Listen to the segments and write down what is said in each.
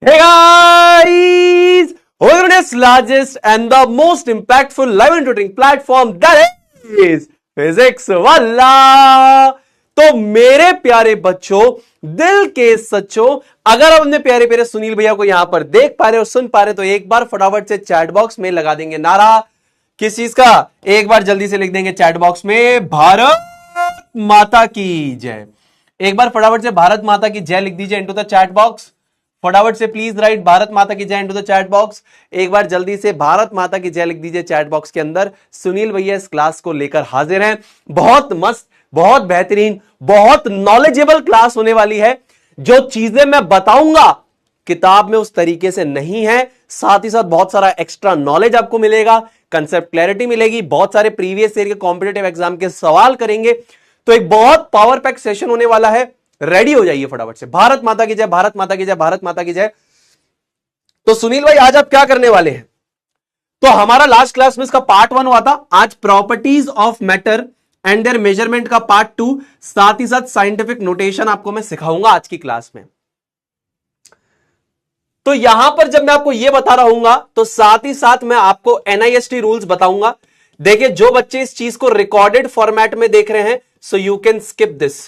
Hey guys! Welcome to today's largest and the most impactful live and tutoring platform that is Physics वाला। तो मेरे प्यारे बच्चों, दिल के सच्चों, अगर आप अपने प्यारे प्यारे सुनील भैया को यहां पर देख पा रहे और सुन पा रहे तो एक बार फटाफट से चैट बॉक्स में लगा देंगे नारा। किस चीज का? एक बार जल्दी से लिख देंगे चैट बॉक्स में भारत माता की जय। एक बार फटाफट से भारत माता की जय लिख दीजिए इनटू द चैट बॉक्स। फटाफट से प्लीज राइट भारत माता की जय इनटू द चैट बॉक्स। एक बार जल्दी से भारत माता की जय लिख दीजिए चैट बॉक्स के अंदर। सुनील भैया इस क्लास को लेकर हाजिर हैं। बहुत मस्त, बहुत बेहतरीन, बहुत नॉलेजेबल क्लास होने वाली है। जो चीजें मैं बताऊंगा किताब में उस तरीके से नहीं है, साथ ही साथ बहुत सारा एक्स्ट्रा नॉलेज आपको मिलेगा, कंसेप्ट क्लैरिटी मिलेगी, बहुत सारे प्रीवियस ईयर के कॉम्पिटिटिव एग्जाम के सवाल करेंगे। तो एक बहुत पावर पैक सेशन होने वाला है। रेडी हो जाइए फटाफट से। भारत माता की जय, भारत माता की जय, भारत माता की जय। तो सुनील भाई आज आप क्या करने वाले हैं? तो हमारा लास्ट क्लास में इसका पार्ट 1 हुआ था। आज properties of matter and there measurement का पार्ट 2, साथ ही साथ साइंटिफिक नोटेशन आपको मैं सिखाऊंगा आज की क्लास में। तो यहां पर जब मैं आपको यह बता रहूंगा तो साथ ही साथ मैं आपको NIST रूल्स बताऊंगा। देखिए, जो बच्चे इस चीज को रिकॉर्डेड फॉर्मेट में देख रहे हैं, so you can skip this,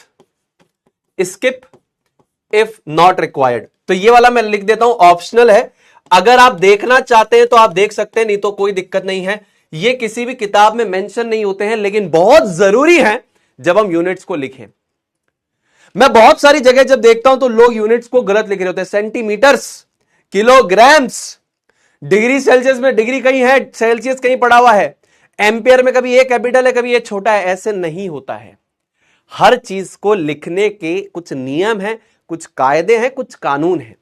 skip if not required. तो ये वाला मैं लिख देता हूं, ऑप्शनल है। अगर आप देखना चाहते हैं तो आप देख सकते हैं, नहीं तो कोई दिक्कत नहीं है। ये किसी भी किताब में मेंशन नहीं होते हैं, लेकिन बहुत जरूरी है जब हम यूनिट्स को लिखें। मैं बहुत सारी जगह जब देखता हूं तो लोग यूनिट्स को गलत लिख रहे होते हैं। सेंटीमीटर्स, किलोग्राम्स, डिग्री सेल्सियस में डिग्री कहीं है, सेल्सियस कहीं पड़ा हुआ है, एम्पियर में कभी ये कैपिटल है, कभी ये छोटा है। ऐसे नहीं होता है। हर चीज को लिखने के कुछ नियम हैं, कुछ कायदे हैं, कुछ कानून हैं।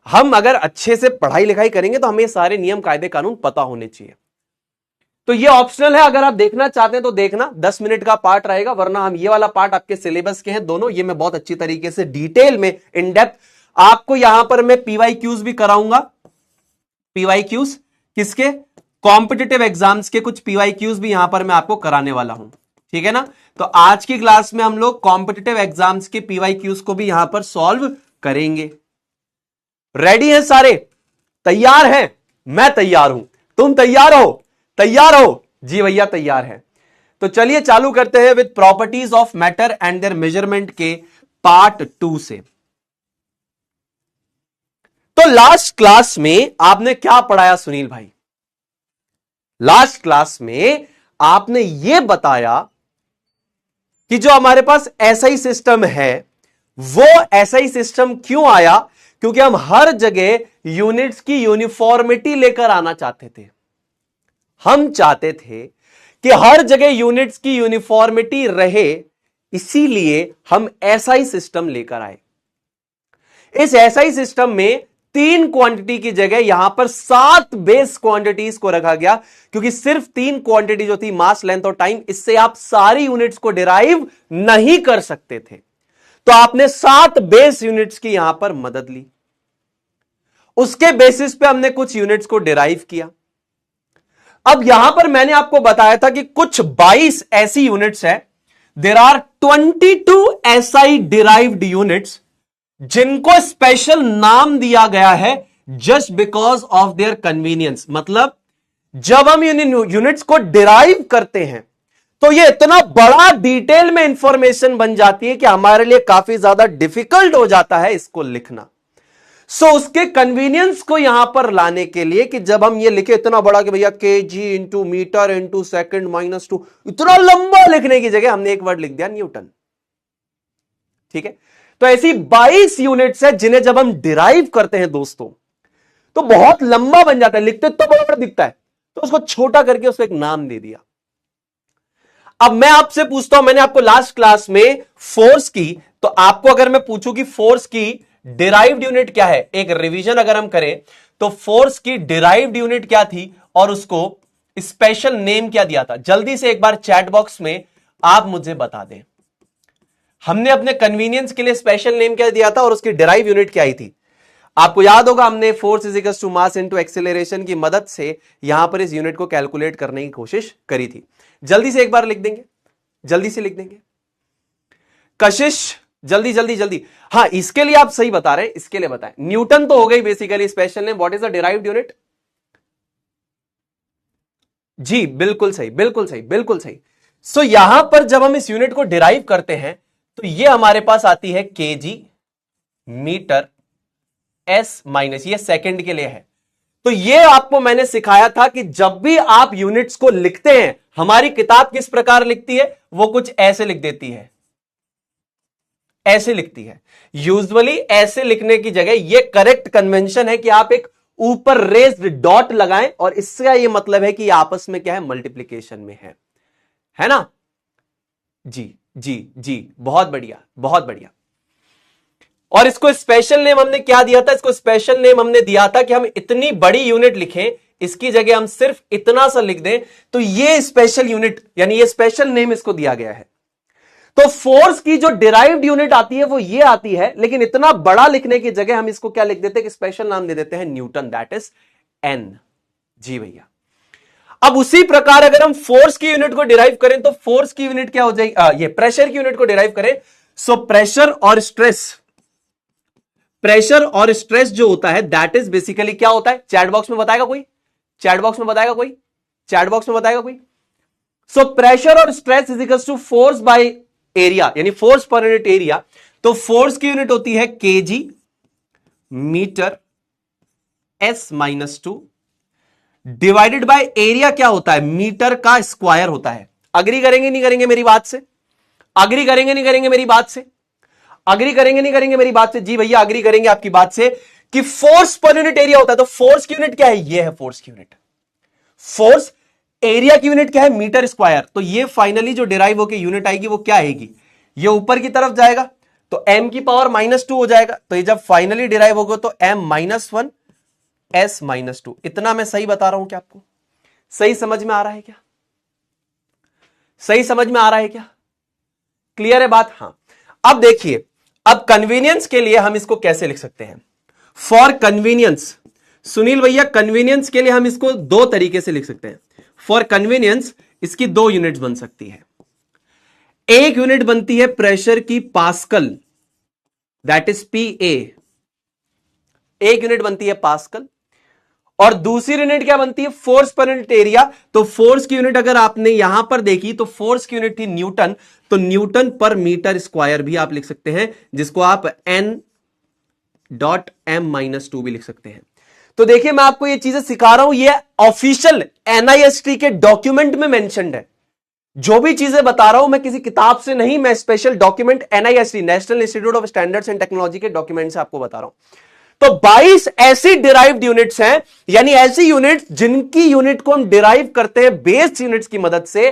हम अगर अच्छे से पढ़ाई लिखाई करेंगे तो हमें सारे नियम कायदे कानून पता होने चाहिए। तो ये ऑप्शनल है, अगर आप देखना चाहते हैं तो देखना। 10 मिनट का पार्ट रहेगा, वरना हम ये वाला पार्ट आपके सिलेबस के हैं दोनों। ये मैं बहुत अच्छी तरीके से डिटेल में इन डेप्थ आपको यहां पर मैं PYQs भी कराऊंगा। PYQs किसके? कॉम्पिटिटिव एग्जाम्स के कुछ PYQs भी यहां पर मैं आपको कराने वाला हूं। ठीक है ना? तो आज की क्लास में हम लोग कॉम्पिटिटिव एग्जाम्स के PYQs को भी यहां पर सॉल्व करेंगे। रेडी हैं सारे? तैयार हैं? मैं तैयार हूं। तुम तैयार हो? तैयार हो? जी भैया तैयार है। तो चलिए चालू करते हैं with properties of matter and there measurement के पार्ट 2 से। तो लास्ट क्लास में आपने क्या पढ़ाया सुनील भाई? लास्ट क्लास में आपने यह बताया कि जो हमारे पास SI सिस्टम है, वो SI सिस्टम क्यों आया? क्योंकि हम हर जगह यूनिट्स की यूनिफॉर्मिटी लेकर आना चाहते थे। हम चाहते थे कि हर जगह यूनिट्स की यूनिफॉर्मिटी रहे, इसीलिए हम SI सिस्टम लेकर आए। इस SI सिस्टम में 3 क्वांटिटी की जगह यहां पर 7 बेस क्वांटिटीज को रखा गया, क्योंकि सिर्फ 3 क्वांटिटी जो थी, मास, लेंथ और टाइम, इससे आप सारी यूनिट्स को डिराइव नहीं कर सकते थे। तो आपने 7 बेस यूनिट्स की यहां पर मदद ली। उसके बेसिस पे हमने कुछ यूनिट्स को डिराइव किया। अब यहां पर मैंने आपको बताया था कि कुछ 22 ऐसी यूनिट्स है। There are 22 SI derived units, जिनको स्पेशल नाम दिया गया है just because of their convenience. मतलब जब हम यूनिट्स को डिराइव करते हैं तो ये इतना बड़ा डिटेल में इंफॉर्मेशन बन जाती है कि हमारे लिए काफी ज्यादा डिफिकल्ट हो जाता है इसको लिखना। सो उसके कन्वीनियंस को यहां पर लाने के लिए कि जब हम ये लिखे इतना बड़ा कि भैया kg into metre into second -2, इतना लंबा लिखने की जगह हमने एक वर्ड लिख दिया, न्यूटन। ठीक है? तो ऐसी 22 यूनिट्स है जिन्हें जब हम डिराइव करते हैं दोस्तों तो बहुत लंबा बन जाता है। लिखते तो बड़ा बड़ा दिखता है, तो उसको छोटा करके उसको एक नाम दे दिया। अब मैं आपसे पूछता हूं, मैंने आपको लास्ट क्लास में फोर्स की, तो आपको अगर मैं पूछूं कि फोर्स की डिराइव्ड यूनिट क्या है, एक रिवीजन अगर हम करें तो फोर्स की डिराइव्ड यूनिट क्या थी और उसको स्पेशल नेम क्या दिया था? जल्दी से एक बार चैट बॉक्स में आप मुझे बता दें। हमने अपने कन्वीनियंस के लिए स्पेशल नेम क्या दिया था और उसकी डिराइव यूनिट क्या आई थी? आपको याद होगा, हमने force is equals to mass into acceleration की मदद से यहां पर इस यूनिट को कैलकुलेट करने की कोशिश करी थी। जल्दी से एक बार लिख देंगे, जल्दी से लिख देंगे। कशिश जल्दी जल्दी जल्दी। हाँ, इसके लिए आप सही बता रहे हैं, इसके लिए बताएं। न्यूटन तो हो गई basically special name. What is the derived unit? जी बिल्कुल सही, बिल्कुल सही, बिल्कुल सही। सो यहां पर जब हम इस यूनिट को डिराइव करते हैं तो ये हमारे पास आती है केजी मीटर एस माइनस, ये सेकंड के लिए है। तो ये आपको मैंने सिखाया था कि जब भी आप यूनिट्स को लिखते हैं, हमारी किताब किस प्रकार लिखती है, वो कुछ ऐसे लिख देती है, ऐसे लिखती है। यूजुअली ऐसे लिखने की जगह ये करेक्ट कन्वेंशन है कि आप एक ऊपर रेज्ड डॉट लगाएं, और इसका ये मतलब है कि आपस में क्या है, मल्टीप्लीकेशन में है ना? जी जी जी, बहुत बढ़िया, बहुत बढ़िया। और इसको स्पेशल नेम हमने क्या दिया था? इसको स्पेशल नेम हमने दिया था कि हम इतनी बड़ी यूनिट लिखें, इसकी जगह हम सिर्फ इतना सा लिख दें, तो ये स्पेशल यूनिट यानी ये स्पेशल नेम इसको दिया गया है। तो फोर्स की जो डिराइव्ड यूनिट आती है वो ये आती है, लेकिन इतना बड़ा लिखने की जगह हम इसको क्या लिख देते हैं कि स्पेशल नाम दे देते हैं न्यूटन, दैट इज एन। जी भैया। अब उसी प्रकार अगर हम फोर्स की यूनिट को डिराइव करें तो फोर्स की यूनिट क्या हो जाएगी? ये प्रेशर की यूनिट को डिराइव करें, सो प्रेशर और स्ट्रेस, प्रेशर और स्ट्रेस जो होता है दैट इज बेसिकली क्या होता है? चैट बॉक्स में बताएगा कोई? चैट बॉक्स में बताएगा कोई? चैट बॉक्स में बताएगा कोई? सो प्रेशर और stress is equals to force by area, यानी फोर्स पर यूनिट एरिया। तो फोर्स की यूनिट होती है K G metre S minus two, divided by area क्या होता है? मीटर का स्क्वायर होता है। अग्री करेंगे नहीं करेंगे मेरी बात से? अग्री करेंगे नहीं करेंगे मेरी बात से? अग्री करेंगे नहीं करेंगे मेरी बात से? जी भैया अग्री करेंगे आपकी बात से कि फोर्स पर यूनिट एरिया होता है। तो फोर्स की यूनिट क्या है? ये है फोर्स की यूनिट। फोर्स एरिया की यूनिट क्या है? Metre square. तो ये फाइनली जो डिराइव होकर यूनिट आएगी वो क्या आएगी? ये ऊपर की तरफ जाएगा तो m की पावर -2 हो जाएगा। तो ये जब फाइनली डिराइव होगा तो m-1 s-2। इतना मैं सही बता रहा हूं क्या आपको? सही समझ में आ रहा है क्या? सही समझ में आ रहा है क्या? क्लियर है बात? हां। अब देखिए, अब कन्वीनियंस के लिए हम इसको कैसे लिख सकते हैं? फॉर कन्वीनियंस, सुनील भैया कन्वीनियंस के लिए हम इसको दो तरीके से लिख सकते हैं। फॉर कन्वीनियंस इसकी दो यूनिट्स बन सकती है। एक यूनिट बनती है प्रेशर की पास्कल, दैट इज PA, एक यूनिट बनती है पास्कल, और दूसरी यूनिट क्या बनती है? फोर्स पर यूनिट एरिया। तो फोर्स की यूनिट अगर आपने यहां पर देखी तो फोर्स की यूनिट थी न्यूटन, तो न्यूटन पर मीटर स्क्वायर भी आप लिख सकते हैं, जिसको आप n.m-2 भी लिख सकते हैं। तो देखिए मैं आपको ये चीजें सिखा रहा हूं, ये ऑफिशियल NIST के डॉक्यूमेंट में मेंशन्ड है। जो भी चीजें बता रहा हूं मैं किसी किताब से नहीं, मैं special document NIST, national institute of standards and technology के डॉक्यूमेंट से आपको बता रहा हूं। तो 22 ऐसी डिराइव्ड यूनिट्स हैं, यानी ऐसी यूनिट्स जिनकी यूनिट को हम डिराइव करते हैं बेस यूनिट्स की मदद से।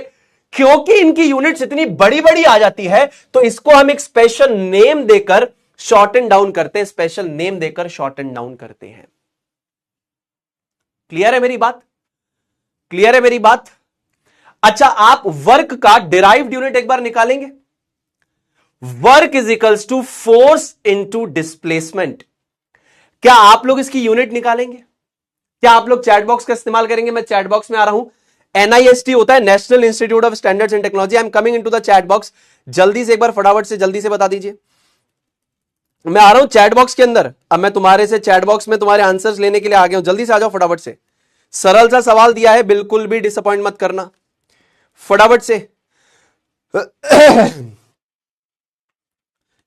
क्योंकि इनकी यूनिट्स इतनी बड़ी बड़ी आ जाती है तो इसको हम एक स्पेशल नेम देकर शॉर्ट एंड डाउन करते हैं, स्पेशल नेम देकर शॉर्ट एंड डाउन करते हैं। क्लियर है मेरी बात? क्लियर है मेरी बात? अच्छा, आप वर्क का डिराइव्ड यूनिट एक बार निकालेंगे। Work is equals to force into displacement. क्या आप लोग इसकी यूनिट निकालेंगे? क्या आप लोग चैट बॉक्स का इस्तेमाल करेंगे? मैं चैट बॉक्स में आ रहा हूं। NIST होता है national institute of standards and technology. I am coming into the chat box. जल्दी से एक बार फटाफट से जल्दी से बता दीजिए। मैं आ रहा हूं चैट बॉक्स के अंदर। अब मैं तुम्हारे से चैट बॉक्स में तुम्हारे आंसर्स लेने के लिए आ गया हूं। जल्दी से आ जाओ फटाफट से। सरल सा सवाल दिया है, बिल्कुल भी डिसअपॉइंट मत करना, फटाफट से।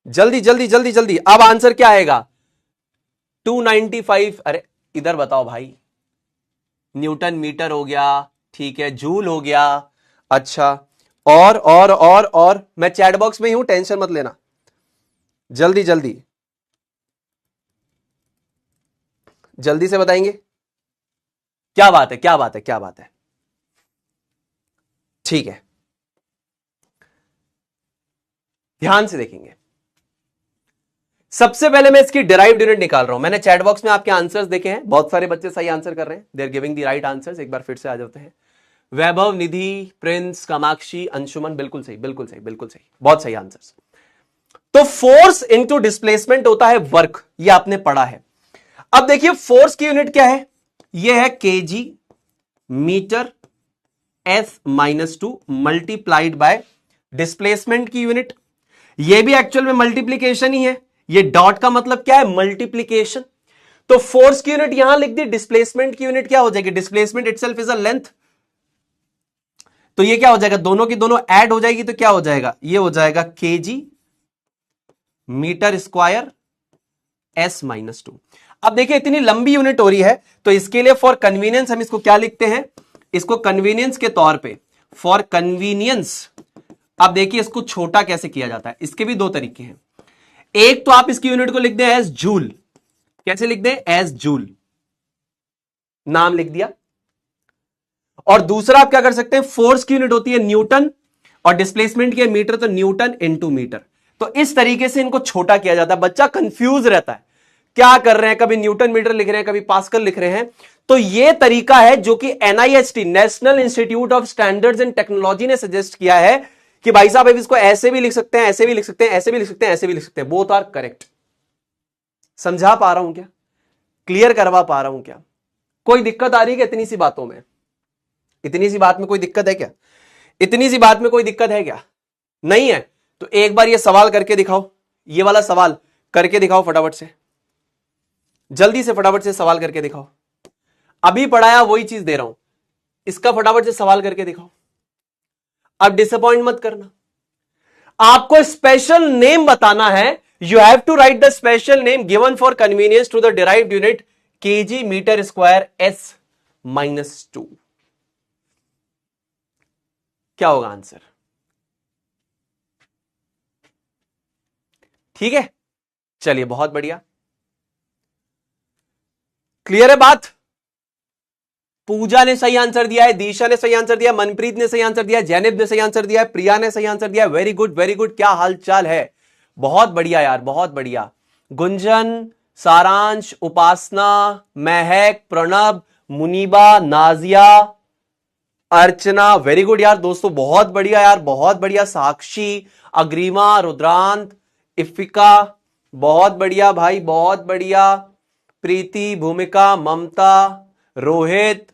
जल्दी जल्दी जल्दी जल्दी। अब आंसर क्या आएगा? 295। अरे इधर बताओ भाई। न्यूटन मीटर हो गया, ठीक है, जूल हो गया। अच्छा, और मैं चैट बॉक्स में ही हूं, टेंशन मत लेना। जल्दी जल्दी जल्दी से बताएंगे। क्या बात है, क्या बात है, क्या बात है। ठीक है, ध्यान से देखेंगे। सबसे पहले मैं इसकी डिराइव्ड यूनिट निकाल रहा हूं। मैंने चैट बॉक्स में आपके आंसर्स देखे हैं, बहुत सारे बच्चे सही आंसर कर रहे हैं, they are giving the right answers. एक बार फिर से आ जाते हैं। वैभव, निधि, प्रिंस, कामाक्षी, अंशुमन, बिल्कुल सही, बिल्कुल सही, बिल्कुल सही, बहुत सही आंसर्स। तो फोर्स इनटू डिस्प्लेसमेंट होता है वर्क, ये आपने पढ़ा है। अब देखिए फोर्स की यूनिट क्या है? ये है kg metre s-2 multiplied by displacement की यूनिट। ये भी एक्चुअल में मल्टीप्लीकेशन ही है। ये डॉट का मतलब क्या है? मल्टीप्लीकेशन। तो फोर्स की यूनिट यहां लिख दी, डिस्प्लेसमेंट की यूनिट क्या हो जाएगी? Displacement itself is a length. तो ये क्या हो जाएगा? दोनों की दोनों ऐड हो जाएगी तो क्या हो जाएगा? ये हो जाएगा K G metre square s minus 2। अब देखिए इतनी लंबी यूनिट हो रही है तो इसके लिए फॉर कन्वीनियंस हम इसको क्या लिखते हैं? इसको कन्वीनियंस के तौर पे, फॉर कन्वीनियंस। अब देखिए इसको छोटा कैसे किया जाता है, इसके भी दो तरीके हैं। एक तो आप इसकी यूनिट को लिख दें एज जूल। कैसे लिख दें? एज जूल, नाम लिख दिया। और दूसरा आप क्या कर सकते हैं? फोर्स की यूनिट होती है न्यूटन और डिस्प्लेसमेंट की मीटर, तो न्यूटन इनटू मीटर। तो इस तरीके से इनको छोटा किया जाता है। बच्चा कंफ्यूज रहता है, क्या कर रहे हैं, कभी न्यूटन मीटर लिख रहे हैं, कभी पास्कल लिख रहे हैं। तो यह तरीका है जो कि NIST, national institute of standards and technology ने सजेस्ट किया है कि भाई साहब इसको ऐसे भी लिख सकते हैं, ऐसे भी लिख सकते हैं, ऐसे भी लिख सकते हैं, ऐसे भी लिख सकते हैं। Both are correct. समझा पा रहा हूं क्या? क्लियर करवा पा रहा हूं क्या? कोई दिक्कत आ रही है क्या इतनी सी बातों में? इतनी सी बात में कोई दिक्कत है क्या? इतनी सी बात में कोई दिक्कत है क्या? नहीं है तो एक बार ये सवाल करके दिखाओ, ये वाला सवाल करके दिखाओ फटाफट से, जल्दी से फटाफट से सवाल करके दिखाओ। अभी पढ़ाया वही चीज दे रहा हूं, इसका फटाफट से सवाल करके दिखाओ। अब डिसअपॉइंट मत करना, आपको स्पेशल नेम बताना है। You have to write the special name given for convenience to the derived unit K G metre square s minus 2। क्या होगा आंसर? ठीक है, चलिए बहुत बढ़िया। क्लियर है बात? पूजा ने सही आंसर दिया है, दीशा ने सही आंसर दिया, मनप्रीत ने सही आंसर दिया, जैनिब ने सही आंसर दिया, प्रिया ने सही आंसर दिया। वेरी गुड वेरी गुड, क्या हालचाल है? बहुत बढ़िया यार, बहुत बढ़िया। गुंजन, सारांश, उपासना, महक, प्रणब, मुनीबा, नाजिया, अर्चना, वेरी गुड यार दोस्तों, बहुत बढ़िया यार, बहुत बढ़िया। साक्षी, अग्रिमा, रुद्रांत, इफिका, बहुत बढ़िया भाई, बहुत बढ़िया। प्रीति, भूमिका, ममता, रोहित,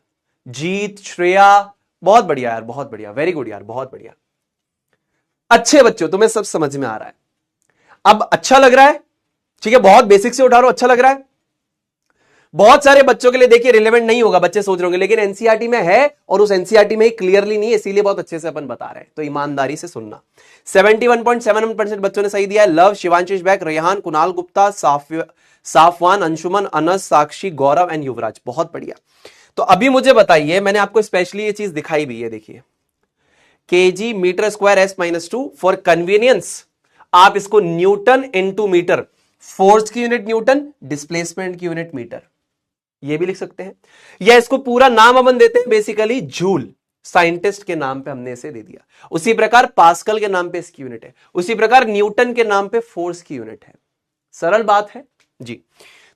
जीत, श्रेया, बहुत बढ़िया यार, बहुत बढ़िया, वेरी गुड यार, बहुत बढ़िया। अच्छे बच्चों, तुम्हें सब समझ में आ रहा है? अब अच्छा लग रहा है? ठीक है, बहुत बेसिक से उठा रहा हूं, अच्छा लग रहा है? बहुत सारे बच्चों के लिए देखिए रिलेवेंट नहीं होगा, बच्चे सोच रहे होंगे, लेकिन एनसीईआरटी में है और उस एनसीईआरटी में ही क्लियरली नहीं है, इसीलिए बहुत अच्छे से अपन बता रहे हैं, तो ईमानदारी से सुनना। 71.71% बच्चों ने सही दिया है। लव, शिवांशीष बैक, रेहान, कुणाल गुप्ता, साफवान, अंशुमन, अनस, साक्षी, गौरव एंड युवराज, बहुत बढ़िया। तो अभी मुझे बताइए, मैंने आपको स्पेशली ये चीज दिखाई भी है, देखिए K G metre square s minus 2। For convenience आप इसको न्यूटन इनटू मीटर, फोर्स की यूनिट न्यूटन, डिस्प्लेसमेंट की यूनिट मीटर, ये भी लिख सकते हैं, या इसको पूरा नाम अपन देते हैं बेसिकली जूल, साइंटिस्ट के नाम पे हमने इसे दे दिया। उसी प्रकार पास्कल के नाम पे इसकी यूनिट है, उसी प्रकार न्यूटन के नाम पे फोर्स की यूनिट है। सरल बात है जी।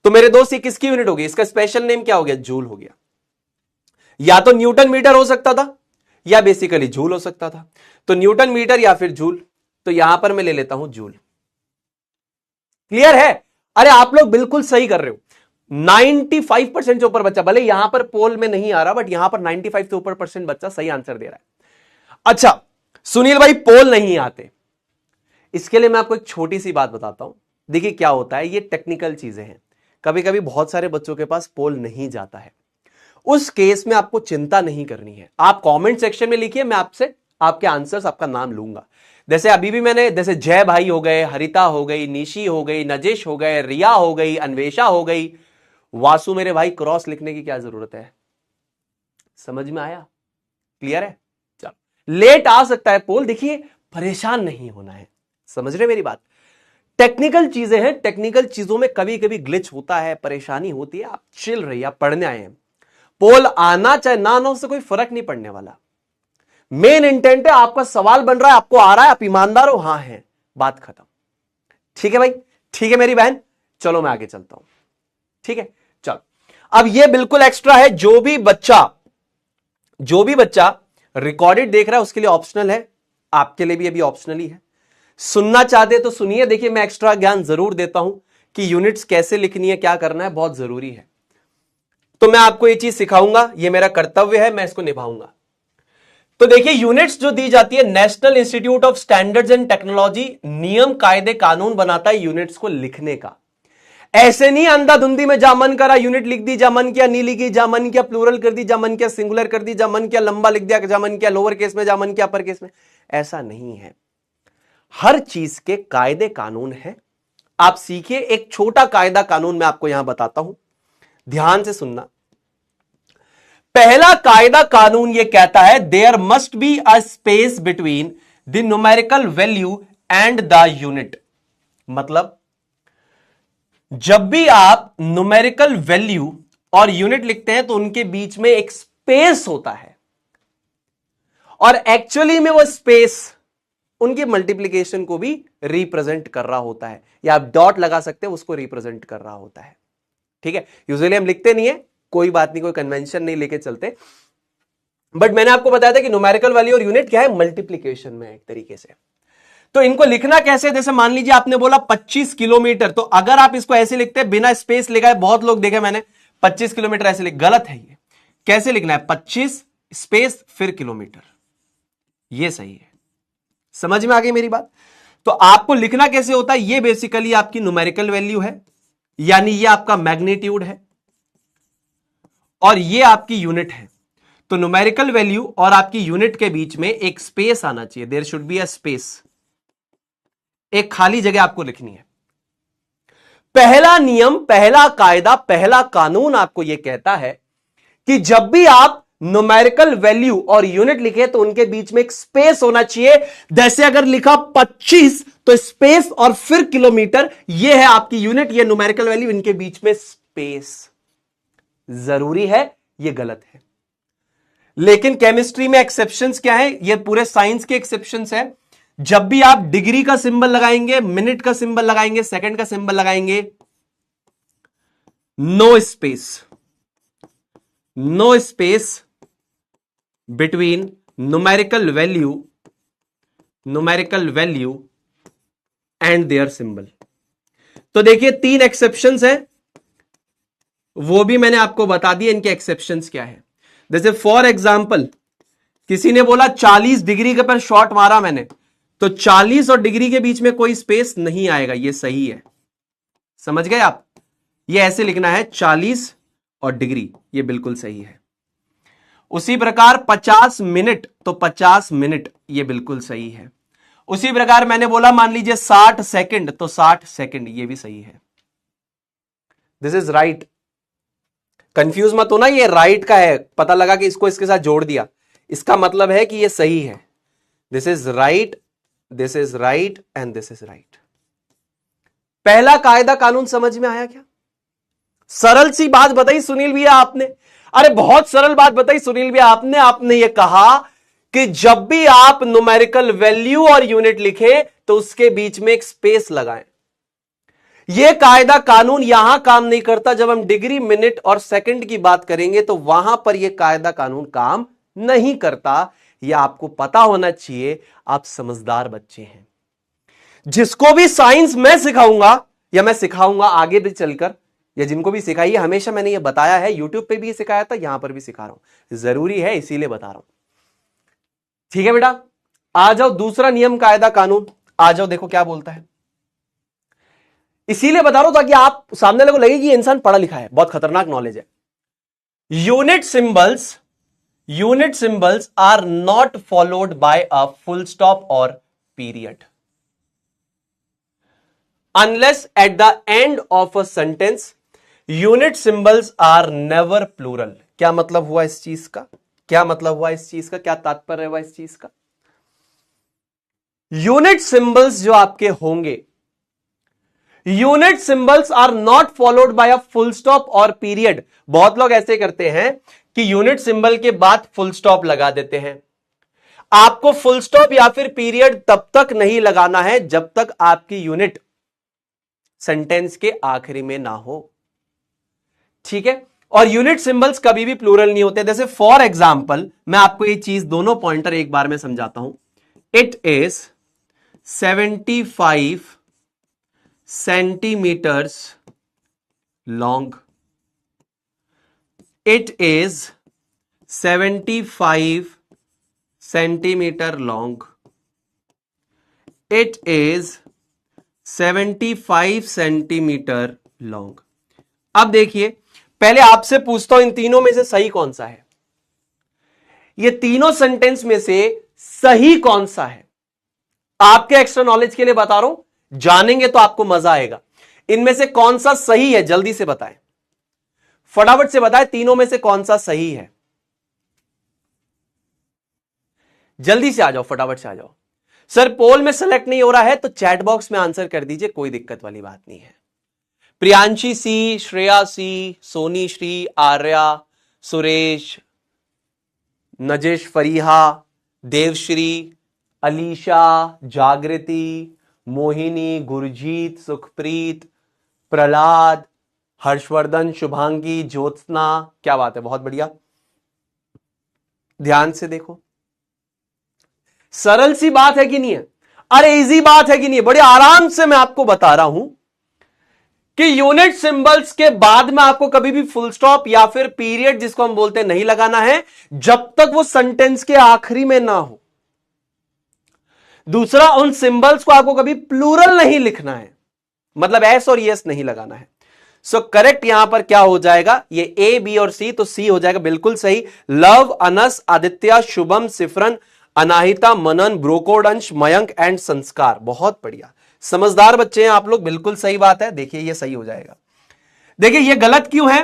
तो मेरे दोस्त ये किसकी यूनिट होगी? इसका स्पेशल नेम क्या हो गया? जूल हो गया। या तो न्यूटन मीटर हो सकता था या बेसिकली जूल हो सकता था, तो न्यूटन मीटर या फिर जूल, तो यहां पर मैं ले लेता हूं जूल। क्लियर है? अरे आप लोग बिल्कुल सही कर रहे हो। 95% से ऊपर बच्चा, भले यहां पर पोल में नहीं आ रहा, बट यहां पर 95 से ऊपर % बच्चा सही आंसर दे रहा है। अच्छा सुनील भाई, पोल नहीं आते, इसके लिए मैं आपको एक छोटी सी बात बताता हूं। देखिए क्या होता है, ये टेक्निकल चीजें हैं, कभी कभी बहुत सारे बच्चों के पास पोल नहीं जाता है। उस केस में आपको चिंता नहीं करनी है, आप कमेंट सेक्शन में लिखिए, मैं आपसे आपके आंसर्स, आपका नाम लूंगा। जैसे अभी भी मैंने, जैसे जय भाई हो गए, हरिता हो गई, निशी हो गई, नजेश हो गए, रिया हो गई, अन्वेषा हो गई, वासु मेरे भाई, क्रॉस लिखने की क्या जरूरत है? समझ में आया? क्लियर है? चलो, लेट आ सकता है पोल, देखिए परेशान नहीं होना है, समझ रहे मेरी बात? टेक्निकल चीजें हैं, टेक्निकल चीजों में कभी कभी ग्लिच होता है, परेशानी होती है, आप चिल रहिए, आप पढ़ने आए हैं। पोल आना चाहे ना आना, उससे कोई फर्क नहीं पड़ने वाला। मेन इंटेंट है, आपका सवाल बन रहा है, आपको आ रहा है, आप ईमानदार हो, हां है, बात खत्म। ठीक है भाई, ठीक है मेरी बहन, चलो मैं आगे चलता हूं। ठीक है, चलो अब ये बिल्कुल एक्स्ट्रा है, जो भी बच्चा रिकॉर्डेड देख रहा है उसके लिए ऑप्शनल है, आपके लिए भी अभी ऑप्शनल ही है। सुनना चाहते तो सुनिए, देखिए मैं एक्स्ट्रा ज्ञान जरूर देता हूं कि यूनिट्स कैसे लिखनी है, क्या करना है, बहुत जरूरी है। तो मैं आपको ये चीज सिखाऊंगा, ये मेरा कर्तव्य है, मैं इसको निभाऊंगा। तो देखिए यूनिट्स जो दी जाती है, national institute of standards and technology नियम कायदे कानून बनाता है यूनिट्स को लिखने का। ऐसे नहीं अंधाधुंधी में जा मन करा यूनिट लिख दी, जा मन किया नहीं लिखी, जा मन किया प्लूरल कर दी, जा मन किया सिंगुलर कर दी, जा मन किया लंबा लिख दिया, जा मन किया लोअर केस में, जा मन किया अपर केस में। ऐसा नहीं है, हर चीज के कायदे कानून है। आप सीखिए, एक छोटा कायदा कानून मैं आपको यहां बताता हूं, ध्यान से सुनना। पहला कायदा कानून यह कहता है there must be a space between the numerical value and the unit. मतलब जब भी आप न्यूमेरिकल वैल्यू और यूनिट लिखते हैं तो उनके बीच में एक स्पेस होता है, और एक्चुअली में वो स्पेस उनकी मल्टीप्लीकेशन को भी रिप्रेजेंट कर रहा होता है, या आप डॉट लगा सकते हैं, उसको रिप्रेजेंट कर रहा होता है। ठीक है, यूजुअली हम लिखते नहीं है, कोई बात नहीं, कोई कन्वेंशन नहीं लेके चलते, बट मैंने आपको बताया था कि न्यूमेरिकल वैल्यू और यूनिट क्या है, मल्टीप्लीकेशन में एक तरीके से। तो इनको लिखना कैसे, जैसे मान लीजिए आपने बोला 25 किलोमीटर, तो अगर आप इसको ऐसे लिखते हैं बिना स्पेस लिखा है, बहुत लोग देखे मैंने 25 किलोमीटर ऐसे लिख, गलत है ये। कैसे लिखना है, 25 स्पेस फिर किलोमीटर, ये सही है। समझ में आ गई मेरी बात? तो आपको लिखना कैसे होता है, ये बेसिकली आपकी न्यूमेरिकल वैल्यू है, यानी ये आपका मैग्नीट्यूड है, और ये आपकी यूनिट है। तो न्यूमेरिकल वैल्यू और आपकी यूनिट के बीच में एक स्पेस आना चाहिए, there should be a space, एक खाली जगह आपको लिखनी है। पहला नियम, पहला कायदा, पहला कानून आपको यह कहता है कि जब भी आप न्यूमेरिकल वैल्यू और यूनिट लिखे तो उनके बीच में एक स्पेस होना चाहिए। जैसे अगर लिखा 25 तो स्पेस और फिर किलोमीटर, यह है आपकी यूनिट, यह न्यूमेरिकल वैल्यू, इनके बीच में स्पेस जरूरी है, यह गलत है। लेकिन केमिस्ट्री में एक्सेप्शंस क्या है, यह पूरे साइंस के एक्सेप्शंस है। जब भी आप डिग्री का सिंबल लगाएंगे, मिनट का सिंबल लगाएंगे, सेकंड का सिंबल लगाएंगे, no space, no space between numerical value and their symbol. तो देखिए 3 एक्सेप्शंस हैं, वो भी मैंने आपको बता दिया, इनके एक्सेप्शंस क्या है। जैसे फॉर एग्जाम्पल किसी ने बोला 40 डिग्री के पर शॉट मारा मैंने, तो 40 और डिग्री के बीच में कोई स्पेस नहीं आएगा, ये सही है। समझ गए आप? ये ऐसे लिखना है 40 और डिग्री, ये बिल्कुल सही है। उसी प्रकार 50 मिनट, तो 50 मिनट, ये बिल्कुल सही है। उसी प्रकार मैंने बोला मान लीजिए 60 सेकंड, तो 60 सेकंड, ये भी सही है। This is right. कंफ्यूज मत होना, ये राइट का है, पता लगा कि इसको इसके साथ जोड़ दिया, इसका मतलब है कि ये सही है। This is right, this is right and this is right. पहला कायदा कानून समझ में आया क्या? सरल सी बात बताई सुनील भैया आपने, अरे बहुत सरल बात बताई सुनील भैया आपने। आपने ये कहा कि जब भी आप न्यूमेरिकल वैल्यू और यूनिट लिखें तो उसके बीच में एक स्पेस लगाएं। यह कायदा कानून यहां काम नहीं करता, जब हम डिग्री, मिनट और सेकंड की बात करेंगे तो वहां पर यह कायदा कानून काम नहीं करता। यह आपको पता होना चाहिए, आप समझदार बच्चे हैं। जिसको भी साइंस मैं सिखाऊंगा या मैं सिखाऊंगा आगे भी चलकर, या जिनको भी सिखाइए, हमेशा मैंने ये बताया है, यूट्यूब पे भी सिखाया था, यहां पर भी सिखा रहा हूं, जरूरी है इसीलिए बता रहा हूं। ठीक है बेटा, आ जाओ दूसरा नियम कायदा कानून, आ जाओ, देखो क्या बोलता है। इसीलिए बता रहा हूं ताकि आप सामने वाले को लगे कि ये इंसान पढ़ा लिखा है, बहुत खतरनाक नॉलेज है। Unit symbols are not followed by a full stop और period unless at the end of a sentence. Unit symbols are never plural. क्या मतलब हुआ इस चीज का, क्या मतलब हुआ इस चीज का, क्या तात्पर्य हुआ इस चीज का? यूनिट सिंबल्स जो आपके होंगे, unit symbols are not followed by a full stop और पीरियड। बहुत लोग ऐसे करते हैं कि यूनिट सिंबल के बाद फुल स्टॉप लगा देते हैं। आपको फुल स्टॉप या फिर पीरियड तब तक नहीं लगाना है जब तक आपकी यूनिट सेंटेंस के आखिरी में ना हो। ठीक है, और यूनिट सिंबल्स कभी भी प्लूरल नहीं होते। जैसे फॉर एग्जाम्पल मैं आपको ये चीज दोनों पॉइंटर एक बार में समझाता हूं। It is 75 centimetres long. It is 75 centimetre long, it is 75 centimetre long. अब देखिए, पहले आपसे पूछता हूं इन तीनों में से सही कौन सा है? ये तीनों सेंटेंस में से सही कौन सा है? आपके एक्स्ट्रा नॉलेज के लिए बता रहा हूं, जानेंगे तो आपको मजा आएगा। इनमें से कौन सा सही है, जल्दी से बताएं, फटाफट से बताएं, तीनों में से कौन सा सही है? जल्दी से आ जाओ, फटाफट से आ जाओ। सर पोल में सेलेक्ट नहीं हो रहा है तो चैट बॉक्स में आंसर कर दीजिए, कोई दिक्कत वाली बात नहीं है। प्रियांशी सी, श्रेया सी, सोनी श्री, आर्या, सुरेश, नजेश फरीहा, देवश्री, अलीशा, जागृति, मोहिनी, गुरजीत, सुखप्रीत, प्रहलाद, हर्षवर्धन, शुभांगी, ज्योत्सना, क्या बात है, बहुत बढ़िया। ध्यान से देखो, सरल सी बात है कि नहीं है? अरे इजी बात है कि नहीं है? बड़े आराम से मैं आपको बता रहा हूं कि यूनिट सिंबल्स के बाद में आपको कभी भी फुल स्टॉप या फिर पीरियड जिसको हम बोलते हैं नहीं लगाना है, जब तक वो सेंटेंस के आखिरी में ना हो। दूसरा, उन सिंबल्स को आपको कभी प्लूरल नहीं लिखना है, मतलब एस और यस नहीं लगाना है। सो करेक्ट यहां पर क्या हो जाएगा? ये ए, बी और सी, तो सी हो जाएगा बिल्कुल सही। लव, अनस, आदित्य, शुभम, सिफरन, अनाहिता, मनन, ब्रोकोड, अंश, मयंक एंड संस्कार। बहुत बढ़िया, समझदार बच्चे हैं आप लोग, बिल्कुल सही बात है। देखिए ये सही हो जाएगा। देखिए ये गलत क्यों है?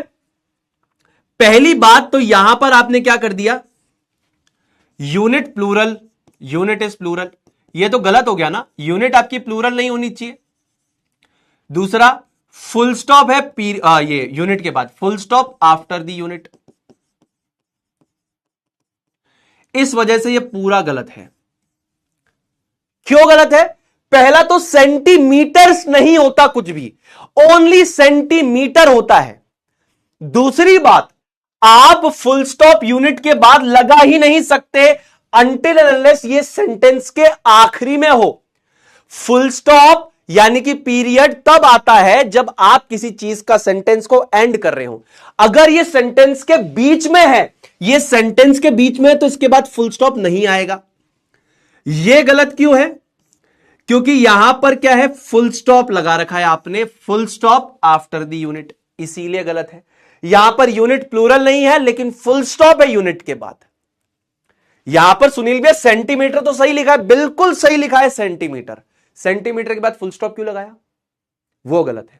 पहली बात तो यहां पर आपने क्या कर दिया, unit plural, unit is plural, ये तो गलत हो गया ना, यूनिट आपकी प्लूरल नहीं होनी चाहिए। दूसरा, फुल स्टॉप है ये यूनिट के बाद, full stop after the unit, इस वजह से ये पूरा गलत है। क्यों गलत है? पहला तो सेंटीमीटर्स नहीं होता कुछ भी, ओनली सेंटीमीटर होता है। दूसरी बात, आप फुल स्टॉप यूनिट के बाद लगा ही नहीं सकते अनटिल एंड अनलेस ये सेंटेंस के आखिरी में हो। फुल स्टॉप यानी कि पीरियड तब आता है जब आप किसी चीज का सेंटेंस को एंड कर रहे हो। अगर ये सेंटेंस के बीच में है, ये सेंटेंस के बीच में है, तो इसके बाद फुल स्टॉप नहीं आएगा। ये गलत क्यों है? क्योंकि यहां पर क्या है, फुल स्टॉप लगा रखा है आपने, full stop after the unit, इसीलिए गलत है। यहां पर यूनिट प्लूरल नहीं है लेकिन फुल स्टॉप है यूनिट के बाद। यहां पर सुनील भैया सेंटीमीटर तो सही लिखा है, बिल्कुल सही लिखा है सेंटीमीटर, सेंटीमीटर के बाद फुल स्टॉप क्यों लगाया, वो गलत है।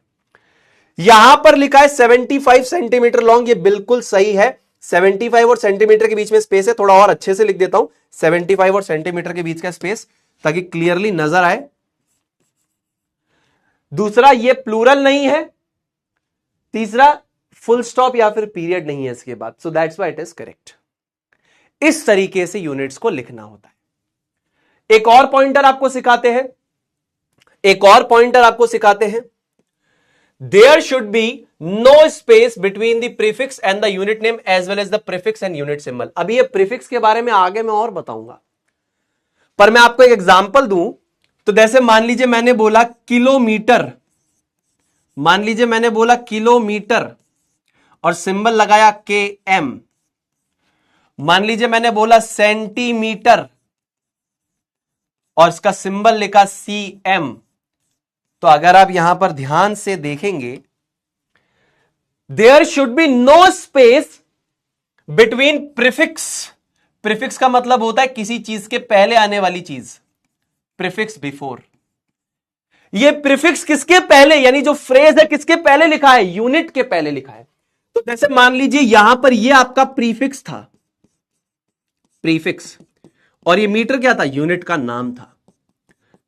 यहां पर लिखा है 75 सेंटीमीटर लॉन्ग, ये बिल्कुल सही है। 75 और सेंटीमीटर के बीच में स्पेस है, थोड़ा और अच्छे से लिख देता हूं, 75 और सेंटीमीटर के बीच का स्पेस, ताकि क्लियरली नजर आए। दूसरा, ये प्लूरल नहीं है। तीसरा, फुल स्टॉप या फिर पीरियड नहीं है इसके बाद, so that's why it is correct. इस तरीके से यूनिट्स को लिखना होता है। एक और पॉइंटर आपको सिखाते हैं, एक और पॉइंटर आपको सिखाते हैं। There should be no space between the prefix and the unit name as well as the prefix and unit symbol. अभी ये प्रीफिक्स के बारे में आगे मैं और बताऊंगा, पर मैं आपको एक एग्जांपल दूं तो जैसे मान लीजिए मैंने बोला किलोमीटर, मान लीजिए मैंने बोला किलोमीटर और सिंबल लगाया के एम। मान लीजिए मैंने बोला सेंटीमीटर और इसका सिंबल लिखा सी एम। तो अगर आप यहां पर ध्यान से देखेंगे, there should be no space between prefix. Prefix का मतलब होता है किसी चीज के पहले आने वाली चीज, प्रीफिक्स बिफोर। ये प्रीफिक्स किसके पहले, यानी जो फ्रेज है किसके पहले लिखा है, यूनिट के पहले लिखा है। तो जैसे मान लीजिए यहां पर ये आपका प्रीफिक्स था, प्रीफिक्स, और ये मीटर क्या था, यूनिट का नाम था।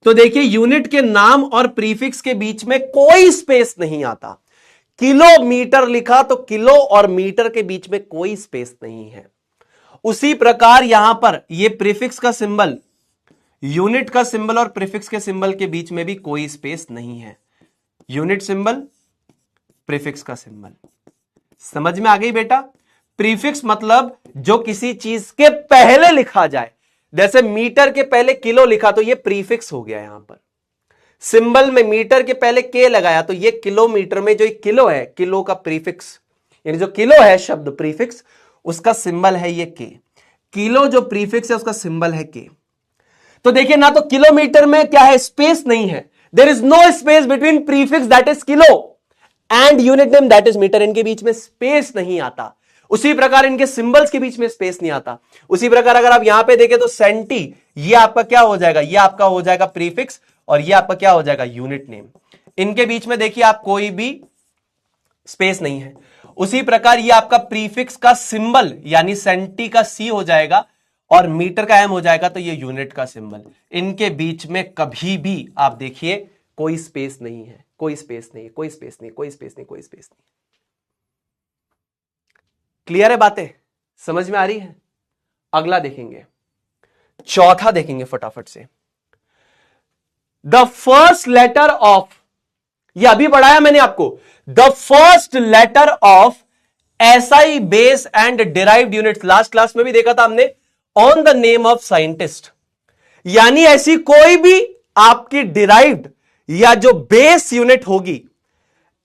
तो देखिए यूनिट के नाम और प्रीफिक्स के बीच में कोई स्पेस नहीं आता। किलोमीटर लिखा तो किलो और मीटर के बीच में कोई स्पेस नहीं है। उसी प्रकार यहां पर ये प्रीफिक्स का सिंबल, यूनिट का सिंबल और प्रीफिक्स के सिंबल के बीच में भी कोई स्पेस नहीं है। यूनिट सिंबल, प्रीफिक्स का सिंबल, समझ में आ गई बेटा? प्रीफिक्स मतलब जो किसी चीज के पहले लिखा जाए, जैसे मीटर के पहले किलो लिखा तो ये प्रीफिक्स हो गया। यहां पर सिंबल में मीटर के पहले के लगाया तो ये किलोमीटर में जो किलो है, किलो का प्रीफिक्स, यानी जो किलो है शब्द प्रीफिक्स, उसका सिंबल है ये के। किलो जो प्रीफिक्स है उसका सिंबल है के। तो देखिए ना, तो किलोमीटर में क्या है, स्पेस नहीं है, there is no space between prefix that is kilo and unit name that is metre. इनके बीच में स्पेस नहीं आता। उसी प्रकार इनके सिंबल्स के बीच में स्पेस नहीं आता। उसी प्रकार अगर आप यहां पे देखें तो सेंटी, ये आपका क्या हो जाएगा, ये आपका हो जाएगा प्रीफिक्स और ये आपका क्या हो जाएगा, यूनिट नेम। इनके बीच में देखिए आप कोई भी स्पेस नहीं है। उसी प्रकार ये आपका प्रीफिक्स का सिंबल यानी सेंटी का सी हो जाएगा और मीटर का एम हो जाएगा, तो ये यूनिट का सिंबल। इनके बीच में कभी भी आप देखिए कोई स्पेस नहीं है, कोई स्पेस नहीं, कोई स्पेस नहीं, कोई स्पेस नहीं, कोई स्पेस नहीं। क्लियर है बातें, समझ में आ रही है? अगला देखेंगे, चौथा देखेंगे फटाफट से। द फर्स्ट लेटर ऑफ, ये अभी पढ़ाया मैंने आपको, the first letter of SI base and derived units, last class में भी देखा था हमने, on the name of scientist. यानी ऐसी कोई भी आपकी डिराइव्ड या जो बेस यूनिट होगी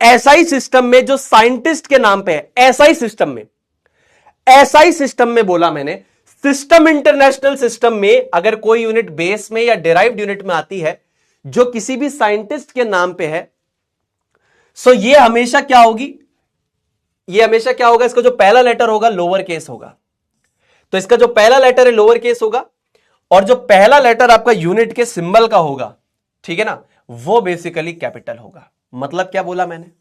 एसआई सिस्टम में जो साइंटिस्ट के नाम पे है, एसआई सिस्टम में, एसआई सिस्टम में बोला मैंने, सिस्टम इंटरनेशनल सिस्टम में अगर कोई यूनिट बेस में या डिराइव्ड यूनिट में आती है जो किसी भी साइंटिस्ट के नाम पे है, सो ये हमेशा क्या होगी, ये हमेशा क्या होगा, इसका जो पहला लेटर होगा लोअर केस होगा। तो इसका जो पहला लेटर है लोअर केस होगा और जो पहला लेटर आपका यूनिट के सिंबल का होगा, ठीक है ना, वो बेसिकली कैपिटल होगा। मतलब क्या बोला मैंने,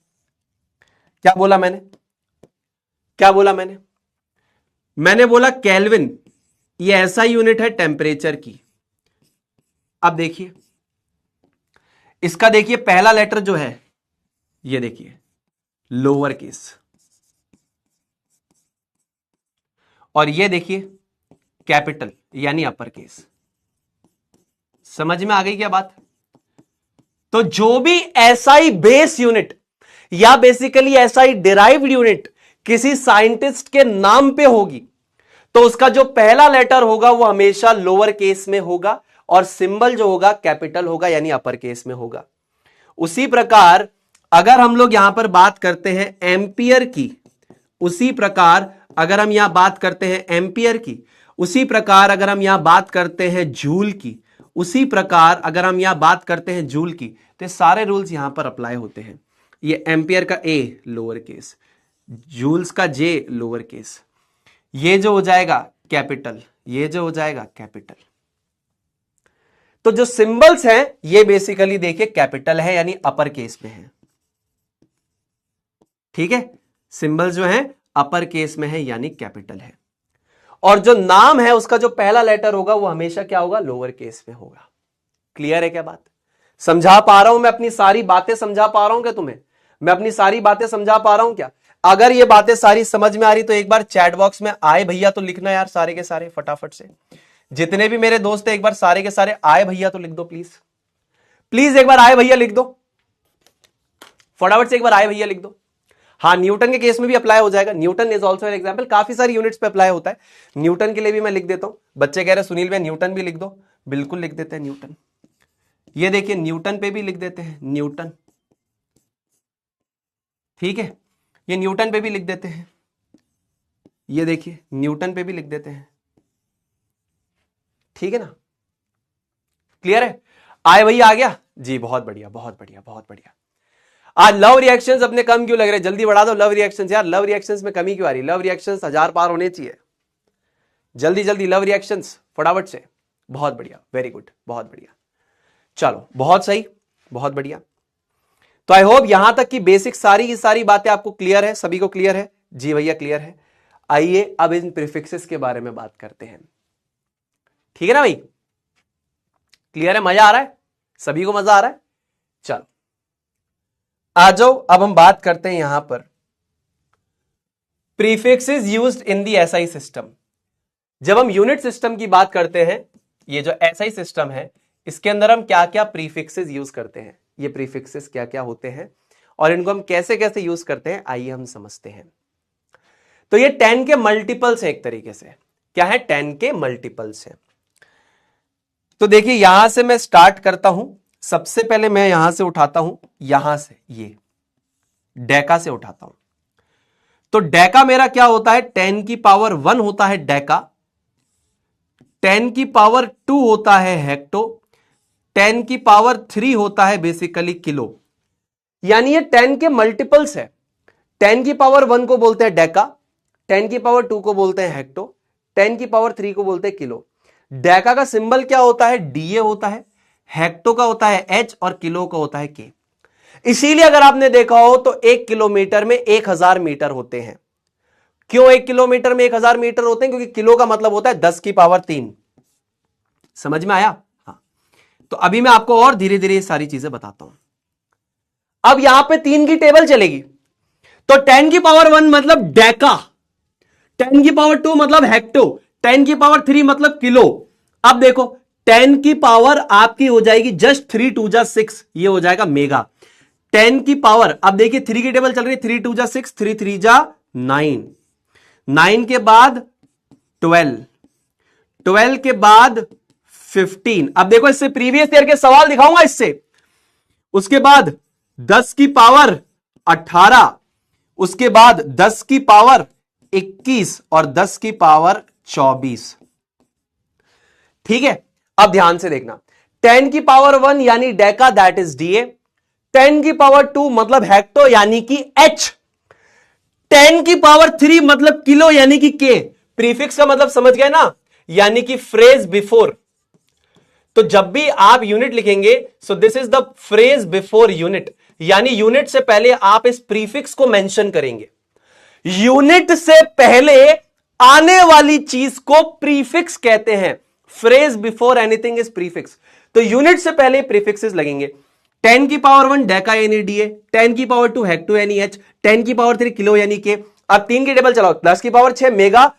क्या बोला मैंने, क्या बोला मैंने? मैंने बोला केल्विन ये ऐसा यूनिट है टेम्परेचर की। अब देखिए इसका, देखिए पहला लेटर जो है ये देखिए लोअर केस और ये देखिए कैपिटल यानी अपर केस। समझ में आ गई क्या बात? तो जो भी एसआई बेस यूनिट या बेसिकली एसआई डिराइव्ड यूनिट किसी साइंटिस्ट के नाम पे होगी तो उसका जो पहला लेटर होगा वो हमेशा लोअर केस में होगा और सिंबल जो होगा कैपिटल होगा यानी अपर केस में होगा। उसी प्रकार अगर हम लोग यहां पर बात करते हैं एम्पियर की, उसी प्रकार अगर हम यहां बात करते हैं एम्पियर की, उसी प्रकार अगर हम यहां बात करते हैं जूल की, उसी प्रकार अगर हम यहां बात करते हैं जूल की, तो सारे रूल्स यहां पर अप्लाई होते हैं। ये एम्पियर का ए लोअर केस, जूल्स का जे लोअर केस, ये जो हो जाएगा कैपिटल, ये जो हो जाएगा कैपिटल। तो जो सिंबल्स हैं ये बेसिकली देखिए कैपिटल है यानी अपर केस में है। ठीक है, सिंबल जो है अपर केस में है यानी कैपिटल है और जो नाम है उसका जो पहला लेटर होगा वो हमेशा क्या होगा, लोअर केस में होगा। क्लियर है क्या बात? समझा पा रहा हूं मैं अपनी सारी बातें, समझा पा रहा हूं क्या तुम्हें? मैं अपनी सारी बातें समझा पा रहा हूं क्या? अगर ये बातें सारी समझ में आ रही तो एक बार चैट बॉक्स में आए भैया तो लिखना यार, सारे के सारे फटाफट से। जितने भी मेरे दोस्त हैं एक बार सारे के सारे आए भैया तो लिख दो प्लीज, प्लीज एक बार आए भैया लिख दो, फटाफट से एक बार आए भैया लिख दो। हाँ, न्यूटन के केस में भी अप्लाई हो जाएगा, Newton is also an example, काफी सारी यूनिट्स पे अप्लाई होता है। न्यूटन के लिए भी मैं लिख देता हूं। बच्चे कह रहे सुनील भाई न्यूटन भी लिख दो, बिल्कुल लिख देते हैं न्यूटन। ये देखिए न्यूटन पे भी लिख देते हैं, न्यूटन, ठीक है, ये न्यूटन पे भी लिख देते हैं, ये देखिए न्यूटन पे भी लिख देते हैं, ठीक है ना? क्लियर है? आए भैया आ गया जी, बहुत बढ़िया बहुत बढ़िया बहुत बढ़िया। आज लव रिएक्शंस अपने कम क्यों लग रहे? जल्दी बढ़ा दो लव रिएक्शंस यार, लव रिएक्शंस में कमी क्यों आ रही? लव रिएक्शंस 1000 पार होने चाहिए, जल्दी जल्दी लव रिएक्शंस फटाफट से। बहुत बढ़िया, वेरी गुड, बहुत बढ़िया, चलो बहुत सही, बहुत बढ़िया। तो आई होप यहां तक की बेसिक सारी की सारी बातें आपको क्लियर है, सभी को क्लियर है? जी भैया क्लियर है। आइए अब इन प्रीफिक्सेस के बारे में बात करते हैं, ठीक है ना भाई? क्लियर है? मजा आ रहा है? सभी को मजा आ रहा है? चलो आ जाओ, अब हम बात करते हैं यहां पर prefixes used in the SI system. जब हम यूनिट सिस्टम की बात करते हैं, ये जो एसआई सिस्टम है इसके अंदर हम क्या क्या प्रीफिक्सेस यूज करते हैं, ये प्रीफिक्सेस क्या क्या होते हैं और इनको हम कैसे कैसे यूज करते हैं, आइए हम समझते हैं। तो ये 10 के मल्टीपल्स हैं, एक तरीके से क्या है, 10 के मल्टीपल्स हैं। तो देखिए यहां से मैं स्टार्ट करता हूं, सबसे पहले मैं यहां से उठाता हूं, यहां से ये डेका से उठाता हूं। तो डेका मेरा क्या होता है, 10 की पावर 1 होता है डेका, 10 की पावर 2 होता है हेक्टो, 10 की पावर 3 होता है बेसिकली किलो। यानी ये 10 के मल्टीपल्स है। 10 की पावर 1 को बोलते हैं डेका, 10 की पावर 2 को बोलते हैं हेक्टो, 10 की पावर 3 को बोलते हैं किलो। डेका का सिंबल क्या होता है? डीए होता है, हेक्टो का होता है एच और किलो का होता है के। इसीलिए अगर आपने देखा हो तो 1 किलोमीटर में 1000 मीटर होते हैं। क्यों 1 किलोमीटर में 1000 मीटर होते हैं? क्योंकि किलो का मतलब होता है 10 की पावर 3। समझ में आया? हाँ। तो अभी मैं आपको और धीरे धीरे सारी चीजें बताता हूं। अब यहां पे 3 की टेबल चलेगी, तो 10 की पावर 1 मतलब डेका, 10 की पावर 2 मतलब हेक्टो, 10 की पावर 3 मतलब किलो। अब देखो 10 की पावर आपकी हो जाएगी जस्ट 3 2 जा 6, ये हो जाएगा मेगा। 10 की पावर, अब देखिए 3 की टेबल चल रही है, 3 2 जा 6, 3 3 जा 9, 9 के बाद 12, 12 के बाद 15। अब देखो इससे प्रीवियस ईयर के सवाल दिखाऊंगा इससे। उसके बाद 10 की पावर 18, उसके बाद 10 की पावर 21 और 10 की पावर 24। ठीक है, अब ध्यान से देखना। 10 की पावर 1 यानी डेका, दैट इज डीए। 10 की पावर 2 मतलब हेक्टो यानी कि एच। 10 की पावर 3 मतलब किलो यानी कि के। प्रीफिक्स का मतलब समझ गए ना, यानी कि फ्रेज बिफोर। तो जब भी आप यूनिट लिखेंगे, सो this is the phrase before unit, यानी यूनिट से पहले आप इस प्रीफिक्स को मेंशन करेंगे। यूनिट से पहले आने वाली चीज को प्रीफिक्स कहते हैं। Phrase before anything is prefix. तो यूनिट से पहले प्रीफिक्सेस लगेंगे। 10 की पावर 1 डेका यानी डीए, 10 की पावर 2 हेक्टो यानी एच, 10 की पावर 3 किलो यानी के। अब 3 की टेबल चलाओ, 10 की पावर 6 मेगा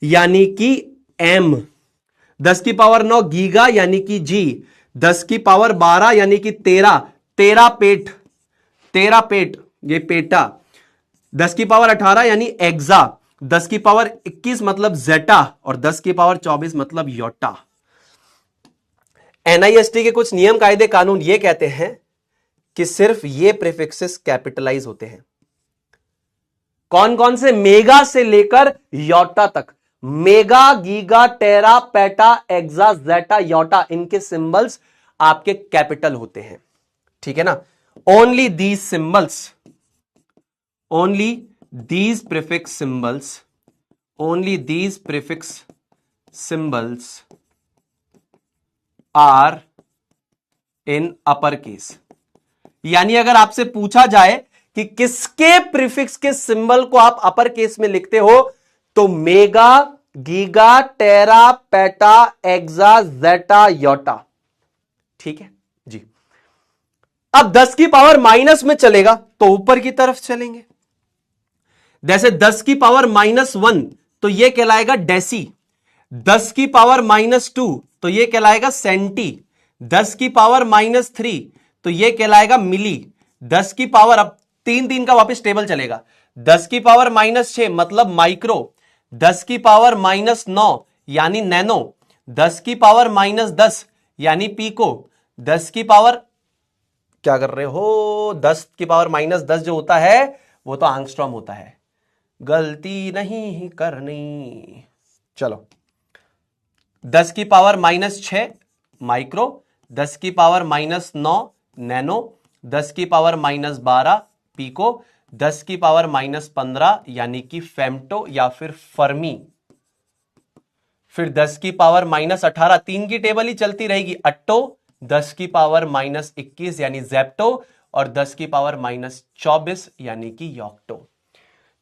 यानी कि एम, 10 की पावर 9 गीगा यानी कि जी, 10 की पावर 12 यानी कि 13, 13 पेट, 13 पेट ये पेटा, 10 की पावर 18 यानी एक्सा, 10 की पावर 21 मतलब जेटा और 10 की पावर 24 मतलब योटा। एनआईएसटी के कुछ नियम कायदे कानून ये कहते हैं कि सिर्फ ये प्रीफिक्सेस कैपिटलाइज होते हैं। कौन कौन से? मेगा से लेकर योटा तक। Mega, giga, tera, peta, exa, zetta, yotta, इनके सिंबल्स आपके कैपिटल होते हैं। ठीक है ना? Only these symbols, only these prefix symbols, only these prefix symbols are in upper case. यानी अगर आपसे पूछा जाए कि किसके प्रीफिक्स के सिंबल को आप अपर केस में लिखते हो, तो mega, giga, tera, peta, exa, zetta, Yotta. ठीक है जी। अब 10 की पावर माइनस में चलेगा तो ऊपर की तरफ चलेंगे। जैसे 10 की पावर -1 तो यह कहलाएगा डेसी, 10 की पावर -2 तो यह कहलाएगा सेंटी, 10 की पावर -3 तो यह कहलाएगा मिली, 10 की पावर, अब 3 का वापस टेबल चलेगा, 10 की पावर -6 मतलब माइक्रो, 10 की पावर -9 यानी नैनो, 10 की पावर -10 यानी पीको, 10 की पावर, क्या कर रहे हो, 10 की पावर -10 जो होता है वो तो एंगस्ट्रॉम होता है, गलती नहीं करनी। चलो, 10 की पावर -6 माइक्रो, 10 की पावर -9 नैनो, 10 की पावर -12 पीको, 10 की पावर -15 यानी कि फेम्टो या फिर फर्मी, फिर 10 की पावर -18, 3 की टेबल ही चलती रहेगी, अट्टो, 10 की पावर -21 यानी जेप्टो और 10 की पावर -24 यानी कि योक्टो।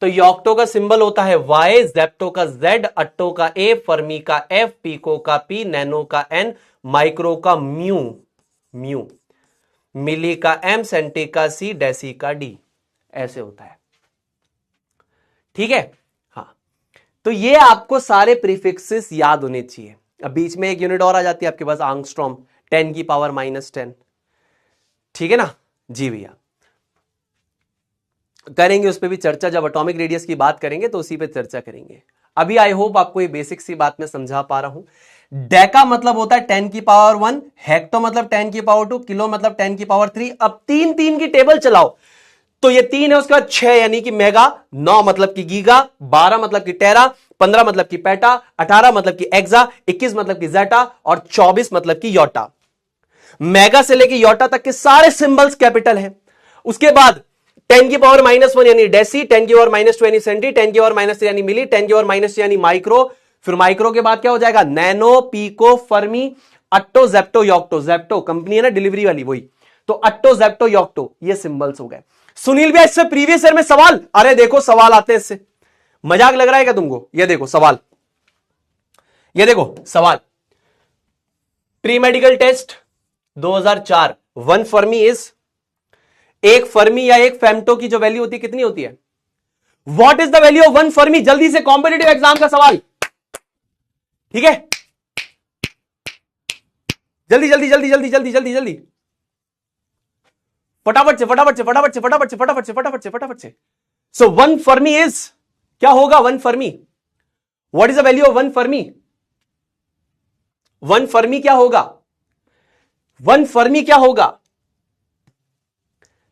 तो योक्टो का सिंबल होता है Y, जेप्टो का Z, अट्टो का A, फर्मी का F, पीको का P, नैनो का N, माइक्रो का म्यू, म्यू, मिली का M, सेंटी का C, डेसी का D। ऐसे होता है। ठीक है? हाँ, तो ये आपको सारे प्रीफिक्सेस याद होने चाहिए। अब बीच में एक यूनिट और आ जाती है आपके पास, एंगस्ट्रॉम, 10 की पावर -10। ठीक है ना जी भैया, करेंगे उस पर भी चर्चा, जब एटॉमिक रेडियस की बात करेंगे तो उसी पे चर्चा करेंगे। अभी आई होप आपको ये बेसिक सी बात मैं समझा पा रहा हूं। डेका मतलब होता है 10 की पावर 1, हेक्टो मतलब 10 की पावर 2, किलो मतलब 10 की पावर 3। अब 3 की टेबल चलाओ तो ये 3 है, उसके बाद 6 यानी कि मेगा, 9 मतलब कि गीगा, 12 मतलब कि टेरा, 15 मतलब कि पेटा, 18 मतलब कि एक्सा, 21 मतलब कि जेटा और 24 मतलब कि योटा। मेगा से लेके योटा तक के सारे सिंबल्स कैपिटल है। उसके बाद 10 की पावर -1 यानी डेसी, 10 की पावर -2 यानी सेंटी, 10 की पावर -3 यानी मिली, 10 की पावर -6 यानी माइक्रो, फिर माइक्रो के बाद क्या हो जाएगा, nano, pico, fermi, atto, zepto, yocto. Zepto company है ना डिलीवरी वाली, वही तो अट्टो, जेप्टो, योक्टो, ये सिंबल्स हो गए। सुनील भैया इससे प्रीवियस ईयर में सवाल, अरे देखो सवाल आते हैं इससे, मजाक लग रहा है क्या तुमको? ये देखो सवाल, ये देखो सवाल, pre medical test 2004, one fermi is, एक फर्मी या एक फेम्टो की जो वैल्यू होती है कितनी होती है? What is the value of one Fermi? जल्दी से कॉम्पिटेटिव एग्जाम का सवाल, ठीक है, जल्दी जल्दी जल्दी जल्दी जल्दी जल्दी जल्दी, फटाफट से फटाफट से फटाफट से फटाफट से फटाफट से फटाफट से फटाफट से। सो वन फर्मी इज, क्या होगा one Fermi? What is the value of one Fermi? One Fermi क्या होगा? वन फर्मी क्या होगा?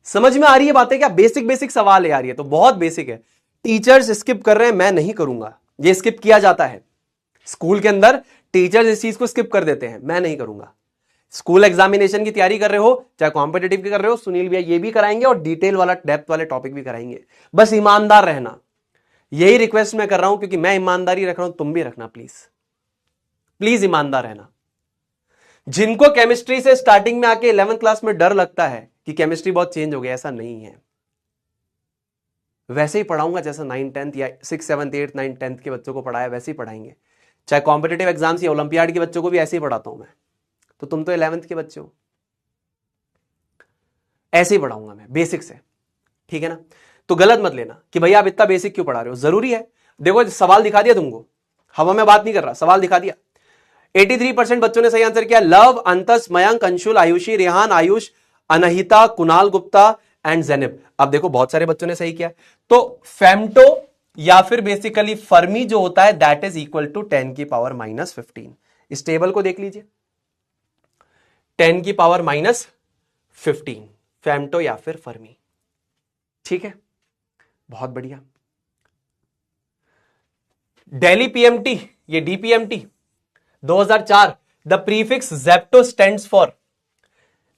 समझ में आ रही है बातें क्या? बेसिक बेसिक सवाल है यार, ये तो बहुत बेसिक है। टीचर्स स्किप कर रहे हैं, मैं नहीं करूंगा, ये स्किप किया जाता है स्कूल के अंदर, टीचर्स इस चीज को स्किप कर देते हैं, मैं नहीं करूंगा। स्कूल एग्जामिनेशन की तैयारी कर रहे हो चाहे कॉम्पिटेटिव की कर रहे हो, सुनील भैया ये भी कराएंगे और डिटेल वाला डेप्थ वाले टॉपिक भी कराएंगे। बस ईमानदार रहना, यही रिक्वेस्ट मैं कर रहा हूं, क्योंकि मैं ईमानदारी रख रहा हूं, तुम भी रखना प्लीज, प्लीज ईमानदार रहना। जिनको केमिस्ट्री से स्टार्टिंग में आके 11th क्लास में डर लगता है कि केमिस्ट्री बहुत चेंज हो गया, ऐसा नहीं है। वैसे ही पढ़ाऊंगा जैसा 9th 10th या 6 7 8 9 10th के बच्चों को पढ़ाया, वैसे ही पढ़ाएंगे। चाहे कॉम्पिटेटिव एग्जाम्स या ओलंपियाड के बच्चों को भी ऐसे ही पढ़ाता हूं मैं। तो तुम तो 11th के बच्चे हो, ऐसे ही पढ़ाऊंगा मैं बेसिक से, ठीक है ना? तो गलत मत लेना कि भैया आप इतना बेसिक क्यों पढ़ा रहे हो, जरूरी है। देखो सवाल दिखा दिया तुमको, हवा में बात नहीं कर रहा, सवाल दिखा दिया। 83% बच्चों ने सही आंसर किया, लव, अंतस, मयंक, अंशुल, आयुषी, रेहान, आयुष, अनहिता, कुणाल गुप्ता एंड जैनब। अब देखो बहुत सारे बच्चों ने सही किया। तो फेम्टो या फिर बेसिकली फर्मी जो होता है दैट इज इक्वल टू 10 की पावर -15। इस टेबल को देख लीजिए, 10 की पावर -15 फेम्टो या फिर फर्मी, ठीक है, बहुत बढ़िया। दिल्ली पीएमटी, ये डीपीएमटी 2004, the prefix zepto stands for,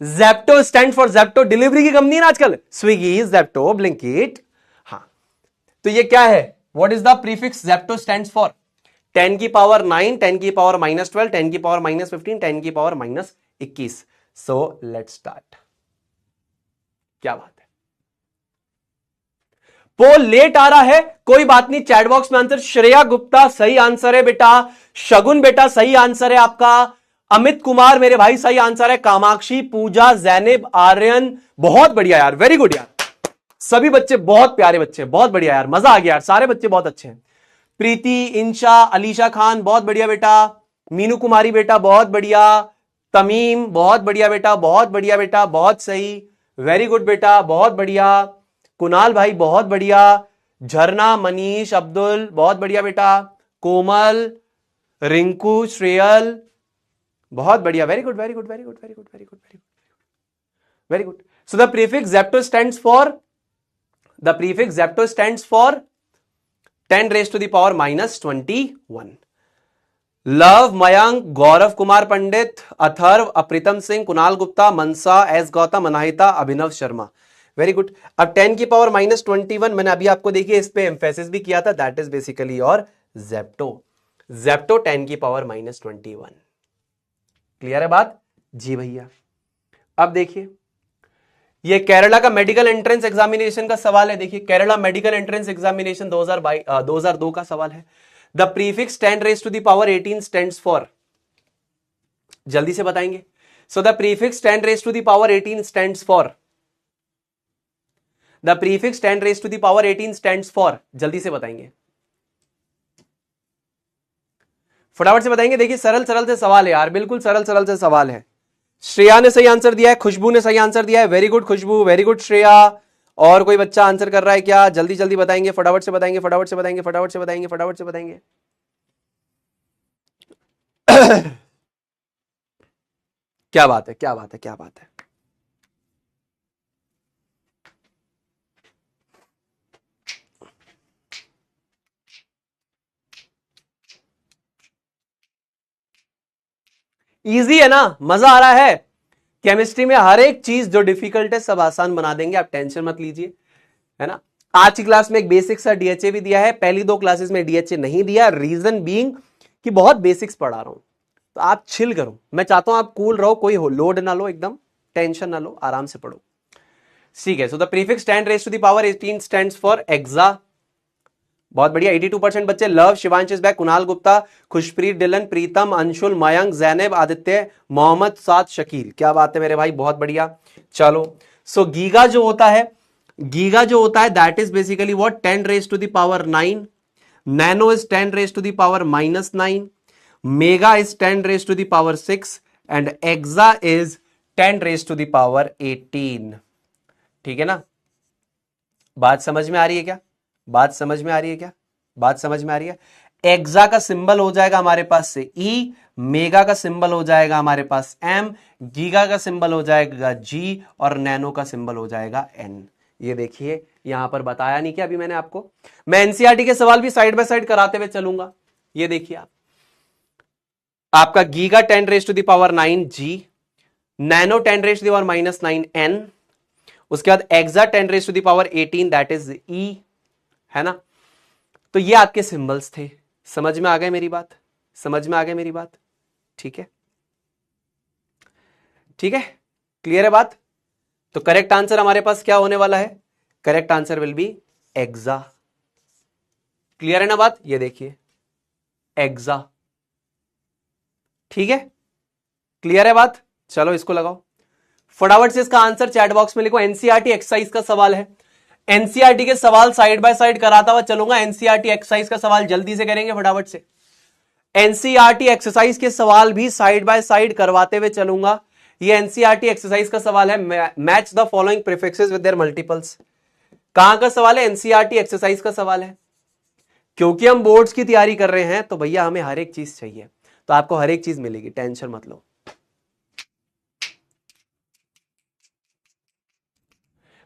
Zepto stand for, Zepto delivery की कंपनी है ना आजकल, स्विगी, जेप्टो, ब्लिंकिट। हाँ, तो ये क्या है, what is the prefix zepto stands for? 10 की पावर 9, 10 की पावर -12, 10 की पावर -15, 10 की पावर -21। So let's start. क्या बात है, पोल लेट आ रहा है, कोई बात नहीं, चैट बॉक्स में आंसर, श्रेया गुप्ता सही आंसर है बेटा, शगुन बेटा सही आंसर है आपका, अमित कुमार मेरे भाई सही आंसर है, कामाक्षी, पूजा, जैनेब, आर्यन, बहुत बढ़िया यार, वेरी गुड यार, सभी बच्चे बहुत प्यारे बच्चे, बहुत बढ़िया यार, मजा आ गया यार, सारे बच्चे बहुत अच्छे हैं। प्रीति, इंशा, अलीशा खान बहुत बढ़िया बेटा, मीनू कुमारी बेटा बहुत बढ़िया, तमीम बहुत बढ़िया बेटा, बहुत बढ़िया बेटा, बहुत सही, वेरी गुड बेटा, बहुत बढ़िया, कुणाल भाई बहुत बढ़िया, झरना, मनीष, अब्दुल बहुत बढ़िया बेटा, कोमल, रिंकू, श्रेयल बहुत बढ़िया, very good very good very good very good very good very good very good. So the prefix zepto stands for, the prefix zepto stands for 10 raised to the power -21। Luv, Mayank, Gaurav Kumar Pandit, Atharv, Apritam Singh, Kunal Gupta, Mansa, S Gautam, Anahita, Abhinav Sharma, very good. अब 10 की power -21 मैंने अभी आपको देखिए इस पे emphasis भी किया था, that is basically your Zepto, Zepto 10 की पावर -21। क्लियर है बात? जी भैया। अब देखिए ये केरला का मेडिकल एंट्रेंस एग्जामिनेशन का सवाल है, देखिए केरला मेडिकल एंट्रेंस एग्जामिनेशन 2002 का सवाल है। The prefix 10 raised to the power 18 stands for, जल्दी से बताएंगे। सो the prefix 10 raised to the power 18 stands for, the prefix 10 raised to the power 18 stands for, जल्दी से बताएंगे, फटाफट से बताएंगे। देखिए सरल सरल से सवाल है यार, बिल्कुल सरल सरल से सवाल है। श्रेया ने सही आंसर दिया है, खुशबू ने सही आंसर दिया है, वेरी गुड खुशबू, वेरी गुड श्रेया। और कोई बच्चा आंसर कर रहा है क्या? जल्दी जल्दी बताएंगे, फटाफट से बताएंगे, फटाफट से बताएंगे, फटाफट से बताएंगे, फटाफट से बताएंगे। क्या बात है, क्या बात है, क्या बात है। इजी है ना, मजा आ रहा है। केमिस्ट्री में हर एक चीज जो डिफिकल्ट है सब आसान बना देंगे, आप टेंशन मत लीजिए, है ना। आज की क्लास में एक बेसिक सा डीएचए भी दिया है, पहली 2 क्लासेस में डीएचए नहीं दिया, रीजन बीइंग कि बहुत बेसिक्स पढ़ा रहा हूं, तो आप चिल करो। मैं चाहता हूं आप कूल रहो, कोई लोड ना लो, एकदम टेंशन ना लो, आराम से पढ़ो, ठीक है। So the prefix 10 raise to the power 18 stands for exa. बहुत बढ़िया, 82% बच्चे Luv, Shivansh is back, Kunal Gupta, Khushpreet, Dylan, Pritam, Anshul, Mayank, Zainab, Aditya, Mohammad, Saad, Shakeel, क्या बात है मेरे भाई, बहुत बढ़िया। चलो, सो गीगा जो होता है, गीगा जो होता है that is basically what, 10 raise to the power 9, nano is 10 raise to the power -9, mega is 10 raise to the power 6 and exa is 10 raise to the power 18। ठीक है ना, बात समझ में आ रही है क्या, बात समझ में आ रही है क्या, बात समझ में आ रही है। एक्सा का सिंबल हो जाएगा हमारे पास से ई, मेगा का सिंबल हो जाएगा हमारे पास एम, गीगा का सिंबल हो जाएगा जी, और नैनो का सिंबल हो जाएगा एन। ये देखिए यहां पर बताया नहीं क्या अभी मैंने आपको, मैं एनसीईआरटी के सवाल भी साइड बाय साइड कराते हुए चलूंगा। ये देखिए आपका giga 10 raise to the power 9 G, nano 10 raise to the power -9 N, उसके बाद exa 10 raise to the power 18 that is E, है ना। तो ये आपके सिंबल्स थे, समझ में आ गए मेरी बात, समझ में आ गए मेरी बात, ठीक है, ठीक है, क्लियर है बात। तो करेक्ट आंसर हमारे पास क्या होने वाला है, correct answer will be exa. Clear है ना बात, ये देखिए एक्सा, ठीक है, क्लियर है बात। चलो इसको लगाओ फटाफट से, इसका आंसर चैट बॉक्स में लिखो। एनसीईआरटी एक्सरसाइज का सवाल है, एनसीईआरटी के सवाल साइड बाय साइड कराता हुआ चलूंगा। एनसीईआरटी एक्सरसाइज का सवाल जल्दी से करेंगे फटाफट से, एनसीईआरटी एक्सरसाइज के सवाल भी साइड बाय साइड करवाते हुए चलूंगा। ये एनसीईआरटी एक्सरसाइज का सवाल है, match the following prefixes with their multiples. कहां का सवाल है, एनसीईआरटी एक्सरसाइज का सवाल है। क्योंकि हम बोर्ड्स की तैयारी कर रहे हैं तो भैया हमें हर एक चीज चाहिए, तो आपको हर एक चीज मिलेगी, टेंशन मत लो।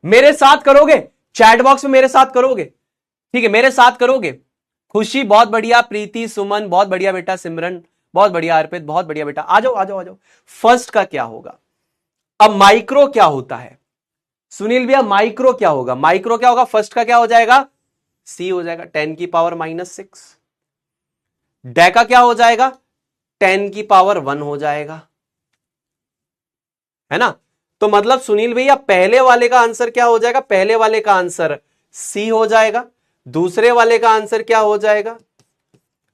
मेरे साथ करोगे, चैट बॉक्स में मेरे साथ करोगे, ठीक है, मेरे साथ करोगे। खुशी बहुत बढ़िया, प्रीति, सुमन बहुत बढ़िया बेटा, सिमरन बहुत बढ़िया, अर्पित बहुत बढ़िया बेटा, आ जाओ आ जाओ आ जाओ। फर्स्ट का क्या होगा, अब माइक्रो क्या होता है सुनील भैया, माइक्रो क्या होगा, माइक्रो क्या होगा, फर्स्ट का क्या हो जाएगा, सी हो जाएगा 10 की पावर -6, डेका क्या हो जाएगा 10 की पावर 1 हो जाएगा, है ना। तो मतलब सुनील भैया पहले वाले का आंसर क्या हो जाएगा, पहले वाले का आंसर सी हो जाएगा, दूसरे वाले का आंसर क्या हो जाएगा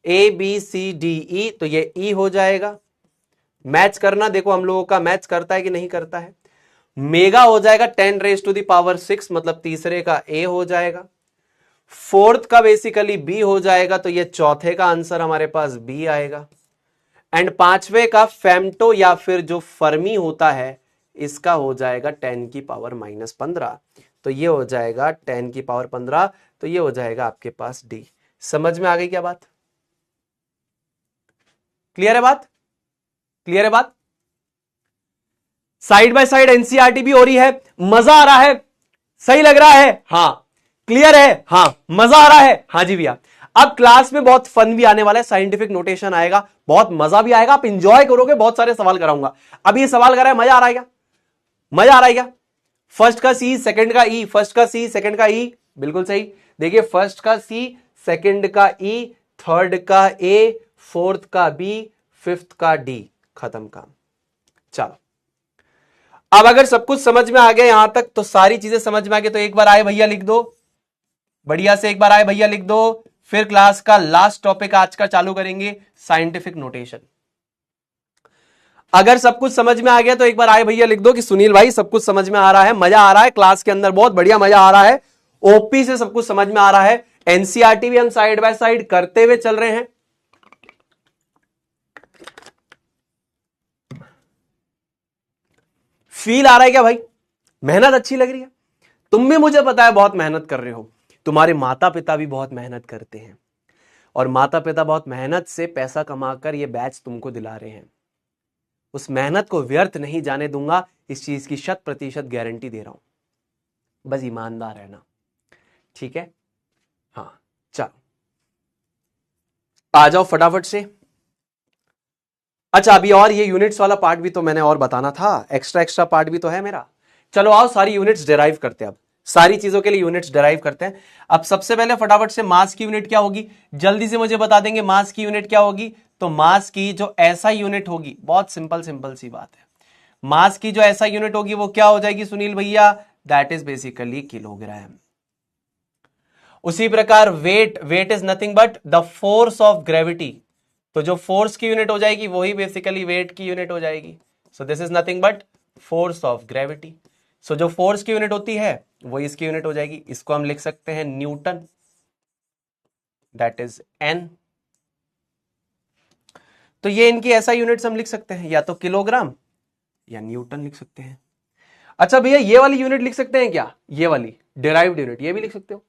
A B C D E, तो ये ई हो जाएगा। मैच करना, देखो हम लोगों का मैच करता है कि नहीं करता है। मेगा हो जाएगा 10 रेज टू द पावर 6, मतलब तीसरे का ए हो जाएगा, फोर्थ का बेसिकली बी हो जाएगा, तो ये चौथे का आंसर हमारे पास बी आएगा। एंड पांचवे का फेम्टो या फिर जो फर्मी होता है, इसका हो जाएगा 10 की पावर -15, तो ये हो जाएगा 10 की पावर 15, तो ये हो जाएगा आपके पास डी। समझ में आ गई क्या बात, क्लियर है बात, क्लियर है बात। साइड बाय साइड एनसीईआरटी भी हो रही है, मजा आ रहा है, सही लग रहा है, हाँ क्लियर है, हाँ मजा आ रहा है, हाँ जी भैया। अब क्लास में बहुत फन भी आने वाला है, साइंटिफिक नोटेशन आएगा, बहुत मजा भी आएगा, आप इंजॉय करोगे, बहुत सारे सवाल कराऊंगा। अब ये सवाल करा है, मजा आ रहा है क्या, मजा आ रहा है क्या। फर्स्ट का सी, सेकंड का ई, फर्स्ट का सी, सेकंड का ई, बिल्कुल सही। देखिए फर्स्ट का सी, सेकंड का ई, थर्ड का ए, फोर्थ का बी, फिफ्थ का डी, खत्म काम। चलो, अब अगर सब कुछ समझ में आ गया यहां तक, तो सारी चीजें समझ में आ गई, तो एक बार आए भैया लिख दो, बढ़िया से एक बार आए भैया लिख दो। फिर क्लास का लास्ट टॉपिक आज का चालू करेंगे, साइंटिफिक नोटेशन। अगर सब कुछ समझ में आ गया तो एक बार आए भैया लिख दो कि सुनील भाई सब कुछ समझ में आ रहा है, मजा आ रहा है, क्लास के अंदर बहुत बढ़िया मजा आ रहा है, ओपी से सब कुछ समझ में आ रहा है, एनसीईआरटी भी हम साइड बाय साइड करते हुए चल रहे हैं। फील आ रहा है क्या भाई, मेहनत अच्छी लग रही है, तुम भी मुझे पता है बहुत मेहनत कर रहे हो, तुम्हारे माता पिता भी बहुत मेहनत करते हैं, और माता पिता बहुत मेहनत से पैसा कमाकर ये बैच तुमको दिला रहे हैं। उस मेहनत को व्यर्थ नहीं जाने दूंगा, इस चीज की 100% गारंटी दे रहा हूं, बस ईमानदार रहना, ठीक है। हाँ चलो आ जाओ फटाफट से, अच्छा, अभी और ये यूनिट्स वाला पार्ट भी तो मैंने और बताना था, एक्स्ट्रा पार्ट भी तो है मेरा। चलो आओ सारी यूनिट्स डिराइव करते हैं, अब सारी चीजों के लिए यूनिट्स डिराइव करते हैं। अब सबसे पहले फटाफट से मास की यूनिट क्या होगी, जल्दी से मुझे बता देंगे मास की यूनिट क्या होगी। तो मास की जो ऐसा यूनिट होगी, बहुत सिंपल सी बात है, मास की जो ऐसा यूनिट होगी वो क्या हो जाएगी सुनील भैया, दैट इज बेसिकली किलोग्राम। उसी प्रकार weight, weight is nothing but the force of gravity, तो जो फोर्स की यूनिट हो जाएगी वही बेसिकली वेट की यूनिट हो जाएगी। So this is nothing but force of gravity. So जो फोर्स की यूनिट होती है वही इसकी यूनिट हो जाएगी, इसको हम लिख सकते हैं न्यूटन, दैट इज एन। तो ये इनकी ऐसा यूनिट्स हम लिख सकते हैं, या तो किलोग्राम या न्यूटन लिख सकते हैं। अच्छा भैया ये वाली यूनिट लिख सकते हैं क्या, ये वाली डिराइव्ड यूनिट ये भी लिख सकते हो,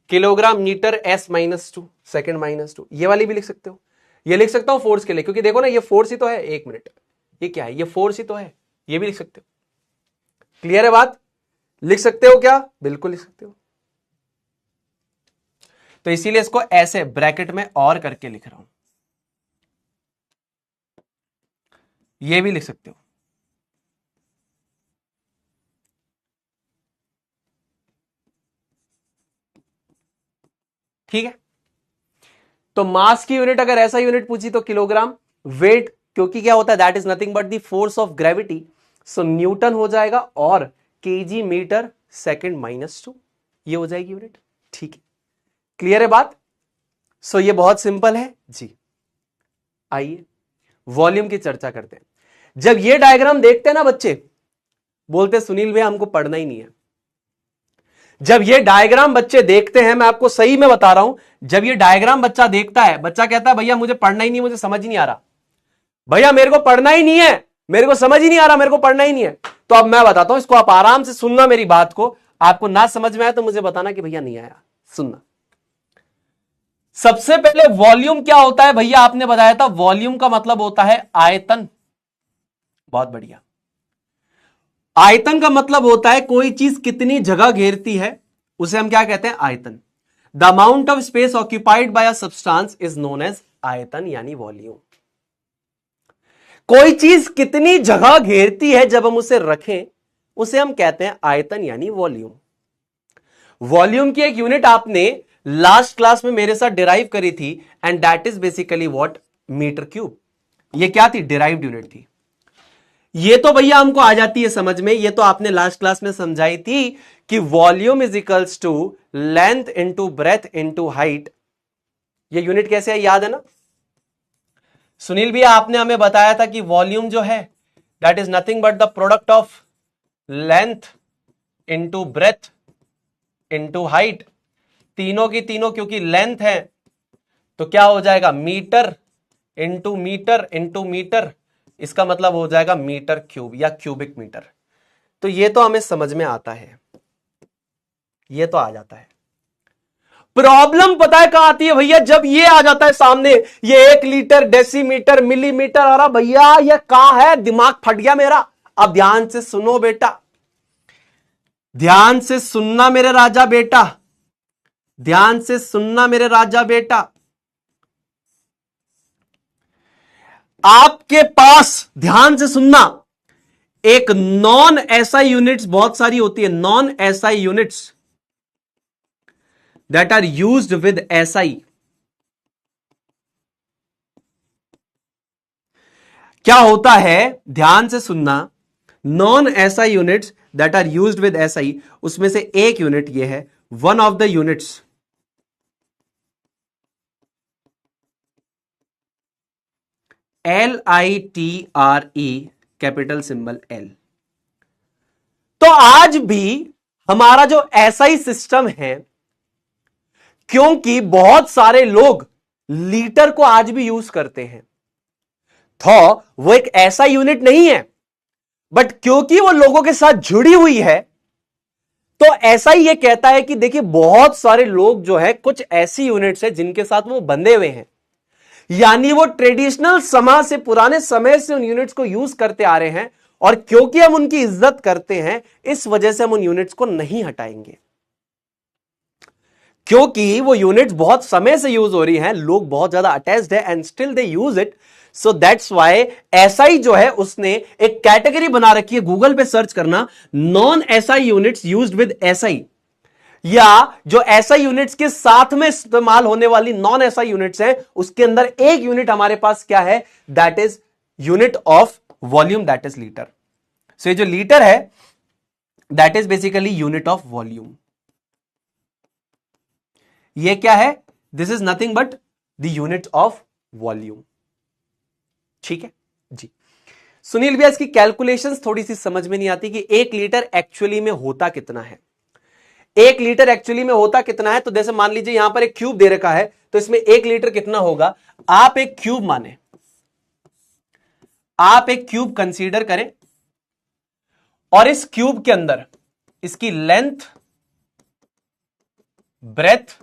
किलोग्राम मीटर S-2 सेकंड -2, ये वाली भी लिख सकते हो। ये लिख सकता हूं फोर्स के लिए, क्योंकि देखो ना ये फोर्स ही तो है, एक मिनट ये क्या है, ये फोर्स ही तो है, ये भी लिख सकते हो। क्लियर है बात, लिख सकते हो क्या, बिल्कुल लिख सकते हो। तो इसीलिए इसको ऐसे ब्रैकेट में और करके लिख रहा हूं, ये भी लिख सकते हो। ठीक है, तो मास की यूनिट अगर ऐसा यूनिट पूछी तो किलोग्राम, वेट क्योंकि क्या होता है, that is nothing but the force of gravity, so Newton हो जाएगा, और केजी मीटर सेकंड -2 ये हो जाएगी यूनिट। ठीक है, क्लियर है बात। सो ये बहुत सिंपल है जी। आइए वॉल्यूम की चर्चा करते हैं। जब ये डायग्राम देखते हैं ना बच्चे, बोलते सुनील भैया हमको पढ़ना ही नहीं है। जब ये डायग्राम बच्चे देखते हैं, मैं आपको सही में बता रहा हूं, जब ये डायग्राम बच्चा देखता है, बच्चा कहता है भैया मुझे पढ़ना ही नहीं, मुझे समझ ही नहीं आ रहा, भैया मेरे को पढ़ना ही नहीं है, मेरे को समझ ही नहीं आ रहा, मेरे को पढ़ना ही नहीं है। तो अब मैं बताता हूं, इसको आप आराम से सुनना मेरी बात को, आपको ना समझ में आया तो मुझे बताना कि भैया नहीं आया, सुनना। सबसे पहले वॉल्यूम क्या होता है भैया, आपने बताया था वॉल्यूम का मतलब होता है आयतन, बहुत बढ़िया। आयतन का मतलब होता है कोई चीज कितनी जगह घेरती है, उसे हम क्या कहते हैं, आयतन। The amount of space occupied by a substance is known as आयतन यानी वॉल्यूम। कोई चीज कितनी जगह घेरती है जब हम उसे रखें, उसे हम कहते हैं आयतन यानी वॉल्यूम। वॉल्यूम की एक यूनिट आपने लास्ट क्लास में मेरे साथ डिराइव करी थी, and that is basically what, metre cube. ये क्या थी, डिराइव्ड यूनिट थी। ये तो भैया हमको आ जाती है समझ में, ये तो आपने लास्ट क्लास में समझाई थी कि volume is equals to length into breadth into height. ये यूनिट कैसे है, याद है ना सुनील भैया, आपने हमें बताया था कि वॉल्यूम जो है that is nothing but the product of length into breadth into height, तीनों की तीनों क्योंकि लेंथ है तो क्या हो जाएगा, metre into metre into metre, इसका मतलब हो जाएगा मीटर क्यूब या क्यूबिक मीटर। तो ये तो हमें समझ में आता है, ये तो आ जाता है। प्रॉब्लम पता है कहां आती है भैया, जब ये आ जाता है सामने, ये 1 लीटर डेसीमीटर मिलीमीटर, अरे भैया ये कहां है, दिमाग फट गया मेरा। अब ध्यान से सुनो बेटा, ध्यान से सुनना मेरे राजा बेटा, ध्यान से सुनना मेरे राजा बेटा। आपके पास ध्यान से सुनना, एक नॉन एसआई यूनिट्स बहुत सारी होती है, non SI units that are used with SI. क्या होता है, ध्यान से सुनना, non SI units that are used with SI, उसमें से एक यूनिट ये है, one of the units LITRE, capital symbol L। तो आज भी हमारा जो एसआई सिस्टम है, क्योंकि बहुत सारे लोग लीटर को आज भी यूज करते हैं, तो वो एक ऐसा यूनिट नहीं है, बट क्योंकि वो लोगों के साथ जुड़ी हुई है, तो ऐसा ही ये कहता है कि देखिए बहुत सारे लोग जो है, कुछ ऐसी यूनिट्स है जिनके साथ वो बंधे हुए हैं, यानी वो ट्रेडिशनल समाज से, पुराने समय से उन यूनिट्स को यूज करते आ रहे हैं, और क्योंकि हम उनकी इज्जत करते हैं, इस वजह से हम उन यूनिट्स को नहीं हटाएंगे। क्योंकि वो यूनिट्स बहुत समय से यूज हो रही हैं, लोग बहुत ज्यादा अटैच्ड है and still they use it. So that's why SI जो है उसने एक कैटेगरी बना रखी है, गूगल पे सर्च करना, non SI units used with SI, या जो एसआई यूनिट्स के साथ में इस्तेमाल होने वाली नॉन एसआई यूनिट्स हैं, उसके अंदर एक यूनिट हमारे पास क्या है, that is unit of volume, that is litre. So ये जो लीटर है that is basically unit of volume. ये क्या है, this is nothing but the unit of volume. ठीक है जी। सुनील भैया इसकी कैलकुलेशंस थोड़ी सी समझ में नहीं आती कि 1 लीटर एक्चुअली में होता कितना है। 1 लीटर एक्चुअली में होता कितना है, तो जैसे मान लीजिए यहां पर एक क्यूब दे रखा है, तो इसमें 1 लीटर कितना होगा, आप एक क्यूब माने, आप एक क्यूब कंसीडर करें और इस क्यूब के अंदर इसकी लेंथ, ब्रेथ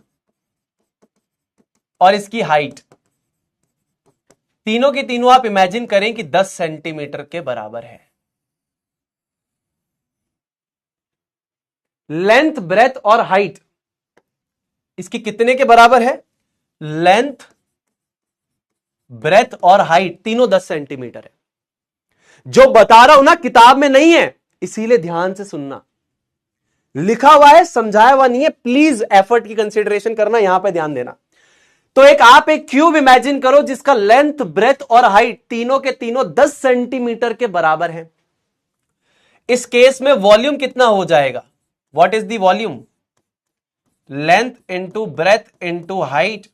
और इसकी हाइट, तीनों के तीनों आप इमेजिन करें कि 10 सेंटीमीटर के बराबर है। लेंथ, ब्रेथ और हाइट इसकी कितने के बराबर है, लेंथ, ब्रेथ और हाइट तीनों 10 सेंटीमीटर है। जो बता रहा हूं ना किताब में नहीं है, इसीलिए ध्यान से सुनना, लिखा हुआ है समझाया हुआ नहीं है, प्लीज एफर्ट की कंसीडरेशन करना, यहां पे ध्यान देना। तो आप एक क्यूब इमेजिन करो जिसका लेंथ, ब्रेथ और हाइट तीनों के तीनों 10 सेंटीमीटर के बराबर है। इस केस में वॉल्यूम कितना हो जाएगा, what is the volume, length into breadth into height,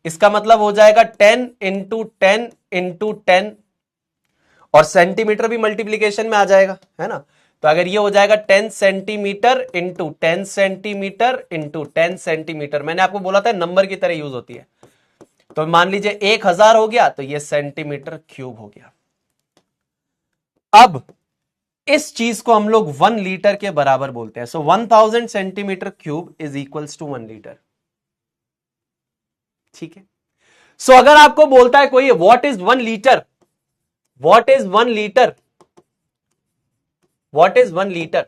इसका मतलब हो जाएगा 10 इंटू 10 इंटू 10, और सेंटीमीटर भी मल्टीप्लीकेशन में आ जाएगा, है ना। तो अगर ये हो जाएगा 10 centimetre into 10 centimetre into 10 centimetre, मैंने आपको बोला था नंबर की तरह यूज होती है, तो मान लीजिए 1000 हो गया, तो ये सेंटीमीटर क्यूब हो गया। अब इस चीज को हम लोग 1 लीटर के बराबर बोलते हैं। So 1000 centimetre cube is equals to 1 litre. ठीक है। सो अगर आपको बोलता है कोई what is 1 litre, what is 1 litre, what is 1 litre,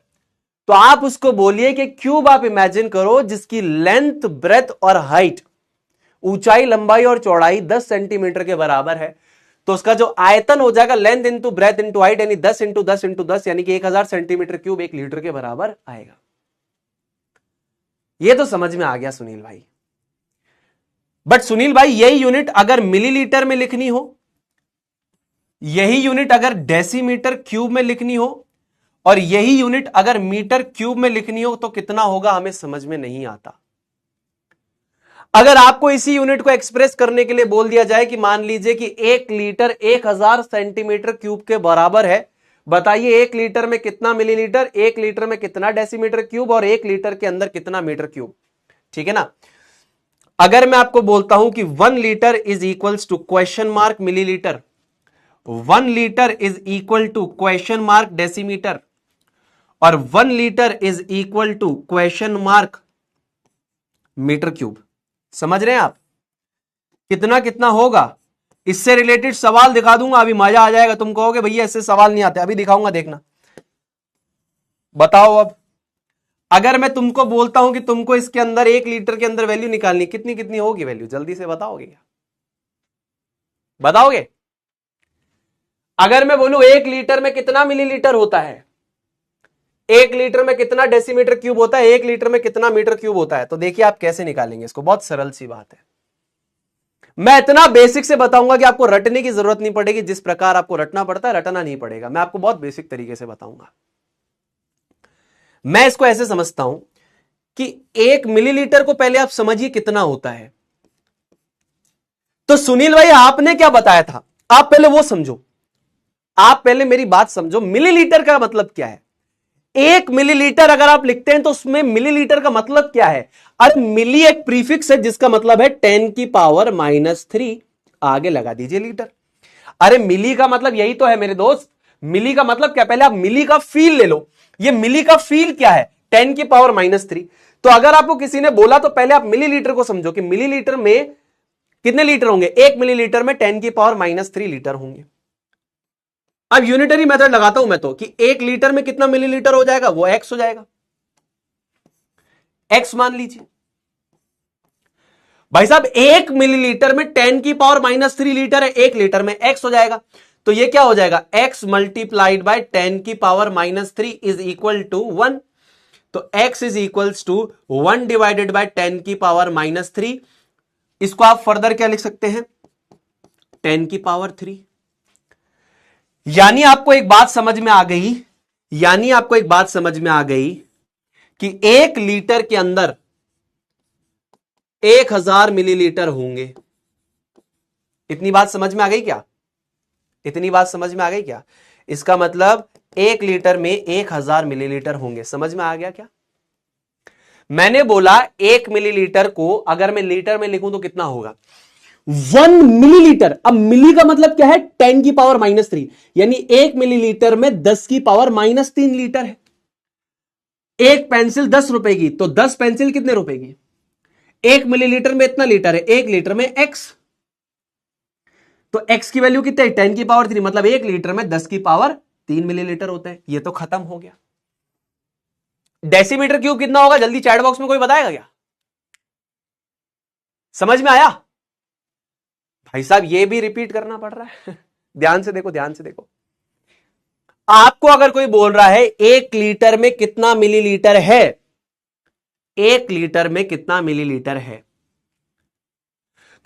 तो आप उसको बोलिए कि क्यूब आप इमेजिन करो जिसकी लेंथ, ब्रेथ और हाइट, ऊंचाई, लंबाई और चौड़ाई 10 सेंटीमीटर के बराबर है। तो उसका जो आयतन हो जाएगा length into breadth into height, यानी 10 इंटू 10 इंटू 10, यानी कि 1000 सेंटीमीटर क्यूब 1 लीटर के बराबर आएगा। यह तो समझ में आ गया सुनील भाई। बट सुनील भाई यही यूनिट अगर मिलीलीटर में लिखनी हो, यही यूनिट अगर डेसीमीटर क्यूब में लिखनी हो, और यही यूनिट अगर मीटर क्यूब में लिखनी हो, तो कितना होगा हमें समझ में नहीं आता। अगर आपको इसी यूनिट को एक्सप्रेस करने के लिए बोल दिया जाए कि मान लीजिए कि 1 लीटर 1000 सेंटीमीटर क्यूब के बराबर है, बताइए 1 लीटर में कितना मिलीलीटर, 1 लीटर में कितना डेसीमीटर क्यूब, और 1 लीटर के अंदर कितना मीटर क्यूब। ठीक है ना। अगर मैं आपको बोलता हूं कि 1 litre is equals to question mark millilitre, 1 litre is equal to question mark decimetre, और 1 litre is equal to question mark metre cube. समझ रहे हैं आप कितना कितना होगा। इससे रिलेटेड सवाल दिखा दूंगा, अभी मजा आ जाएगा, तुम कहोगे भैया इससे सवाल नहीं आते, अभी दिखाऊंगा, देखना। बताओ अब अगर मैं तुमको बोलता हूं कि तुमको इसके अंदर 1 लीटर के अंदर वैल्यू निकालनी, कितनी कितनी होगी वैल्यू, जल्दी से बताओगे क्या, बताओगे। अगर मैं बोलूं 1 लीटर में कितना मिलीलीटर होता है, 1 लीटर में कितना डेसीमीटर क्यूब होता है, 1 लीटर में कितना मीटर क्यूब होता है, तो देखिए आप कैसे निकालेंगे इसको। बहुत सरल सी बात है, मैं इतना बेसिक से बताऊंगा कि आपको रटने की जरूरत नहीं पड़ेगी, जिस प्रकार आपको रटना पड़ता है रटना नहीं पड़ेगा, मैं आपको बहुत बेसिक तरीके से बताऊंगा। मैं इसको ऐसे समझता हूं कि 1 मिलीलीटर को पहले आप समझिए कितना होता है। तो सुनील भाई आपने क्या बताया था, आप पहले वो समझो, आप पहले मेरी बात समझो, मिलीलीटर का मतलब क्या है। 1 मिलीलीटर अगर आप लिखते हैं तो उसमें मिलीलीटर का मतलब क्या है, अरे मिली एक प्रीफिक्स है जिसका मतलब है 10 की पावर -3, आगे लगा दीजिए लीटर। अरे मिली का मतलब यही तो है मेरे दोस्त, मिली का मतलब क्या, पहले आप मिली का फील ले लो, ये मिली का फील क्या है, 10 की पावर -3। तो अगर आपको किसी ने बोला तो पहले आप मिलीलीटर को समझो कि मिलीलीटर में कितने लीटर होंगे, 1 मिलीलीटर में 10 की पावर -3 लीटर होंगे। अब यूनिटरी मेथड लगाता हूं मैं तो कि 1 लीटर में कितना मिलीलीटर हो जाएगा, वो x हो जाएगा, x मान लीजिए। भाई साहब 1 मिलीलीटर में 10⁻³ लीटर है, 1 लीटर में x हो जाएगा, तो ये क्या हो जाएगा, x multiplied by 10⁻³ is equal to 1। तो x is equals to 1 divided by 10⁻³ इसको आप फर्दर क्या लिख सकते हैं, 10⁻³ यानी आपको एक बात समझ में आ गई, यानी आपको एक बात समझ में आ गई कि 1 लीटर के अंदर 1000 मिलीलीटर होंगे। इतनी बात समझ में आ गई क्या, इतनी बात समझ में आ गई क्या? इसका मतलब 1 लीटर में 1000 मिलीलीटर होंगे। समझ में आ गया क्या? मैंने बोला 1 मिलीलीटर को अगर मैं लीटर में लिखूं तो कितना होगा, 1 मिलीलीटर। अब मिली का मतलब क्या है, 10⁻³ यानी 1 मिलीलीटर में 10⁻³ लीटर है। एक पेंसिल 10 रुपए की, तो 10 पेंसिल कितने रुपए की? 1 मिलीलीटर में इतना लीटर है, 1 लीटर में x, तो x की वैल्यू कितनी है, 10⁻³ मतलब 1 लीटर में 10⁻³ मिलीलीटर होते हैं। ये तो खत्म हो गया। डेसीमीटर क्यूब कितना होगा, जल्दी चैट बॉक्स में कोई बताएगा क्या? समझ में आया? भाई साहब ये भी रिपीट करना पड़ रहा है ध्यान से देखो, ध्यान से देखो। आपको अगर कोई बोल रहा है 1 लीटर में कितना मिलीलीटर है, 1 लीटर में कितना मिलीलीटर है,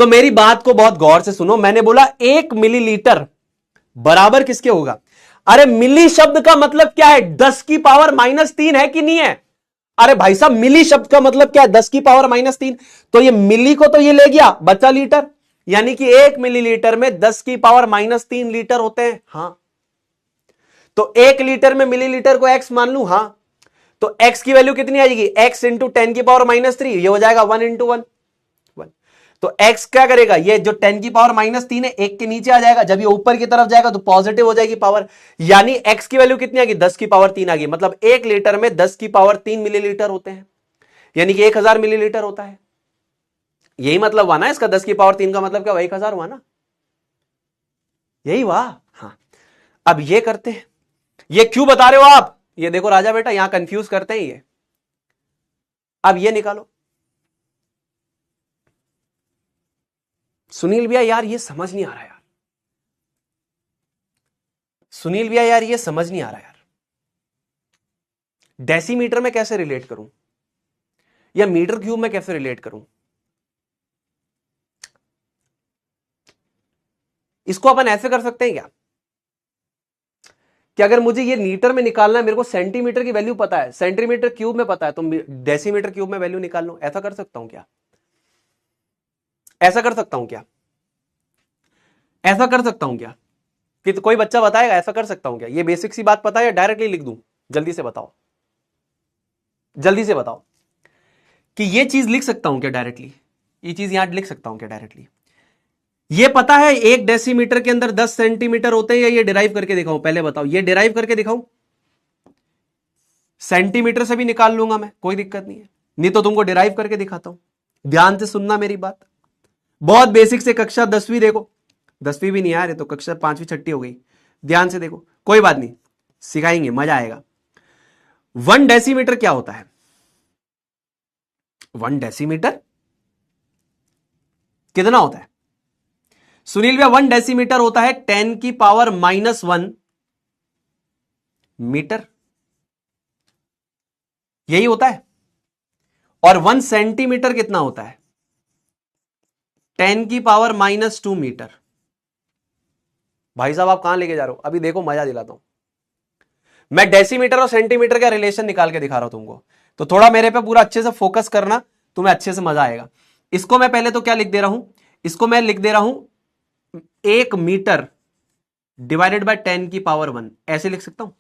तो मेरी बात को बहुत गौर से सुनो। मैंने बोला 1 मिलीलीटर बराबर किसके होगा? अरे मिली शब्द का मतलब क्या है, 10⁻³ है कि नहीं है? अरे भाई साहब मिली शब्द का मतलब क्या है, 10⁻³ तो ये मिली को तो ये ले गया, बचा लीटर, यानी कि 1 मिलीलीटर में 10⁻³ लीटर होते हैं। हां, तो 1 लीटर में मिलीलीटर को x मान लू, हां, तो x की वैल्यू कितनी आएगी, x इंटू 10⁻³ ये हो जाएगा 1 इंटू 1। तो x क्या करेगा, ये जो 10⁻³ है 1 के नीचे आ जाएगा, जब ये ऊपर की तरफ जाएगा तो पॉजिटिव हो जाएगी पावर, यानी x की वैल्यू कितनी आ गई, 10⁻³ आ गई। मतलब 1 लीटर में 10⁻³ मिलीलीटर होते हैं, यानी कि 1000 मिलीलीटर होता है। यही मतलब हुआ ना इसका, 10⁻³ का मतलब क्या, 1000 हुआ ना, यही हुआ। हाँ, अब ये करते हैं, ये क्यों बता रहे हो आप, ये देखो राजा बेटा यहां कंफ्यूज करते हैं ये। अब ये निकालो, सुनील भैया यार ये समझ नहीं आ रहा यार, सुनील भैया यार ये समझ नहीं आ रहा यार, डेसीमीटर में कैसे रिलेट करूं या मीटर क्यूब में कैसे रिलेट करूं? इसको अपन ऐसे कर सकते हैं क्या कि अगर मुझे ये मीटर में निकालना है, मेरे को सेंटीमीटर की वैल्यू पता है, सेंटीमीटर क्यूब में पता है, तो डेसीमीटर क्यूब में वैल्यू निकाल लो। ऐसा कर सकता हूं क्या, ऐसा कर सकता हूं क्या, ऐसा कर सकता हूं क्या? कि तो कोई बच्चा बताएगा ऐसा कर सकता हूं क्या? ये बेसिक सी बात पता है या डायरेक्टली लिख दूं? जल्दी से बताओ, जल्दी से बताओ कि ये चीज लिख सकता हूं क्या डायरेक्टली, ये चीज यहां लिख सकता हूं क्या डायरेक्टली? ये पता है 1 डेसीमीटर के अंदर 10 सेंटीमीटर होते हैं, या ये डिराइव करके दिखाऊं? पहले बताओ, ये डिराइव करके दिखाऊं? सेंटीमीटर से भी निकाल लूंगा मैं, कोई दिक्कत नहीं है, नहीं तो तुमको डिराइव करके दिखाता हूं। ध्यान से सुनना मेरी बात, बहुत बेसिक से कक्षा 10वीं, देखो 10वीं भी नहीं यार, ये तो कक्षा 5वीं 6वीं हो गई। ध्यान से देखो, कोई बात नहीं, सिखाएंगे, मजा आएगा। 1 डेसीमीटर क्या होता है? 1 डेसीमीटर कितना होता है सुनील भैया? 1 डेसीमीटर होता है 10⁻⁻1 मीटर, यही होता है। और 1 सेंटीमीटर कितना होता है? 10⁻⁻2 मीटर। भाई साहब आप कहां लेके जा रहे हो, अभी देखो मजा दिलाता हूं। मैं डेसीमीटर और सेंटीमीटर का रिलेशन निकाल के दिखा रहा हूं तुमको, तो थोड़ा मेरे पे पूरा अच्छे से फोकस करना, तुम्हें अच्छे से मजा आएगा। इसको मैं पहले तो क्या लिख दे रहा हूं, इसको मैं लिख दे रहा हूं 1 मीटर डिवाइडेड बाय 10⁻1, ऐसे लिख सकता हूं,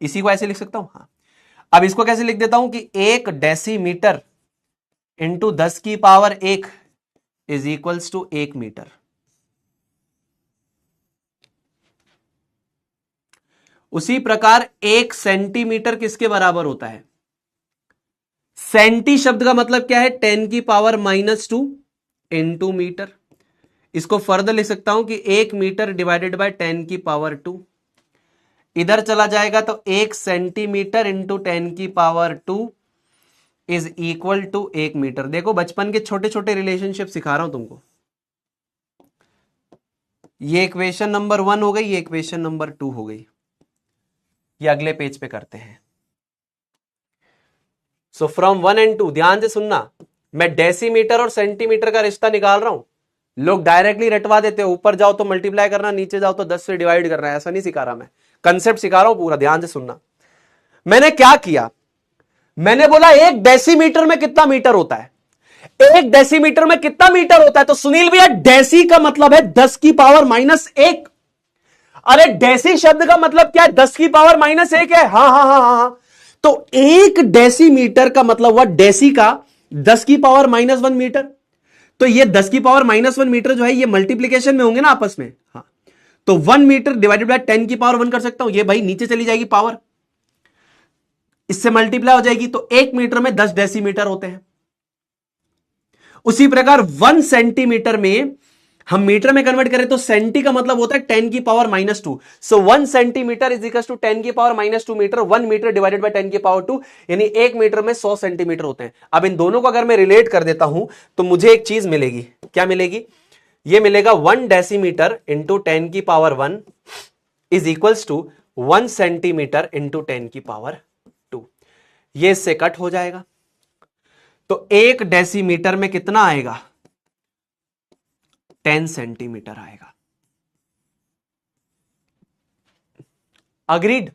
इसी को ऐसे लिख सकता हूं। हाँ, अब इसको कैसे लिख देता हूं कि 1 decimetre into 10⁻1 is equals to 1 metre. उसी प्रकार 1 सेंटीमीटर किसके बराबर होता है? सेंटी शब्द का मतलब क्या है, 10⁻2 इंटू मीटर। इसको फर्दर लिख सकता हूं कि 1 मीटर डिवाइडेड बाय 10⁻2, इधर चला जाएगा तो 1 centimetre into 10⁻2 is equal to 1 metre. देखो बचपन के छोटे छोटे रिलेशनशिप सिखा रहा हूं तुमको। ये इक्वेशन नंबर 1 हो गई, ये इक्वेशन नंबर 2 हो गई। ये अगले पेज पे करते हैं। सो फ्रॉम 1 and 2 ध्यान से सुनना, मैं डेसीमीटर और सेंटीमीटर का रिश्ता निकाल रहा हूं। लोग डायरेक्टली रटवा देते हो, ऊपर जाओ तो मल्टीप्लाई करना, नीचे जाओ तो 10 से डिवाइड करना है। ऐसा नहीं सिखा रहा मैं, कंसेप्ट सिखा रहा हूं पूरा, ध्यान से सुनना। मैंने क्या किया, मैंने बोला 1 डेसीमीटर में कितना मीटर होता है, 1 डेसीमीटर में कितना मीटर होता है। तो सुनील भैया डेसी का मतलब है 10 की पावर -1। अरे डेसी शब्द का मतलब क्या है, 10 की पावर -1 है। हाँ हाँ हाँ हाँ हाँ। तो 1 डेसीमीटर का मतलब हुआ डेसी का 10 की पावर -1 मीटर। तो ये 10 की पावर -1 मीटर जो है ये मल्टीप्लीकेशन में होंगे ना आपस में। हाँ, तो 1 मीटर डिवाइडेड बाय 10 की पावर 1 कर सकता हूं। ये भाई नीचे चली जाएगी पावर, इससे मल्टीप्लाई हो जाएगी। तो 1 मीटर में 10 डेसीमीटर होते हैं। उसी प्रकार 1 सेंटीमीटर में हम मीटर में कन्वर्ट करें तो सेंटी का मतलब होता है 10 की power -2। So 1 centimetre is equal to 10 की power -2 metre. 1 metre divided by 10 की पावर 2, यानी 1 मीटर में 100 सेंटीमीटर होते हैं। अब इन दोनों को अगर मैं रिलेट कर देता हूं तो मुझे एक चीज मिलेगी। क्या मिलेगी, ये मिलेगा 1 डेसीमीटर इंटू 10 की power 1 is equals to 1 centimetre into 10 की पावर 2। ये इससे कट हो जाएगा। तो 1 डेसीमीटर में कितना आएगा, 10 सेंटीमीटर आएगा। अग्रीड।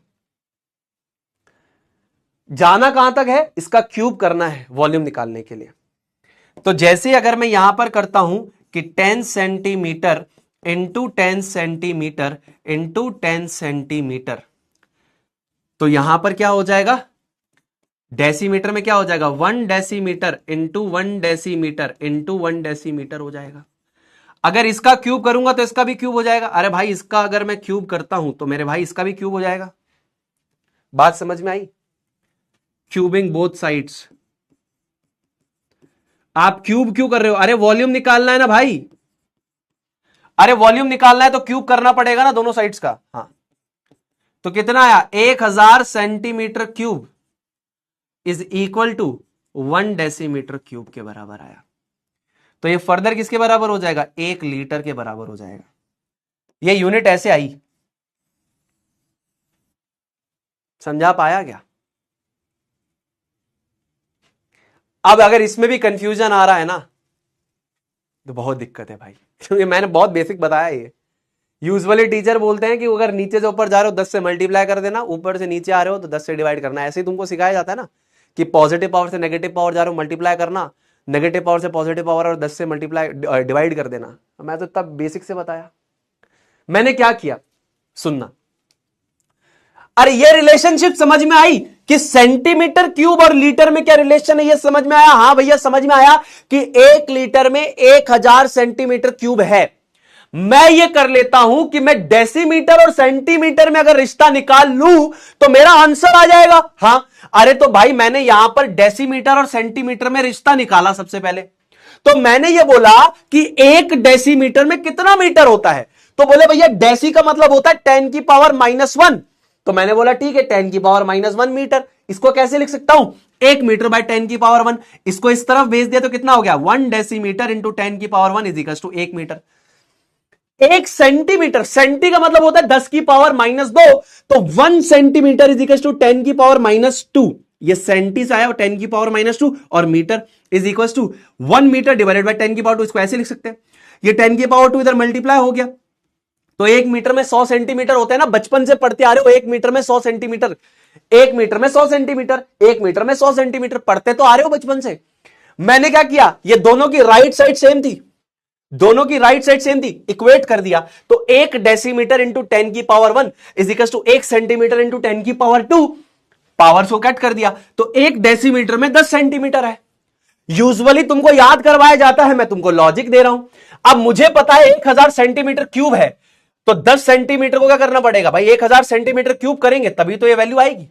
जाना कहां तक है, इसका क्यूब करना है वॉल्यूम निकालने के लिए। तो जैसे अगर मैं यहां पर करता हूं कि 10 centimetre into 10 centimetre into 10 centimetre, तो यहां पर क्या हो जाएगा, डेसीमीटर में क्या हो जाएगा, 1 decimetre into 1 decimetre into 1 decimetre हो जाएगा। अगर इसका क्यूब करूंगा तो इसका भी क्यूब हो जाएगा। अरे भाई इसका अगर मैं क्यूब करता हूं तो मेरे भाई इसका भी क्यूब हो जाएगा। बात समझ में आई, क्यूबिंग बोथ साइड्स। आप क्यूब क्यों कर रहे हो, अरे वॉल्यूम निकालना है ना भाई, अरे वॉल्यूम निकालना है तो क्यूब करना पड़ेगा ना दोनों साइड्स का। हाँ, तो कितना आया, 1000 centimetre cube is equal to 1 decimetre cube के बराबर आया। तो ये फर्दर किसके बराबर हो जाएगा, 1 लीटर के बराबर हो जाएगा। ये यूनिट ऐसे आई, समझा पाया क्या। अब अगर इसमें भी कंफ्यूजन आ रहा है ना तो बहुत दिक्कत है भाई, क्योंकि मैंने बहुत बेसिक बताया। ये यूजुअली टीचर बोलते हैं कि अगर नीचे से ऊपर जा रहे हो 10 से मल्टीप्लाई कर देना, ऊपर से नीचे आ रहे हो तो 10 से डिवाइड करना। ऐसे ही तुमको सिखाया जाता है ना कि पॉजिटिव पावर से नेगेटिव पावर जा रहे हो मल्टीप्लाई करना, नेगेटिव पावर से पॉजिटिव पावर और 10 से मल्टीप्लाई डिवाइड कर देना। मैं तो तब बेसिक से बताया। मैंने क्या किया सुनना, अरे ये रिलेशनशिप समझ में आई कि सेंटीमीटर क्यूब और लीटर में क्या रिलेशन है, ये समझ में आया। हाँ भैया समझ में आया कि 1 लीटर में 1000 सेंटीमीटर क्यूब है। मैं ये कर लेता हूं कि मैं डेसीमीटर और सेंटीमीटर में अगर रिश्ता निकाल लूं तो मेरा आंसर आ जाएगा। हां, अरे तो भाई मैंने यहां पर डेसीमीटर और सेंटीमीटर में रिश्ता निकाला। सबसे पहले तो मैंने ये बोला कि 1 डेसीमीटर में कितना मीटर होता है, तो बोले भैया डेसी का मतलब होता है 10 की पावर -1। तो मैंने बोला ठीक है 10 की पावर -1 मीटर। इसको कैसे लिख सकता हूं, 1 मीटर बाय 10 की पावर 1। इसको इस तरफ भेज दिया तो कितना हो गया, 1 डेसीमीटर इंटू 10 की power 1 is equal to 1 metre. 1 centimetre, centi का मतलब होता है 10 की पावर -2, तो 1 सेंटीमीटर इज इक्वल टू 10 की पावर -2। ये सेंटी से आया और 10 की पावर -2, और metre is equal to 1 metre divided by 10 की पावर 2। इसको ऐसे लिख सकते हैं, ये 10 की पावर 2 इधर मल्टीप्लाई हो गया, तो 1 मीटर में 100 सेंटीमीटर होते हैं ना, बचपन से पढ़ते आ रहे हो। 1 मीटर में 100 सेंटीमीटर, 1 मीटर में 100 सेंटीमीटर, 1 मीटर में 100 सेंटीमीटर, पढ़ते तो आ रहे हो बचपन से। मैंने क्या किया, ये दोनों की राइट साइड सेम थी, दोनों की राइट साइड सेम थी, इक्वेट कर दिया। तो 1 डेसीमीटर इंटू 10 की power 1 is equal to 1 centimetre into 10 की पावर 2, पावर को कट कर दिया। तो 1 डेसीमीटर में 10 सेंटीमीटर है। यूजुअली तुमको याद करवाया जाता है, मैं तुमको लॉजिक दे रहा हूं। अब मुझे पता है 1000 सेंटीमीटर क्यूब है, तो 10 सेंटीमीटर को क्या करना पड़ेगा भाई, 1000 सेंटीमीटर क्यूब करेंगे तभी तो ये वैल्यू आएगी।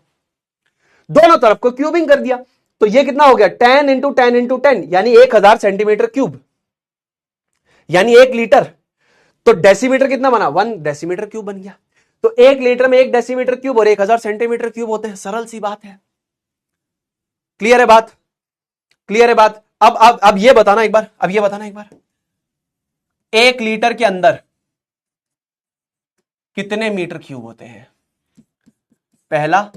दोनों तरफ को क्यूबिंग कर दिया, तो ये कितना हो गया, 10 इंटू 10 इंटू 10, यानी 1000 सेंटीमीटर क्यूब, यानी 1 लीटर। तो डेसीमीटर कितना बना, 1 डेसीमीटर क्यूब बन गया। तो 1 लीटर में 1 डेसीमीटर क्यूब और 1000 सेंटीमीटर क्यूब होते हैं। सरल सी बात है, क्लियर है बात। क्लियर है बात? अब ये बताना एक बार, अब ये बताना एक बार, 1 लीटर के अंदर कितने मीटर क्यूब होते हैं? पहला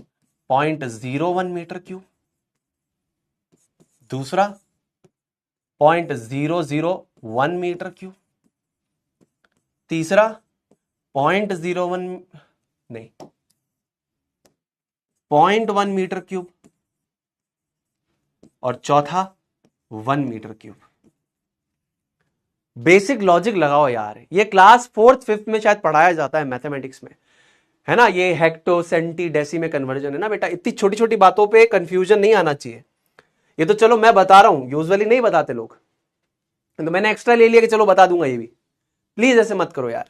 0.01 मीटर क्यूब, दूसरा 0.001 मीटर क्यूब, तीसरा 0.01 नहीं 0.1 मीटर क्यूब, और चौथा 1 मीटर क्यूब। बेसिक लॉजिक लगाओ यार, ये क्लास 4th 5th में शायद पढ़ाया जाता है मैथमेटिक्स में, है ना? ये हेक्टो सेंटी डेसी में कन्वर्जन है ना बेटा, इतनी छोटी छोटी बातों पे कंफ्यूजन नहीं आना चाहिए। ये तो चलो मैं बता रहा हूं, यूजुअली नहीं बताते लोग, तो मैंने एक्स्ट्रा ले लिया कि चलो बता दूंगा ये भी। प्लीज ऐसे मत करो यार,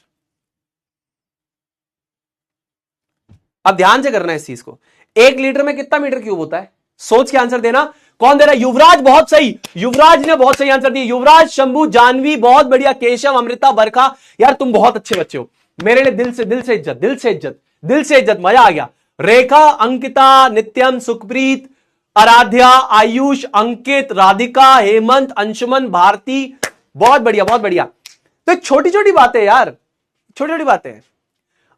अब ध्यान से करना है इस चीज को। 1 लीटर में कितना मीटर क्यूब होता है? सोच के आंसर देना। कौन दे रहा है? युवराज, बहुत सही, युवराज ने बहुत सही आंसर दिया। युवराज, शंभू, जानवी, बहुत बढ़िया। केशव, अमृता, बरखा, यार तुम बहुत अच्छे बच्चे हो, मेरे लिए दिल से इज्जत, दिल से इज्जत, दिल से इज्जत, मजा आ गया। रेखा, अंकिता, नित्यम, सुखप्रीत, आराध्या, आयुष, अंकित, राधिका, हेमंत, अंशुमन, भारती, बहुत बढ़िया बहुत बढ़िया। तो छोटी छोटी बातें यार, छोटी छोटी बातें।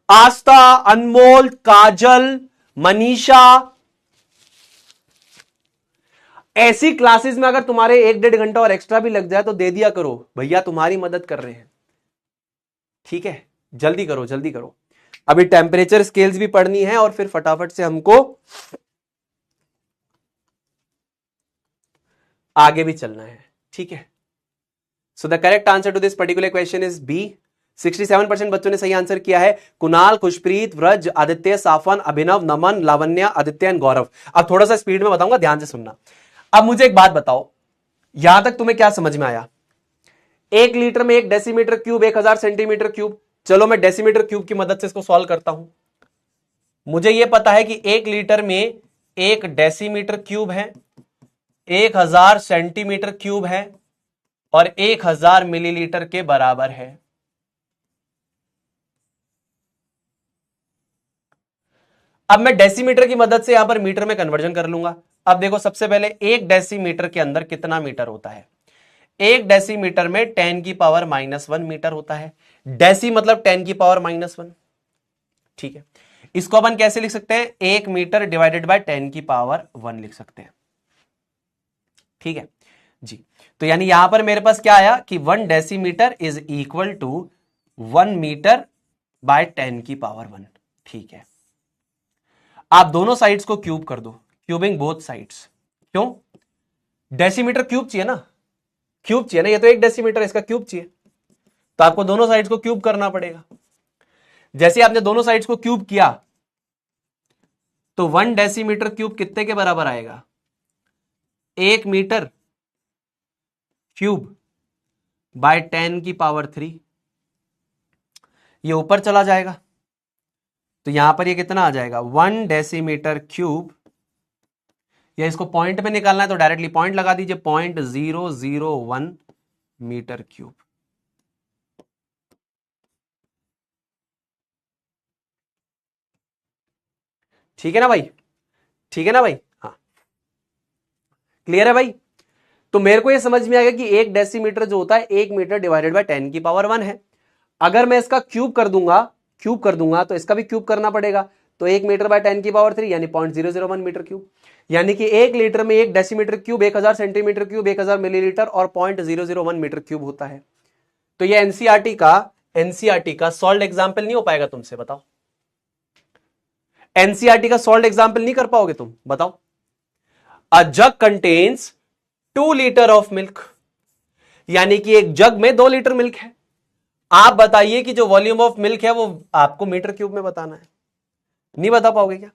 आस्था, अनमोल, काजल, मनीषा, ऐसी क्लासेस में अगर तुम्हारे 1-1.5 घंटा और एक्स्ट्रा भी लग जाए तो दे दिया करो, भैया तुम्हारी मदद कर रहे हैं, ठीक है? जल्दी करो जल्दी करो, अभी टेम्परेचर स्केल्स भी पढ़नी है और फिर फटाफट से हमको आगे भी चलना है, ठीक है? So the correct answer to this particular question is B. 67% बच्चों ने सही आंसर किया है। कुणाल, खुशप्रीत, व्रज, आदित्य, साफन, अभिनव, नमन, लावण्य, आदित्य एंड गौरव। अब थोड़ा सा स्पीड में बताऊंगा, ध्यान से सुनना। अब मुझे एक बात बताओ, यहां तक तुम्हें क्या समझ में आया? 1 लीटर में 1 डेसीमीटर क्यूब, 1000 सेंटीमीटर क्यूब। चलो मैं डेसीमीटर क्यूब की मदद से इसको सॉल्व करता हूं। मुझे यह पता है कि 1 लीटर में 1 डेसीमीटर क्यूब है, 1000 सेंटीमीटर क्यूब है और 1000 मिलीलीटर के बराबर है। अब मैं डेसीमीटर की मदद से यहां पर मीटर में कन्वर्जन कर लूंगा। अब देखो, सबसे पहले 1 डेसीमीटर के अंदर कितना मीटर होता है? 1 डेसीमीटर में 10 की पावर -1 मीटर होता है। डेसी मतलब 10 की पावर -1, ठीक है? इसको अपन कैसे लिख सकते हैं? 1 मीटर डिवाइडेड बाय 10 की पावर 1 लिख सकते हैं, ठीक है जी। तो यानी यहां पर मेरे पास क्या आया कि 1 decimetre is equal to 1 metre by 10 की पावर 1, ठीक है? आप दोनों साइड्स को क्यूब कर दो, क्यूबिंग बोथ साइड्स। क्यों? डेसीमीटर क्यूब चाहिए ना, क्यूब चाहिए ना, ये तो 1 डेसीमीटर, इसका क्यूब चाहिए, तो आपको दोनों साइड्स को क्यूब करना पड़ेगा। जैसे आपने दोनों साइड्स को क्यूब किया तो 1 डेसीमीटर क्यूब कितने के बराबर आएगा? 1 मीटर क्यूब बाय 10 की पावर 3। ये ऊपर चला जाएगा तो यहां पर ये कितना आ जाएगा? 1 डेसीमीटर क्यूब, या इसको पॉइंट में निकालना है तो डायरेक्टली पॉइंट लगा दीजिए, 0.001 मीटर क्यूब। ठीक है ना भाई? ठीक है ना भाई? हाँ, क्लियर है भाई? तो मेरे को ये समझ में आ गया कि 1 डेसीमीटर जो होता है 1 मीटर डिवाइडेड बाय 10 की पावर 1 है। अगर मैं इसका क्यूब कर दूंगा तो इसका भी क्यूब करना पड़ेगा, तो 1 मीटर बाय 10 की पावर 3 यानी 0.001 मीटर क्यूब। यानी कि 1 लीटर में 1 decimetre cube, 1000 centimetre cube, 1000 millilitre और 0.001 मीटर क्यूब होता है। तो ये एनसीईआरटी का सॉल्व एग्जाम्पल नहीं हो पाएगा तुमसे, बताओ? एनसीईआरटी का सॉल्व एग्जाम्पल नहीं कर पाओगे तुम, बताओ? अ जग कंटेन्स 2 लीटर ऑफ मिल्क, यानी कि एक जग में 2 लीटर मिल्क है। आप बताइए कि जो वॉल्यूम ऑफ मिल्क है वो आपको मीटर क्यूब में बताना है। नहीं बता पाओगे क्या?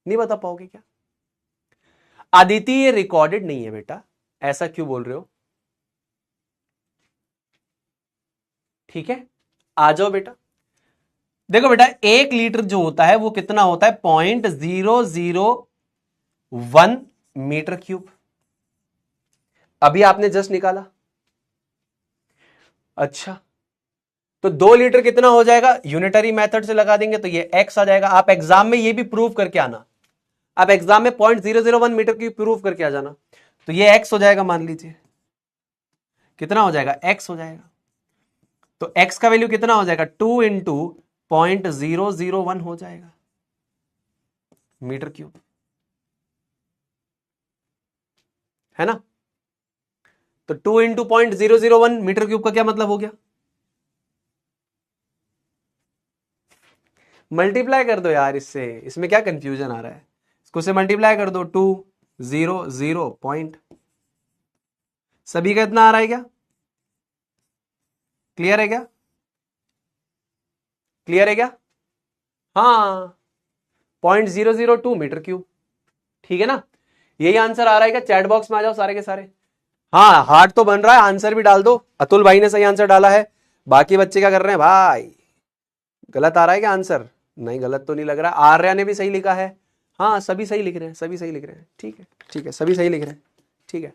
नहीं बता पाओगे क्या? आदिति, ये रिकॉर्डेड नहीं है बेटा, ऐसा क्यों बोल रहे हो? ठीक है, आ जाओ बेटा। देखो बेटा, 1 लीटर जो होता है वो कितना होता है? 0.001 मीटर क्यूब। अभी आपने जस्ट निकाला। अच्छा, तो 2 लीटर कितना हो जाएगा? यूनिटरी मेथड से लगा देंगे तो ये x आ जाएगा। आप एग्जाम में ये भी प्रूव करके आना, आप एग्जाम में 0.001 मीटर क्यूब प्रूव करके आ जाना। तो ये x हो जाएगा, मान लीजिए कितना हो जाएगा, x हो जाएगा। तो x का वैल्यू कितना हो जाएगा, 2 इंटू 0.001 हो जाएगा मीटर क्यूब, है ना। तो 2 इंटू 0.001 मीटर क्यूब का क्या मतलब हो गया, मल्टीप्लाई कर दो यार इससे, इसमें क्या कंफ्यूजन आ रहा है, इसको से मल्टीप्लाई कर दो, 200 पॉइंट, सभी का इतना आ रहा है क्या, क्लियर है क्या, क्लियर है क्या, हाँ 0.002 मीटर क्यूब, ठीक है ना। यही आंसर आ रहा है क्या, चैट बॉक्स में आ जाओ सारे के सारे। हाँ हार्ड तो बन रहा है, आंसर भी डाल दो। अतुल भाई ने सही आंसर डाला है, बाकी बच्चे क्या कर रहे हैं भाई, गलत आ रहा है क्या आंसर, नहीं गलत तो नहीं लग रहा। आर्या ने भी सही लिखा है, हाँ सभी सही लिख रहे हैं, सभी सही लिख रहे हैं, ठीक है ठीक है, सभी सही लिख रहे हैं, ठीक है।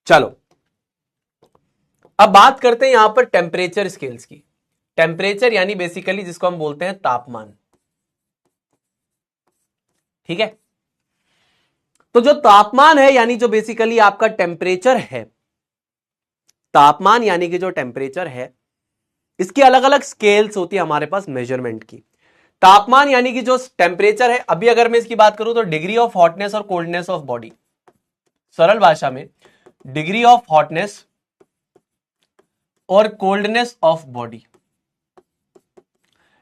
चलो अब बात करते हैं यहां पर टेम्परेचर स्केल्स की। टेम्परेचर यानी बेसिकली जिसको हम बोलते हैं तापमान, ठीक है। तो जो तापमान है यानी जो बेसिकली आपका टेम्परेचर है, तापमान यानी कि जो टेम्परेचर है, इसकी अलग अलग स्केल्स होती है हमारे पास मेजरमेंट की। तापमान यानी कि जो टेम्परेचर है, अभी अगर मैं इसकी बात करूं तो डिग्री ऑफ हॉटनेस और कोल्डनेस ऑफ बॉडी, सरल भाषा में डिग्री ऑफ हॉटनेस और कोल्डनेस ऑफ बॉडी,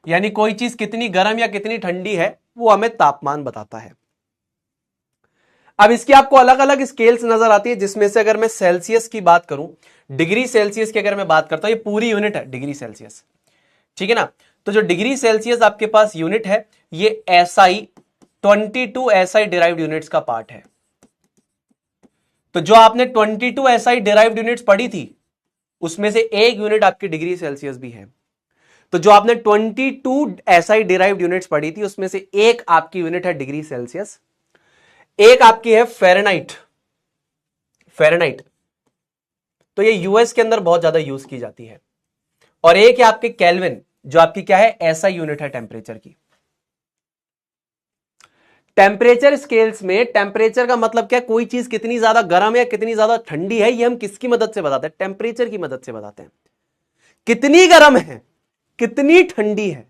यानी कोई चीज कितनी गर्म या कितनी ठंडी है वो हमें तापमान बताता है। अब इसकी आपको अलग अलग स्केल्स नजर आती है, जिसमें से अगर मैं सेल्सियस की बात करूं, डिग्री सेल्सियस की अगर मैं बात करता हूं, ये पूरी यूनिट है डिग्री सेल्सियस, ठीक है ना। तो जो डिग्री सेल्सियस आपके पास यूनिट है, ये एसआई 22 एसआई डिराइव्ड यूनिट्स का पार्ट है। तो जो आपने 22 एसआई डिराइव्ड यूनिट्स पढ़ी थी, उसमें से एक यूनिट आपकी डिग्री सेल्सियस भी है। तो जो आपने 22 एसआई डिराइव्ड यूनिट्स पढ़ी थी, उसमें से एक आपकी यूनिट है डिग्री सेल्सियस, एक आपकी है फ़ारेनहाइट। फ़ारेनहाइट तो ये यूएस के अंदर बहुत ज्यादा यूज की जाती है, और एक है आपके केल्विन, जो आपकी क्या है, ऐसा यूनिट है टेम्परेचर की। टेम्परेचर स्केल्स में टेम्परेचर का मतलब क्या, कोई चीज कितनी ज्यादा गर्म है कितनी ज्यादा ठंडी है, ये हम किसकी मदद से बताते हैं, टेम्परेचर की मदद से बताते हैं। कितनी गर्म है कितनी ठंडी है,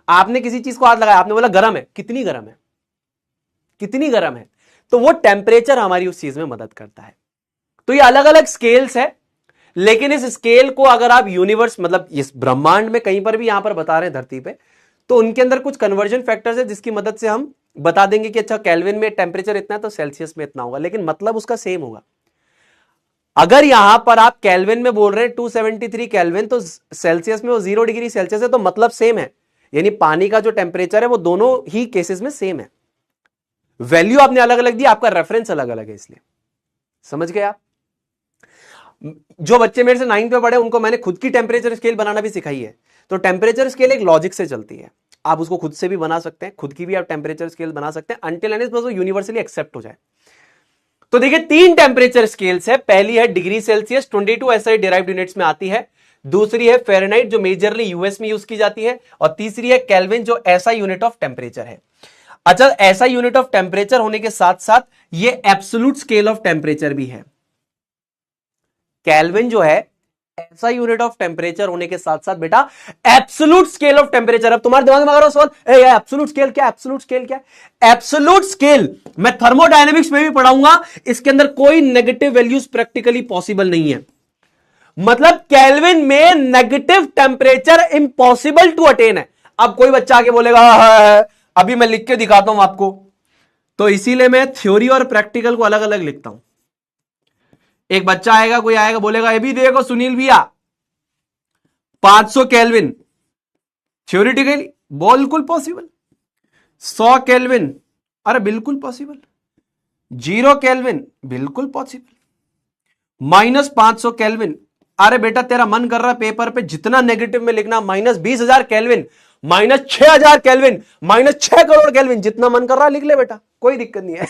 आपने किसी चीज को हाथ लगाया, आपने बोला गर्म है, कितनी गर्म है, कितनी गर्म है, तो वो टेम्परेचर हमारी उस चीज में मदद करता है। तो ये अलग अलग स्केल्स है, लेकिन इस स्केल को अगर आप यूनिवर्स मतलब इस ब्रह्मांड में कहीं पर भी यहां पर बता रहे हैं धरती पे, तो उनके अंदर कुछ कन्वर्जन फैक्टर्स है जिसकी मदद से हम बता देंगे कि अच्छा केल्विन में टेम्परेचर इतना है तो सेल्सियस में इतना होगा, लेकिन मतलब उसका सेम होगा। अगर यहां पर आप केल्विन में बोल रहे हैं 273 केल्विन, तो सेल्सियस में वो 0 डिग्री सेल्सियस है, तो मतलब सेम है, यानी पानी का जो टेम्परेचर है वो दोनों ही केसेस में सेम है। वैल्यू आपने अलग अलग दी, आपका रेफरेंस अलग अलग है, इसलिए समझ गए आप। जो बच्चे मेरे से 9th पे पढ़े उनको मैंने खुद की टेम्परेचर स्केल बनाना भी सिखाई है। तो टेम्परेचर स्केल एक लॉजिक से चलती है, आप उसको खुद से भी बना सकते हैं, खुद की भी आप टेम्परेचर स्केल बना सकते हैं, अनटिल एंड अनलेस वो यूनिवर्सली एक्सेप्ट हो जाए। तो देखिए 3 टेम्परेचर स्केल्स है, पहली है degree Celsius 22 SI derived units में आती है, दूसरी है फ़ारेनहाइट जो मेजरली यूएस में यूज की जाती है, और तीसरी है केल्विन जो ऐसा यूनिट ऑफ टेम्परेचर है। अच्छा, ऐसा यूनिट ऑफ टेम्परेचर होने के साथ साथ ये एब्सोल्यूट स्केल ऑफ टेम्परेचर भी है। केल्विन जो है ऐसा यूनिट ऑफ टेम्परेचर होने के साथ साथ बेटा एब्सोल्यूट स्केल ऑफ टेम्परेचर। अब तुम्हारे दिमाग में आ रहा सवाल, एब्सोल्यूट स्केल क्या, एब्सोल्यूट स्केल क्या, एब्सोल्यूट स्केल मैं थर्मोडायनेमिक्स में भी पढ़ाऊंगा, इसके अंदर कोई नेगेटिव वैल्यूज प्रैक्टिकली पॉसिबल नहीं है। मतलब केल्विन में negative temperature impossible to attain है। अब कोई बच्चा आके बोलेगा अभी मैं लिख के दिखाता हूं आपको, तो इसीलिए मैं थ्योरी और प्रैक्टिकल को अलग अलग लिखता हूं। एक बच्चा आएगा, कोई आएगा बोलेगा ये भी देखो सुनील भैया 500 केल्विन थ्योरेटिकली बिल्कुल पॉसिबल, 100 केल्विन अरे बिल्कुल पॉसिबल, 0 केल्विन बिल्कुल पॉसिबल, -500 केल्विन अरे बेटा तेरा मन कर रहा है पेपर पे जितना नेगेटिव में लिखना, -20,000 केल्विन, -6,000 केल्विन, -6 करोड़ केल्विन, जितना मन कर रहा है लिख ले बेटा, कोई दिक्कत नहीं है।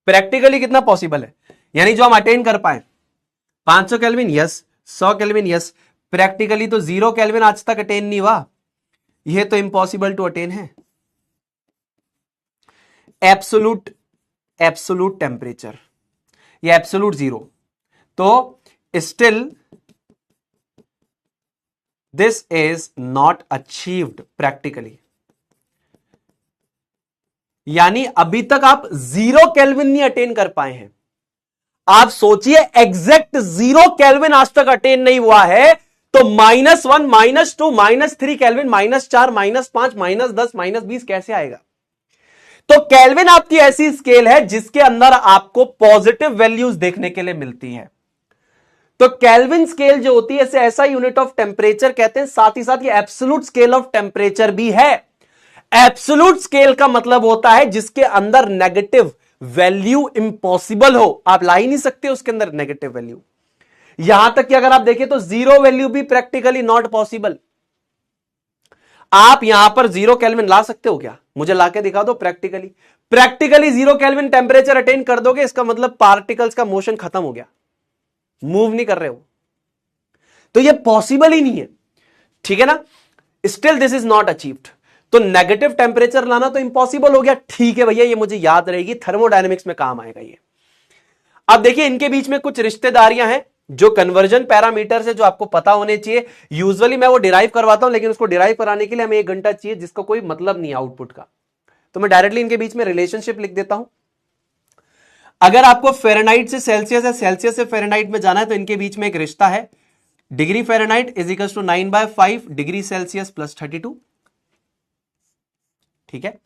प्रैक्टिकली कितना पॉसिबल है, यानी जो हम अटेन कर पाए 500 kelvin yes, 100 kelvin yes, practically तो 0 केल्विन आज तक अटेन नहीं हुआ, यह तो इम्पॉसिबल टू अटेन है। एब्सोलूट टेम्परेचर या एब्सोलूट 0, तो still this is not achieved practically, यानी अभी तक आप 0 केल्विन नहीं अटेन कर पाए हैं। आप सोचिए एग्जैक्ट 0 केल्विन आज तक अटेन नहीं हुआ है, तो -1, -2, -3 केल्विन, -4, -5, -10, -20 कैसे आएगा? तो केल्विन आपकी ऐसी स्केल है जिसके अंदर आपको पॉजिटिव वैल्यूज देखने के लिए मिलती है। तो केल्विन स्केल जो होती है इसे ऐसा यूनिट ऑफ टेम्परेचर कहते हैं, साथ ही साथ ये एब्सोल्यूट स्केल ऑफ टेम्परेचर भी है। एब्सोल्यूट स्केल का मतलब होता है जिसके अंदर नेगेटिव वैल्यू इंपॉसिबल हो, आप ला ही नहीं सकते उसके अंदर नेगेटिव वैल्यू। यहां तक कि अगर आप देखें तो 0 वैल्यू भी प्रैक्टिकली नॉट पॉसिबल। आप यहां पर 0 केल्विन ला सकते हो क्या? मुझे लाके दिखा दो प्रैक्टिकली 0 केल्विन टेम्परेचर अटेन कर दोगे, इसका मतलब पार्टिकल्स का मोशन खत्म हो गया, मूव नहीं कर रहे हो, तो ये पॉसिबल ही नहीं है, ठीक है ना। Still this is not achieved, तो नेगेटिव टेम्परेचर लाना तो इंपॉसिबल हो गया। ठीक है भैया, ये मुझे याद रहेगी, थर्मोडायनेमिक्स में काम आएगा ये। अब देखिए इनके बीच में कुछ रिश्तेदारियां हैं जो कन्वर्जन पैरामीटर है, जो आपको पता होने चाहिए। यूजुअली मैं वो डिराइव करवाता हूं, लेकिन उसको डिराइव कराने के लिए हमें 1 घंटा चाहिए, जिसका कोई मतलब नहीं है आउटपुट का, तो मैं डायरेक्टली इनके बीच में रिलेशनशिप लिख देता हूं। अगर आपको फ़ारेनहाइट से सेल्सियस या सेल्सियस से फ़ारेनहाइट में जाना है, तो इनके बीच में एक रिश्ता है, degree Fahrenheit is equal to 9/5 degree Celsius plus 32, ठीक है।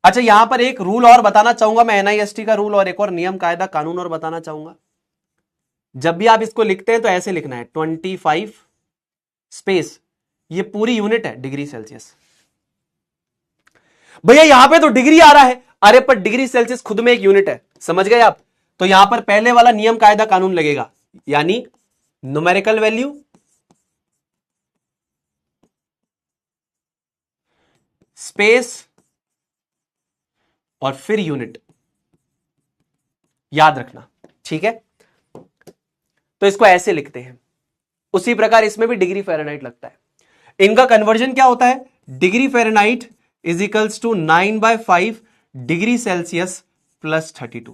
अच्छा, यहां पर एक रूल और बताना चाहूंगा मैं, NIST का रूल और एक और नियम कायदा कानून और बताना चाहूंगा। जब भी आप इसको लिखते हैं तो ऐसे लिखना है 25 स्पेस, ये पूरी यूनिट है डिग्री सेल्सियस। भैया यहां पे तो डिग्री आ रहा है, अरे पर डिग्री सेल्सियस खुद में एक यूनिट है, समझ गए आप। तो यहां पर पहले वाला नियम कायदा कानून लगेगा, यानी न्यूमेरिकल वैल्यू स्पेस और फिर यूनिट, याद रखना, ठीक है। तो इसको ऐसे लिखते हैं, उसी प्रकार इसमें भी डिग्री फ़ारेनहाइट लगता है। इनका कन्वर्जन क्या होता है, degree Fahrenheit is equals to 9/5 degree Celsius plus 32,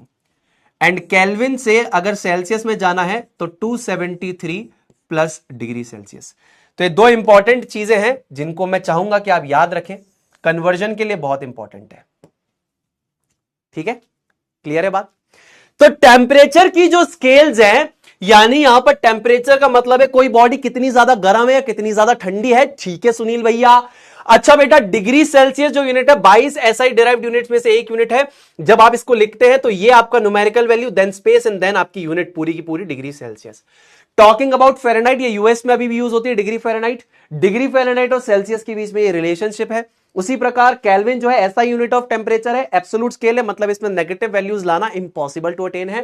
and kelvin से अगर सेल्सियस में जाना है तो 273 प्लस डिग्री सेल्सियस। तो ये 2 इंपॉर्टेंट चीजें हैं जिनको मैं चाहूंगा कि आप याद रखें, कन्वर्जन के लिए बहुत इंपॉर्टेंट है, ठीक है, क्लियर है बात। तो टेम्परेचर की जो स्केल्स हैं, यानी यहां पर टेम्परेचर का मतलब है कोई बॉडी कितनी ज्यादा गर्म है या कितनी ज्यादा ठंडी है, ठीक है सुनील भैया। अच्छा बेटा, डिग्री सेल्सियस जो यूनिट है 22 SI डिराइव्ड यूनिट्स में से एक यूनिट है। जब आप इसको लिखते हैं तो ये आपका numerical value, then space and then आपकी यूनिट पूरी की पूरी degree Celsius. Talking about Fahrenheit, ये यूएस में अभी भी यूज होती है डिग्री फ़ारेनहाइट। डिग्री फ़ारेनहाइट और सेल्सियस के बीच में ये रिलेशनशिप है। उसी प्रकार केल्विन जो है ऐसा यूनिट ऑफ टेम्परेचर है, एब्सोल्यूट स्केल है, मतलब इसमें नेगेटिव वैल्यूज लाना इंपॉसिबल टू अटेन है।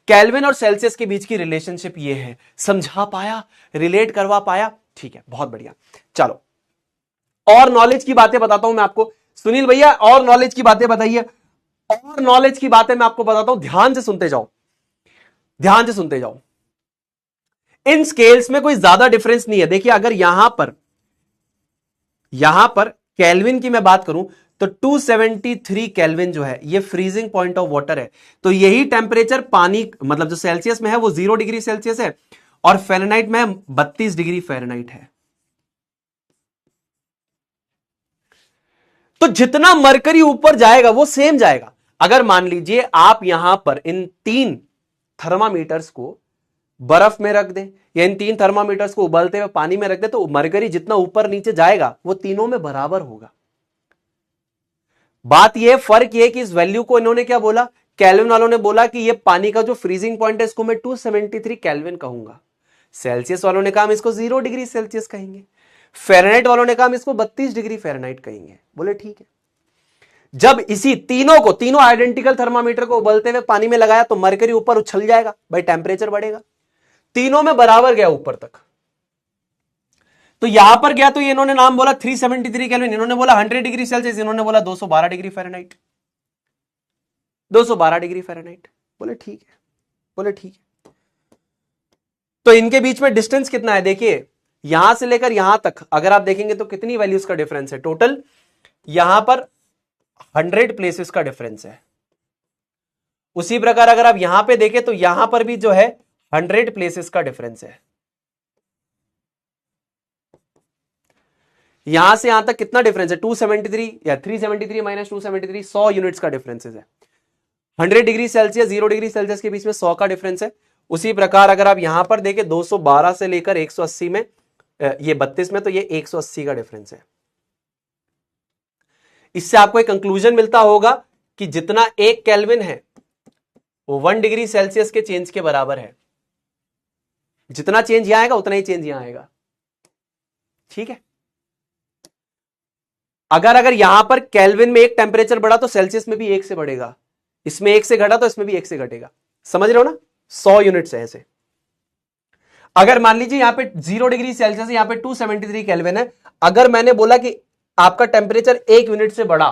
केल्विन और सेल्सियस के बीच की रिलेशनशिप ये है, समझा पाया, रिलेट करवा पाया, ठीक है, बहुत बढ़िया। चलो और नॉलेज की बातें बताता हूं मैं आपको, सुनील भैया और नॉलेज की बातें बताइए। और नॉलेज की बातें मैं आपको बताता हूं, ध्यान से सुनते जाओ, ध्यान से सुनते जाओ। इन स्केल्स में कोई ज्यादा डिफरेंस नहीं है। देखिए अगर यहां पर केल्विन की मैं बात करूं तो 273 केल्विन जो है ये फ्रीजिंग पॉइंट ऑफ वाटर है। तो यही टेम्परेचर पानी, मतलब जो सेल्सियस में है वो 0 डिग्री सेल्सियस है, और फ़ारेनहाइट में 32 डिग्री फ़ारेनहाइट है। तो जितना मरकरी ऊपर जाएगा वो सेम जाएगा। अगर मान लीजिए आप यहां पर इन 3 थर्मामीटर्स को बर्फ में रख दें या इन 3 थर्मामीटर्स को उबलते हुए पानी में रख दें, तो मरकरी जितना ऊपर नीचे जाएगा वो तीनों में बराबर होगा। बात यह फर्क यह कि इस वैल्यू को इन्होंने क्या बोला, केल्विन वालों ने बोला कि ये पानी का जो फ्रीजिंग पॉइंट है इसको मैं 273 केल्विन कहूंगा। सेल्सियस वालों ने कहा हम इसको 0 डिग्री सेल्सियस कहेंगे। फ़ारेनहाइट वालों ने कहा हम इसको 32 डिग्री फ़ारेनहाइट कहेंगे। बोले ठीक है। जब इसी तीनों आइडेंटिकल थर्मामीटर को उबलते हुए पानी में लगाया तो मरकरी ऊपर उछल जाएगा, भाई टेम्परेचर बढ़ेगा। तीनों में बराबर गया ऊपर तक। तो यहां पर गया तो ये इन्होंने नाम बोला 373 केल्विन, इन्होंने बोला 100 डिग्री सेल्सियस, इन्होंने बोला 212 डिग्री फ़ारेनहाइट, 212 डिग्री फ़ारेनहाइट। बोले ठीक है, बोले ठीक है। तो इनके बीच में डिस्टेंस कितना है? देखिए यहां से लेकर यहां तक अगर आप देखेंगे तो कितनी वैल्यूज का डिफरेंस है टोटल? यहां पर 100 प्लेसेस का डिफरेंस है। उसी प्रकार अगर आप यहां पे देखें तो यहां पर भी जो है 100 प्लेसेस का डिफरेंस है। यहां से यहां तक कितना डिफरेंस है? 273 या 373 माइनस 273, 100 यूनिट्स का डिफरेंस है। 100 डिग्री सेल्सियस 0 डिग्री सेल्सियस के बीच में 100 का डिफरेंस है। उसी प्रकार अगर आप यहां पर देखें 212 से लेकर 180 में, ये 32 में, तो ये 180 का डिफरेंस है। इससे आपको एक कंक्लूजन मिलता होगा कि जितना 1 केल्विन है वो 1 डिग्री सेल्सियस के चेंज के बराबर है। जितना चेंज यहां आएगा उतना ही चेंज यहां आएगा। ठीक है। अगर यहां पर केल्विन में 1 टेंपरेचर बढ़ा तो सेल्सियस में भी 1 से बढ़ेगा, इसमें 1 से घटा तो इसमें भी 1 से घटेगा। समझ रहे हो ना? 100 यूनिट्स है ऐसे। अगर मान लीजिए यहां पे 0 डिग्री सेल्सियस, यहां पे 273 केल्विन है, अगर मैंने बोला कि आपका टेंपरेचर 1 यूनिट से बढ़ा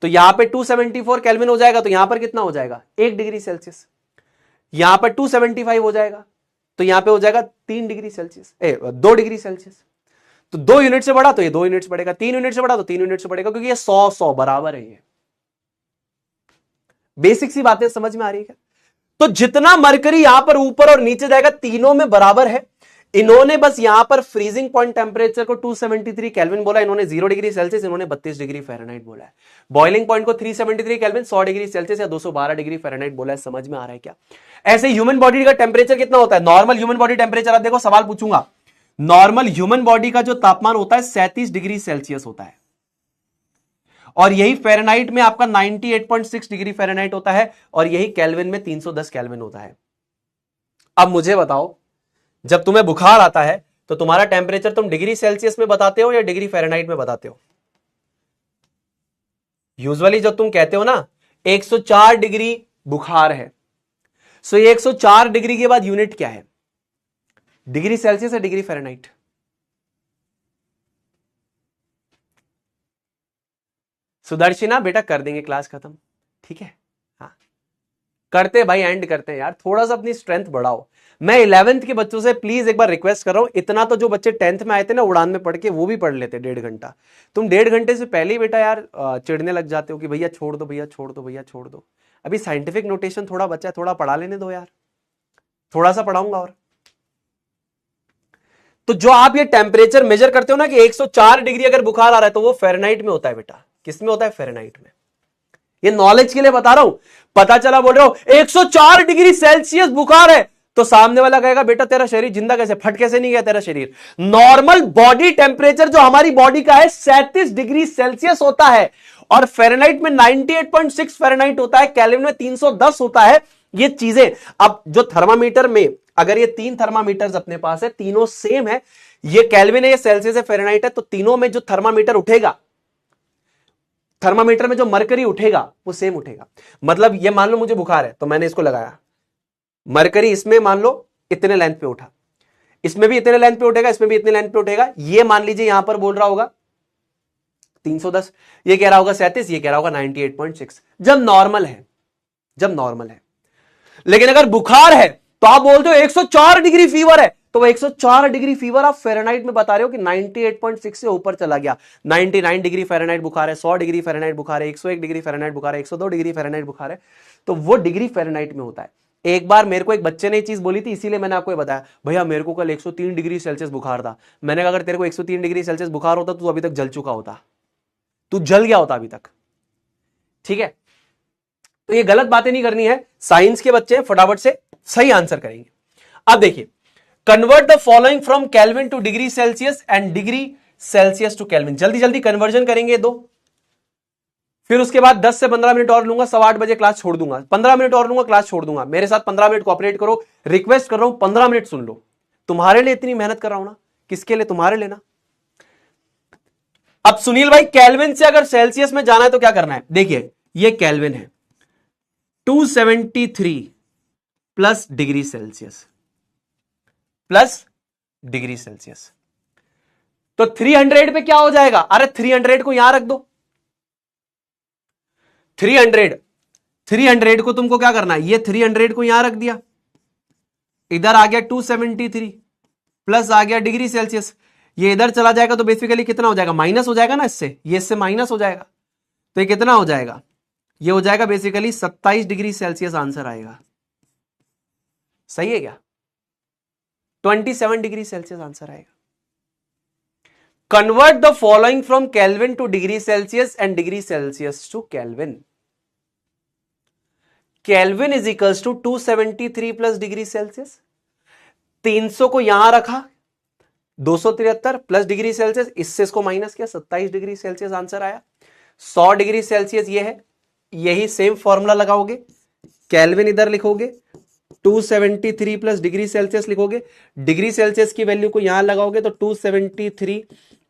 तो यहां पे 274 केल्विन हो जाएगा, तो यहां पर कितना हो जाएगा? 1 डिग्री सेल्सियस। यहां पर 275 हो जाएगा तो यहां पे हो जाएगा 3 डिग्री सेल्सियस, 2 डिग्री सेल्सियस। तो 2 यूनिट से बढ़ा तो ये 2 यूनिट से बढ़ेगा, 3 यूनिट से बढ़ा तो 3 यूनिट से बढ़ेगा, क्योंकि ये 100 बराबर है। ये बेसिक सी बातें समझ में आ रही है क्या? तो जितना मरकरी यहां पर ऊपर और नीचे जाएगा तीनों में बराबर है। इन्होंने बस यहां पर फ्रीजिंग पॉइंट टेंपरेचर को 273 केल्विन बोला, इन्होंने 0 डिग्री सेल्सियस, इन्होंने 32 डिग्री फ़ारेनहाइट बोला है। बॉइलिंग पॉइंट को 373 केल्विन, 100 डिग्री सेल्सियस या 212 डिग्री फ़ारेनहाइट बोला है। समझ में आ रहा है क्या? ऐसे ह्यूमन बॉडी का टेंपरेचर कितना होता है? नॉर्मल ह्यूमन बॉडी टेंपरेचर, आप देखो सवाल पूछूंगा, नॉर्मल ह्यूमन बॉडी का जो तापमान होता है 37 डिग्री सेल्सियस होता है, और यही फ़ारेनहाइट में आपका 98.6 डिग्री फ़ारेनहाइट होता है, और यही केल्विन में 310 केल्विन होता है। अब मुझे बताओ, जब तुम्हें बुखार आता है तो तुम्हारा टेंपरेचर तुम डिग्री सेल्सियस में बताते हो या डिग्री फ़ारेनहाइट में बताते हो? यूजुअली जब तुम कहते हो ना 104 डिग्री बुखार है, सो ये 104 डिग्री के बाद यूनिट क्या है? डिग्री सेल्सियस या डिग्री फ़ारेनहाइट? सुदर्शना बेटा कर देंगे क्लास खत्म, ठीक है? हाँ करते भाई, एंड करते हैं यार, थोड़ा सा अपनी स्ट्रेंथ बढ़ाओ। मैं 11th के बच्चों से प्लीज एक बार रिक्वेस्ट कर रहा हूं, इतना तो जो बच्चे 10th में आए थे ना उड़ान में पढ़ के, वो भी पढ़ लेते 1.5 घंटा। तुम 1.5 घंटे से पहले ही बेटा यार चिढ़ने लग जाते हो कि भैया छोड़ दो, भैया छोड़ दो, भैया छोड़ दो। अभी साइंटिफिक नोटेशन थोड़ा बचा है, थोड़ा पढ़ा लेने दो यार, थोड़ा सा पढ़ाऊंगा। और तो जो आप ये टेम्परेचर मेजर करते हो ना कि 104 डिग्री अगर बुखार आ रहा है तो वो फ़ारेनहाइट में होता है बेटा। किस में होता है? फ़ारेनहाइट में। ये नॉलेज के लिए बता रहा हूं। पता चला बोल रहे हो 104 डिग्री सेल्सियस बुखार है, तो सामने वाला कहेगा बेटा तेरा शरीर जिंदा कैसे, फट कैसे नहीं गया तेरा शरीर? नॉर्मल बॉडी टेम्परेचर जो हमारी बॉडी का है 37 डिग्री सेल्सियस होता है, और फ़ारेनहाइट में 98.6 फ़ारेनहाइट होता है, केल्विन में 310 होता है। ये चीजें अब जो थर्मामीटर में, अगर ये 3 थर्मामीटर्स अपने पास है, तीनों सेम है, ये केल्विन है, ये सेल्सियस है, फ़ारेनहाइट है, तो तीनों में जो थर्मामीटर उठेगा, थर्मामीटर में जो मरकरी उठेगा वो सेम उठेगा। मतलब ये मान लो मुझे बुखार है तो मैंने इसको लगाया, मरकरी इसमें मान लो इतने लेंथ पे उठा, इसमें भी इतने लेंथ पे उठेगा, इसमें भी इतने लेंथ पे उठेगा। ये मान लीजिए यहां पर बोल रहा होगा 310, ये कह रहा होगा 37, ये कह रहा होगा 98.6, जब नॉर्मल है, जब नॉर्मल है। लेकिन अगर बुखार है तो आप बोलते हो 104 डिग्री फीवर है, तो 104 डिग्री फीवर आप फ़ारेनहाइट में बता रहे हो कि 98.6 से ऊपर चला गया। 99 डिग्री फ़ारेनहाइट बुखार है, 100 डिग्री फ़ारेनहाइट बुखार है, 101 डिग्री फ़ारेनहाइट बुखार है, 102 डिग्री फ़ारेनहाइट बुखार है, तो वो डिग्री फ़ारेनहाइट में होता है। एक बार मेरे को एक बच्चे ने ये चीज बोली थी, इसीलिए मैंने आपको बताया, भैया मेरे को कल 103 डिग्री सेल्सियस बुखार था। मैंने कहा अगर तेरे को 103 डिग्री सेल्सियस बुखार होता तो तू अभी तक जल चुका होता, तू जल गया होता अभी तक। ठीक है, तो ये गलत बातें नहीं करनी है। साइंस के बच्चे फटाफट से सही आंसर करेंगे। अब देखिए, convert the following from kelvin to degree Celsius and degree Celsius to kelvin. जल्दी जल्दी कन्वर्जन करेंगे दो, फिर उसके बाद 10 से 15 मिनट और लूंगा, 8:15 बजे क्लास छोड़ दूंगा, 15 मिनट और लूंगा, क्लास छोड़ दूंगा। मेरे साथ 15 मिनट कोऑपरेट करो, रिक्वेस्ट कर रहा हूं 15 मिनट सुन लो। तुम्हारे लिए इतनी मेहनत कर रहा हूं ना, किसके लिए? तुम्हारे लिए ना। अब सुनील भाई केल्विन से अगर सेल्सियस में जाना है तो क्या करना है? देखिए ये केल्विन है, 273 plus degree Celsius, plus degree Celsius, तो 300 पे क्या हो जाएगा? अरे 300 को यहां रख दो। 300 को तुमको क्या करना है? ये 300 को यहां रख दिया, इधर आ गया 273 प्लस आ गया डिग्री सेल्सियस, ये इधर चला जाएगा तो बेसिकली कितना हो जाएगा, माइनस हो जाएगा ना, इससे ये इससे माइनस हो जाएगा, तो ये कितना हो जाएगा, ये हो जाएगा बेसिकली 27 डिग्री सेल्सियस आंसर आएगा। सही है क्या, 27 डिग्री सेल्सियस आंसर आएगा। Convert the following from kelvin to degree Celsius and degree Celsius to kelvin. Kelvin is equals to 273 plus degree Celsius, 300 को यहां रखा, 273 प्लस डिग्री सेल्सियस, इससे इसको माइनस किया, 27 डिग्री सेल्सियस आंसर आया। 100 डिग्री सेल्सियस ये है, यही सेम फॉर्मूला लगाओगे, केल्विन इधर लिखोगे, 273 प्लस डिग्री सेल्सियस लिखोगे, डिग्री सेल्सियस की वैल्यू को यहां लगाओगे तो 273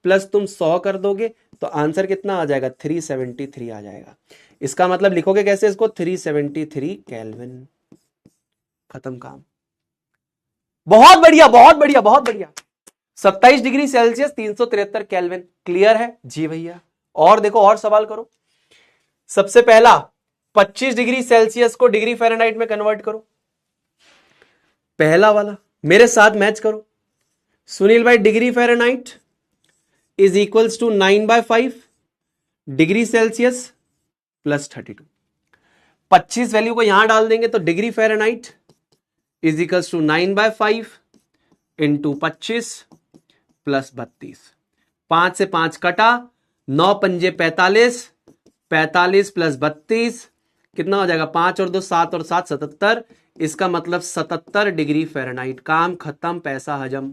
प्लस तुम 100 कर दोगे तो आंसर कितना आ जाएगा, 373 आ जाएगा। इसका मतलब लिखोगे कैसे इसको, 373 केल्विन। खत्म काम। बहुत बढ़िया बहुत बढ़िया बहुत बढ़िया। 27 डिग्री सेल्सियस 373 केल्विन। क्लियर है जी भैया। और देखो और सवाल करो। सबसे पहला 25 डिग्री सेल्सियस को डिग्री फ़ारेनहाइट में कन्वर्ट करो, पहला वाला मेरे साथ मैच करो। सुनील भाई degree Fahrenheit is equals to 9/5 degree Celsius plus 32। 25 value को यहां डाल देंगे तो degree Fahrenheit is equals to 9/5 into 25 plus 32। 5 से 5 कटा, 9 पंजे 45, 45 प्लस 32 कितना हो जाएगा, 5 और 2 7 और 7 77। इसका मतलब 77 डिग्री फ़ारेनहाइट। काम खत्म, पैसा हजम।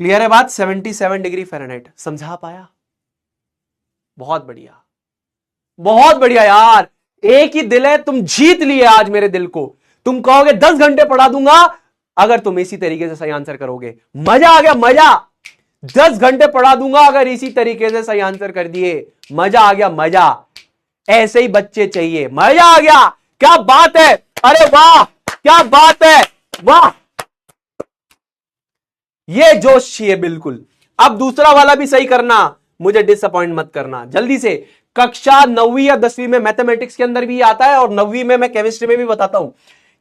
क्लियर है बात। 77 डिग्री फ़ारेनहाइट। समझा पाया? बहुत बढ़िया बहुत बढ़िया यार, एक ही दिल है, तुम जीत लिए आज मेरे दिल को। तुम कहोगे 10 घंटे पढ़ा दूंगा अगर तुम इसी तरीके से सही आंसर करोगे। मजा आ गया मजा। 10 घंटे पढ़ा दूंगा अगर इसी तरीके से सही आंसर कर दिए। मजा आ गया मजा। ऐसे ही बच्चे चाहिए। मजा आ गया। क्या बात है, अरे वाह क्या बात है, वाह। ये जोश चाहिए बिल्कुल। अब दूसरा वाला भी सही करना, मुझे डिसअपॉइंट मत करना। जल्दी से कक्षा 9वीं या 10वीं में मैथमेटिक्स के अंदर भी आता है और 9वीं में मैं केमिस्ट्री में भी बताता हूं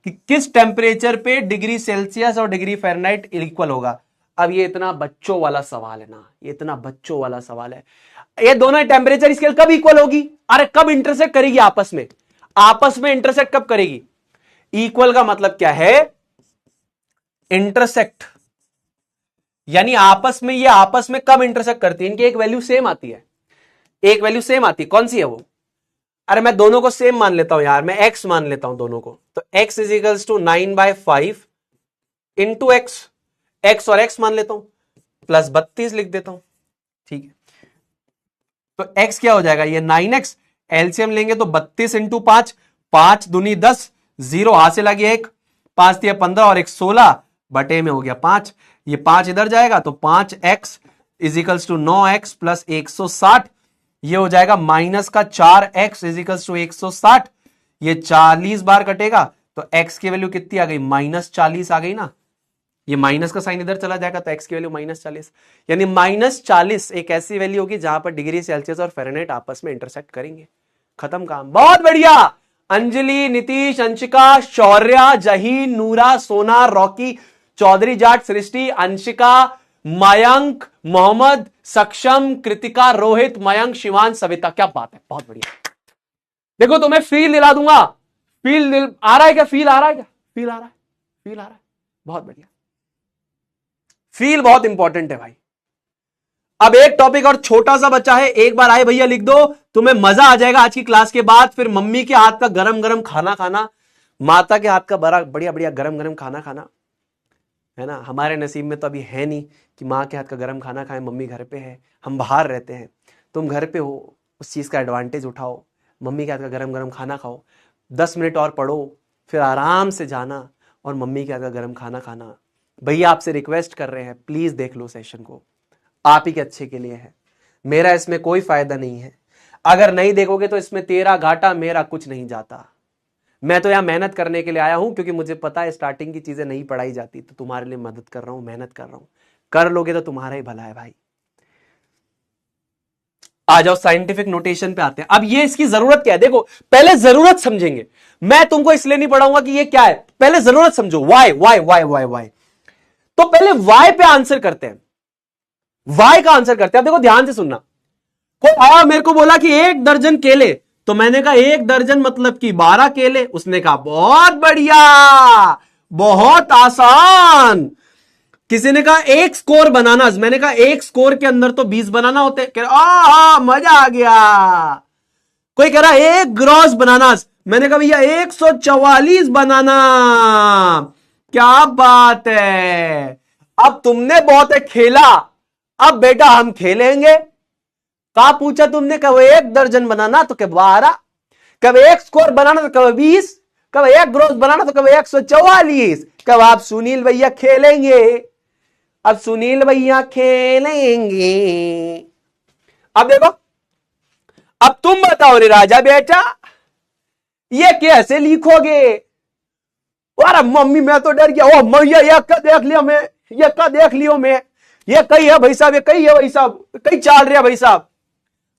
कि किस टेम्परेचर पे डिग्री सेल्सियस और डिग्री फ़ारेनहाइट इक्वल होगा। अब ये इतना बच्चों वाला सवाल है ना, ये इतना बच्चों वाला सवाल है। ये दोनों टेम्परेचर स्केल कब इक्वल होगी, अरे कब इंटरसेक्ट करेगी आपस में, आपस में इंटरसेक्ट कब करेगी। इक्वल का मतलब क्या है, इंटरसेक्ट, यानी आपस में, ये आपस में कब इंटरसेक्ट करती है, इनकी एक वैल्यू सेम आती है, एक वैल्यू सेम आती है। कौन सी है वो, अरे मैं दोनों को सेम मान लेता हूं यार, मैं x मान लेता हूं दोनों को। तो x is equals to 9/5 into x और x मान लेता हूं, प्लस 32 लिख देता हूं। ठीक है, तो x क्या हो जाएगा, ये 9x, एलसीएम लेंगे तो 32 इंटू 5, 5 दूनी 10, 0 हासिल आ गया 1, 5 दिया 15 और 1 16 बटे में हो गया 5। ये 5 इधर जाएगा तो 5x is equals to 9x plus 160, ये हो जाएगा माइनस का 4x इज इक्वल्स टू 160। ये 40 बार कटेगा तो x की वैल्यू कितनी आ गई, -40 आ गई ना। ये माइनस का साइन इधर चला जाएगा तो x की वैल्यू -40, यानी -40 एक ऐसी वैल्यू होगी जहां पर डिग्री सेल्सियस और फ़ारेनहाइट आपस में इंटरसेक्ट करेंगे। खत्म काम। बहुत बढ़िया। अंजलि, नीतीश, अंशिका, शौर्या, जहीन, नूरा, सोना, रॉकी, चौधरी जाट, सृष्टि, अंशिका, मयंक, मोहम्मद, सक्षम, कृतिका, रोहित, मयंक, शिवान, सविता। क्या बात है, बहुत बढ़िया। देखो तुम्हें फील दिला दूंगा। फील आ रहा है क्या, फील आ रहा है क्या, फील आ रहा है, फील आ रहा है। बहुत बढ़िया। फील बहुत इंपॉर्टेंट है भाई। अब एक टॉपिक और छोटा सा बचा है, एक बार आए भैया लिख दो, तुम्हें मजा आ जाएगा आज की क्लास के बाद। फिर मम्मी के हाथ का गरम गरम खाना खाना, माता के हाथ का बड़ा बढ़िया बढ़िया गरम गरम खाना खाना, है ना। हमारे नसीब में तो अभी है नहीं कि माँ के हाथ का गरम खाना खाएं, मम्मी घर पे है, हम बाहर रहते हैं। तुम घर पे हो, उस चीज़ का एडवांटेज उठाओ, मम्मी के हाथ का गरम गरम खाना खाओ, 10 मिनट और पढ़ो, फिर आराम से जाना और मम्मी के हाथ का गरम खाना खाना। भैया आपसे रिक्वेस्ट कर रहे हैं, प्लीज़ देख लो सेशन को, आप ही के अच्छे के लिए है, मेरा इसमें कोई फायदा नहीं है। अगर नहीं देखोगे तो इसमें तेरा घाटा, मेरा कुछ नहीं जाता। मैं तो यहां मेहनत करने के लिए आया हूं, क्योंकि मुझे पता है स्टार्टिंग की चीजें नहीं पढ़ाई जाती, तो तुम्हारे लिए मदद कर रहा हूं, मेहनत कर रहा हूं। कर लोगे तो तुम्हारा ही भला है भाई। आ जाओ साइंटिफिक नोटेशन पे आते हैं। अब ये इसकी जरूरत क्या है, देखो पहले जरूरत समझेंगे। मैं तुमको इसलिए नहीं पढ़ाऊंगा कि ये क्या है, पहले जरूरत समझो। Why why why why why, तो पहले वाई पे आंसर करते हैं, वाई का आंसर करते हैं। अब देखो ध्यान से सुनना, कोई आया मेरे को बोला कि 1 दर्जन केले, तो मैंने कहा 1 दर्जन मतलब कि 12 केले। उसने कहा बहुत बढ़िया, बहुत आसान। किसी ने कहा 1 स्कोर बनानास, मैंने कहा 1 स्कोर के अंदर तो 20 बनाना होते। कह रहा मजा आ गया। कोई कह रहा 1 ग्रॉस बनानास, मैंने कहा भैया 144 बनाना। क्या बात है, अब तुमने बहुत है खेला, अब बेटा हम खेलेंगे। कहा पूछा तुमने, कब 1 दर्जन बनाना तो कब 12, कब 1 स्कोर बनाना तो कब 20, कब 1 ग्रोस बनाना तो कब 144। कब आप सुनील भैया खेलेंगे, अब सुनील भैया खेलेंगे। अब देखो, अब तुम बताओ रे राजा बेटा, ये कैसे लिखोगे। अरे मम्मी मैं तो डर गया, ओ मैया ये का देख लिया मैं, ये का देख लियो मैं, ये कई है भाई साहब, ये कई है भाई साहब, कई चाल रहा भाई साहब,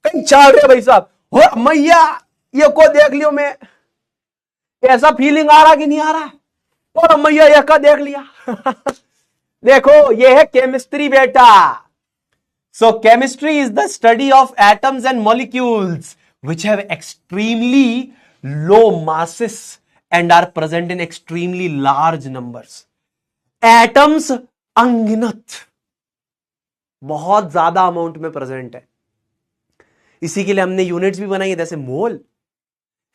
कई चाल रहे भाई साहब, हो मैया ये को देख लियो मैं। ऐसा फीलिंग आ रहा कि नहीं आ रहा, और मैया ये का देख लिया। देखो ये है केमिस्ट्री बेटा। So chemistry is the study of atoms and molecules which have extremely low masses and are present in extremely large numbers. Atoms अनगिनत, बहुत ज्यादा अमाउंट में प्रेजेंट है। इसी के लिए हमने यूनिट्स भी बनाई है, जैसे मोल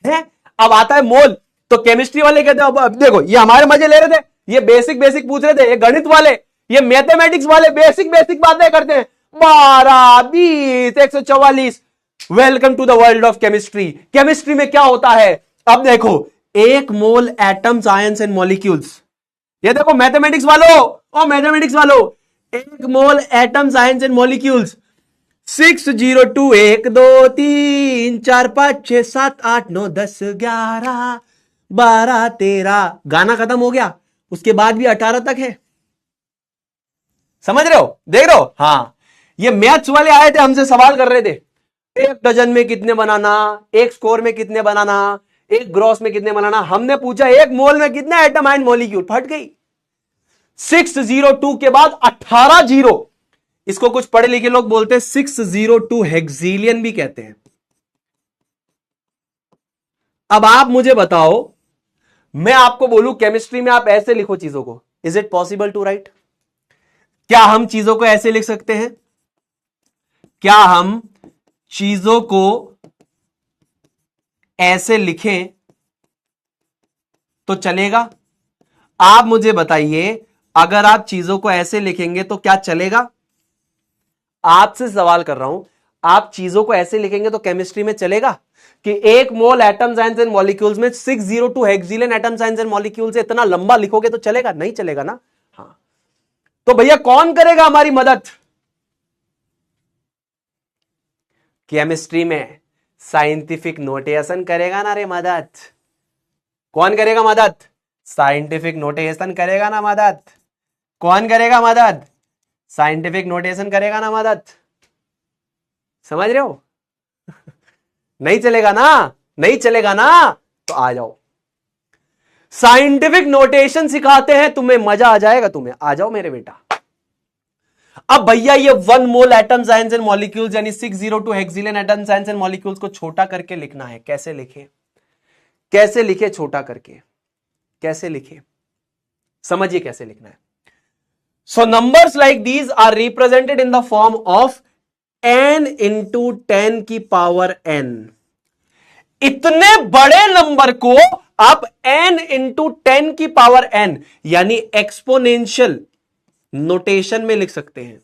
है। अब आता है मोल, तो केमिस्ट्री वाले कहते हैं अब देखो ये हमारे मजे ले रहे थे, ये बेसिक बेसिक पूछ रहे थे, ये गणित वाले, ये मैथमेटिक्स वाले बेसिक बेसिक बातें करते हैं। 12 20 144। Welcome to the world of chemistry. Chemistry में क्या होता है, अब देखो 1 mole atoms ions and molecules. ये देखो मैथमेटिक्स वालों, ओ मैथमेटिक्स वालों, 1 mole atoms ions and molecules 602 1 2 3 4 5 6 7 8 9 10 11 12 13। गाना खत्म हो गया, उसके बाद भी 18 तक है। समझ रहे हो, देख रहे हो। हाँ, ये मैथ्स वाले आए थे, हमसे सवाल कर रहे थे 1 दर्जन में कितने बनाना, 1 स्कोर में कितने बनाना, 1 ग्रॉस में कितने बनाना। हमने पूछा 1 मोल में कितने एटम आयन मॉलिक्यूल, फट गई। 602 के बाद 18 जीरो, इसको कुछ पढ़े लिखे लोग बोलते हैं 602 हेक्सिलियन भी कहते हैं। अब आप मुझे बताओ, मैं आपको बोलूं केमिस्ट्री में आप ऐसे लिखो चीजों को, is it possible to write? क्या हम चीजों को ऐसे लिख सकते हैं? क्या हम चीजों को ऐसे लिखें तो चलेगा? आप मुझे बताइए, अगर आप चीजों को ऐसे लिखेंगे तो क्या चलेगा? आपसे सवाल कर रहा हूं, आप चीजों को ऐसे लिखेंगे तो केमिस्ट्री में चलेगा कि 1 mole atoms ions and molecules में 602 हेक्सिलियन एटम्स आयंस एंड मॉलिक्यूल्स से इतना लंबा लिखोगे तो चलेगा? नहीं चलेगा ना। हाँ, तो भैया कौन करेगा हमारी मदद? केमिस्ट्री में साइंटिफिक नोटेशन करेगा ना रे मदद। कौन करेगा मदद? साइंटिफिक नोटेशन करेगा ना मदद। कौन करेगा मदद? साइंटिफिक नोटेशन करेगा ना मदद। समझ रहे हो? नहीं चलेगा ना, नहीं चलेगा ना, तो आ जाओ साइंटिफिक नोटेशन सिखाते हैं, तुम्हें मजा आ जाएगा। तुम्हें आ जाओ मेरे बेटा। अब भैया ये 1 mole atoms ions and molecules यानी 602 हेक्सिलियन एटम्स आयंस एंड मॉलिक्यूल्स को छोटा करके लिखना है। कैसे लिखे? कैसे लिखे छोटा करके? कैसे लिखे? समझिए कैसे लिखना है। So numbers like these are represented in the form of n into 10 की पावर n। इतने बड़े नंबर को आप n इंटू 10 की पावर n यानी एक्सपोनेंशियल नोटेशन में लिख सकते हैं।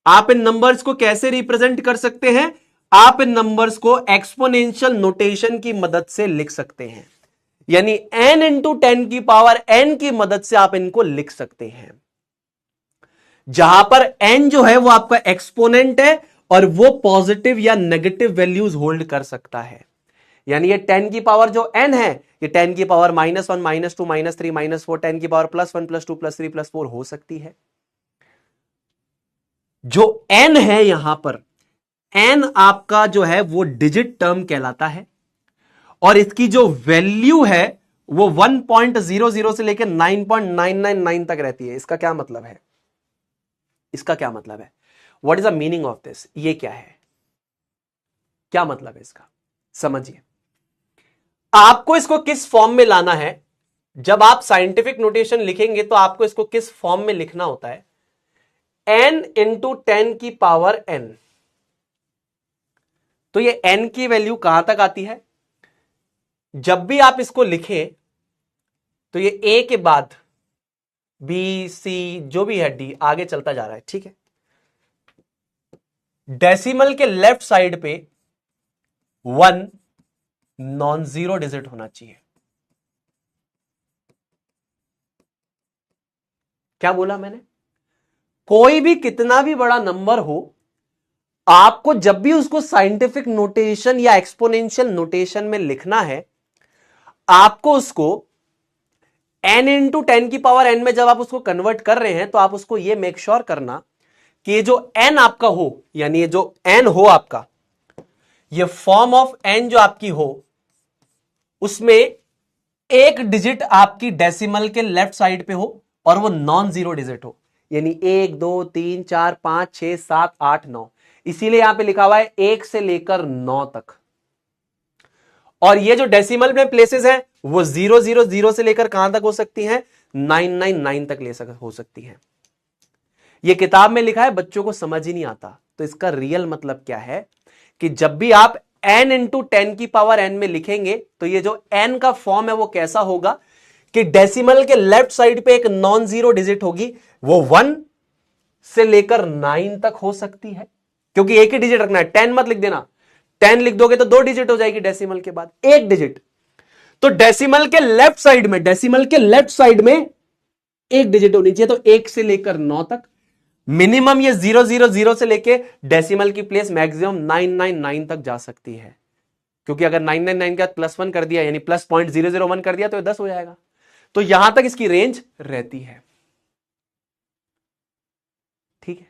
आप इन नंबर्स को कैसे रिप्रेजेंट कर सकते हैं? आप इन नंबर्स को एक्सपोनेंशियल नोटेशन की मदद से लिख सकते हैं, यानी n इंटू 10 की पावर n की मदद से आप इनको लिख सकते हैं, जहां पर n जो है वो आपका एक्सपोनेंट है और वो पॉजिटिव या नेगेटिव वैल्यूज होल्ड कर सकता है। यानी ये 10 की पावर जो n है, ये 10 की पावर -1 -2 -3 -4, 10 की पावर +1 +2 +3 +4 हो सकती है। जो n है यहां पर एन आपका जो है वो डिजिट टर्म कहलाता है और इसकी जो वैल्यू है वो 1.00 से लेकर 9.999 तक रहती है। इसका क्या मतलब है? इसका क्या मतलब है? What is the meaning of this? ये क्या है? क्या मतलब है इसका? समझिए, आपको इसको किस फॉर्म में लाना है। जब आप साइंटिफिक नोटेशन लिखेंगे तो आपको इसको किस फॉर्म में लिखना होता है? n इंटू 10 की पावर n। तो ये n की वैल्यू कहां तक आती है? जब भी आप इसको लिखें तो ये a के बाद b c जो भी है d आगे चलता जा रहा है, ठीक है। डेसिमल के लेफ्ट साइड पे 1 नॉन जीरो डिजिट होना चाहिए। क्या बोला मैंने? कोई भी कितना भी बड़ा नंबर हो, आपको जब भी उसको साइंटिफिक नोटेशन या एक्सपोनेंशियल नोटेशन में लिखना है, आपको उसको n इंटू 10 की पावर n में जब आप उसको कन्वर्ट कर रहे हैं तो आप उसको ये मेक श्योर करना कि ये जो n आपका हो, यानी ये जो n हो आपका, ये फॉर्म ऑफ n जो आपकी हो उसमें एक डिजिट आपकी डेसिमल के लेफ्ट साइड पे हो और वो नॉन जीरो डिजिट हो, यानी 1 2 3 4 5 6 7 8 9। इसीलिए यहां पे लिखा हुआ है 1 से लेकर 9 तक। और ये जो डेसिमल में प्लेसेस हैं वो 000 से लेकर कहां तक हो सकती हैं? 999 तक हो सकती हैं। ये किताब में लिखा है, बच्चों को समझ ही नहीं आता। तो इसका रियल मतलब क्या है कि जब भी आप n इंटू 10 की पावर n में लिखेंगे तो ये जो n का फॉर्म है वो कैसा होगा कि डेसिमल के लेफ्ट साइड पे एक नॉन जीरो डिजिट होगी, वो 1 से लेकर 9 तक हो सकती है, क्योंकि एक ही डिजिट रखना है। 10 मत लिख देना, 10 लिख दोगे तो 2 डिजिट हो जाएगी डेसिमल के बाद, एक डिजिट। तो डेसिमल के लेफ्ट साइड में, डेसिमल के लेफ्ट साइड में एक डिजिट होनी चाहिए। तो 1 से लेकर 9 तक मिनिमम ये 000 से लेके डेसिमल की प्लेस मैक्सिमम 999 तक जा सकती है, क्योंकि अगर 999 का +1 कर दिया यानी +0.001 कर दिया तो ये 10 हो जाएगा। तो यहां तक इसकी रेंज रहती है, ठीक है।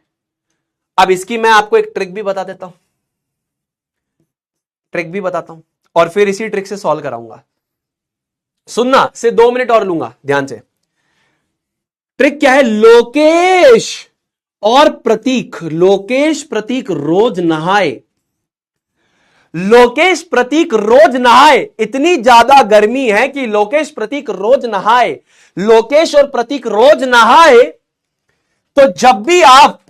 अब इसकी मैं आपको एक ट्रिक भी बता देता हूं, ट्रिक भी बताता हूं और फिर इसी ट्रिक से सॉल्व कराऊंगा। सुनना, सिर्फ 2 मिनट और लूंगा ध्यान से। ट्रिक क्या है? लोकेश और प्रतीक, लोकेश प्रतीक रोज नहाए, लोकेश प्रतीक रोज नहाए। इतनी ज्यादा गर्मी है कि लोकेश प्रतीक रोज नहाए, लोकेश और प्रतीक रोज नहाए। तो जब भी आप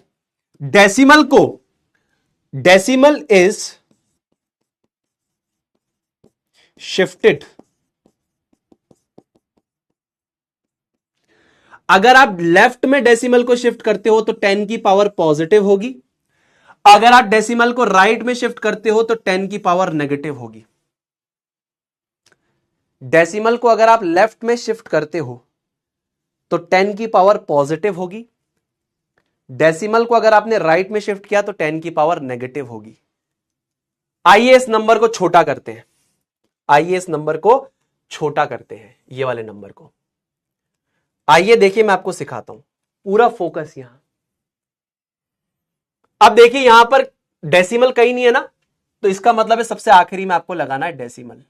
डेसिमल को, डेसिमल इज शिफ्टेड, अगर आप लेफ्ट में डेसिमल को शिफ्ट करते हो तो 10 की पावर पॉजिटिव होगी, अगर आप डेसिमल को राइट में शिफ्ट करते हो तो 10 की पावर नेगेटिव होगी। डेसिमल को अगर आप लेफ्ट में शिफ्ट करते हो तो 10 की पावर पॉजिटिव होगी, डेसिमल को अगर आपने राइट में शिफ्ट किया तो 10 की पावर नेगेटिव होगी। आइए इस नंबर को छोटा करते हैं, आइए इस नंबर को छोटा करते हैं, ये वाले नंबर को। आइए देखिए, मैं आपको सिखाता हूं, पूरा फोकस यहां। अब देखिए यहां पर डेसिमल कहीं नहीं है ना, तो इसका मतलब है सबसे आखिरी में आपको लगाना है डेसिमल।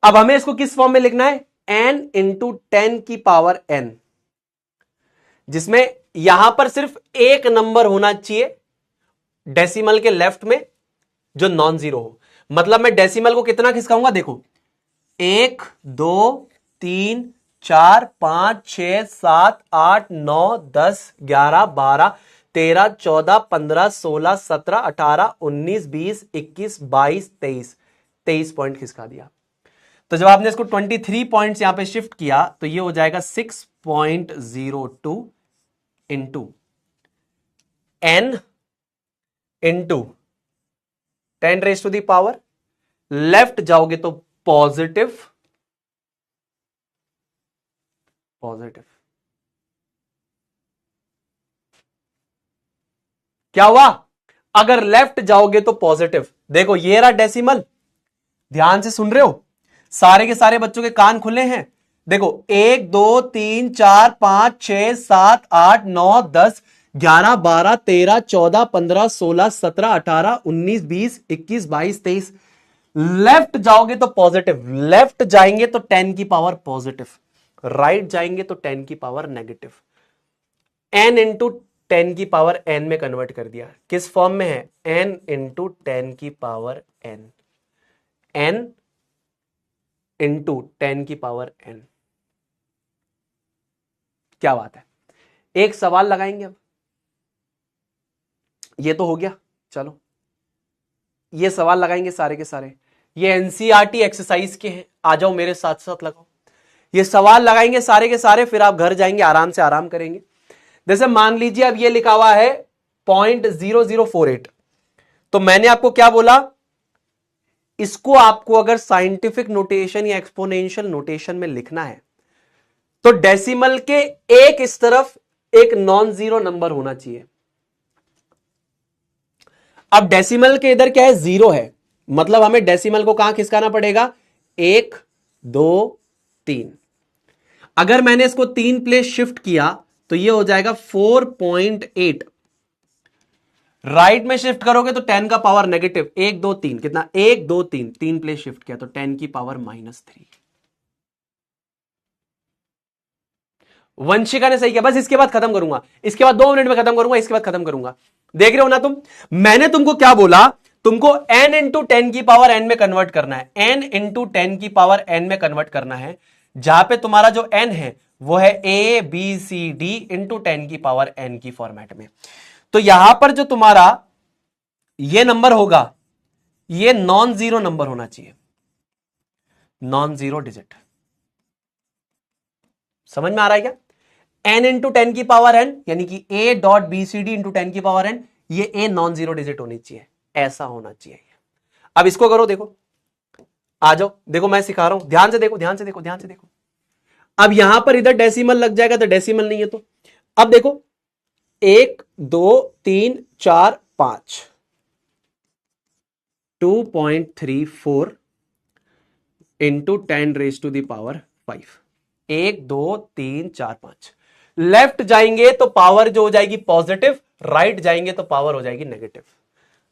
अब हमें इसको किस फॉर्म में लिखना है? n इंटू 10 की पावर n, जिसमें यहां पर सिर्फ एक नंबर होना चाहिए डेसिमल के लेफ्ट में जो नॉन जीरो हो। मतलब मैं डेसिमल को कितना खिसकाऊंगा? देखो, 1 2 3 4 5 6 7 8 9 10 11 12 13 14 15 16 17 18 19 20 21 22 23, 23 पॉइंट खिसका दिया। तो जब आपने इसको 23 पॉइंट्स यहां पे शिफ्ट किया तो ये हो जाएगा 6.02 into n into 10 raise to the power, left जाओगे तो पॉजिटिव, पॉजिटिव। क्या हुआ? अगर लेफ्ट जाओगे तो पॉजिटिव। देखो ये रहा डेसिमल, ध्यान से सुन रहे हो? सारे के सारे बच्चों के कान खुले हैं। देखो 1 2 3 4 5 6 7 8 9 10 11 12 13 14 15 16 17 18 19 20 21 22 23। लेफ्ट जाओगे तो पॉजिटिव, लेफ्ट जाएंगे तो 10 की पावर पॉजिटिव, राइट जाएंगे तो 10 की पावर नेगेटिव। n इंटू 10 की पावर n में कन्वर्ट कर दिया। किस फॉर्म में है? n इंटू 10 की पावर n, n इंटू 10 की पावर n। क्या बात है। एक सवाल लगाएंगे अब। ये तो हो गया, चलो ये सवाल लगाएंगे सारे के सारे। ये एनसीईआरटी एक्सरसाइज के हैं, आ जाओ मेरे साथ साथ लगाओ। ये सवाल लगाएंगे सारे के सारे, फिर आप घर जाएंगे आराम से आराम करेंगे। जैसे मान लीजिए अब ये लिखा हुआ है 0.0048, तो मैंने आपको क्या बोला, इसको आपको अगर साइंटिफिक नोटेशन या एक्सपोनेंशियल नोटेशन में लिखना है तो डेसिमल के एक इस तरफ एक नॉन जीरो नंबर होना चाहिए। अब डेसिमल के इधर क्या है? जीरो है, मतलब हमें डेसिमल को कहां खिसकाना पड़ेगा? 1 2 3। अगर मैंने इसको 3 प्लेस शिफ्ट किया तो ये हो जाएगा 4.8। राइट में शिफ्ट करोगे तो 10 का पावर नेगेटिव, 1 2 3, कितना? 1 2 3, 3 प्लेस शिफ्ट किया तो 10 की पावर -3। वंशिका ने सही किया। बस इसके बाद खत्म करूंगा, इसके बाद 2 मिनट में खत्म करूंगा, इसके बाद खत्म करूंगा। देख रहे हो ना तुम? मैंने तुमको क्या बोला? तुमको n इंटू 10 की पावर n में कन्वर्ट करना है, n इंटू 10 की पावर n में कन्वर्ट करना है, जहां पे तुम्हारा जो n है वो है a b c d into 10 की पावर n की फॉर्मेट में। तो यहां पर जो तुम्हारा ये नंबर होगा ये नॉन जीरो नंबर होना चाहिए, नॉन जीरो डिजिट। समझ में आ रहा है क्या? n इंटू 10 की पावर n यानी कि a dot B C D into 10 की पावर n, ये a नॉन जीरो डिजिट होनी चाहिए, ऐसा होना चाहिए। अब इसको करो, देखो आ जाओ, देखो मैं सिखा रहा हूं, ध्यान से देखो ध्यान से देखो ध्यान से देखो। अब यहां पर इधर डेसिमल लग जाएगा तो डेसिमल नहीं है, तो अब देखो 1 2 3 4 5, 2.34 into 10 raise to the power 5। 1 2 3 4 5। Left जाएंगे तो पावर जो हो जाएगी पॉजिटिव, राइट जाएंगे तो पावर हो जाएगी नेगेटिव।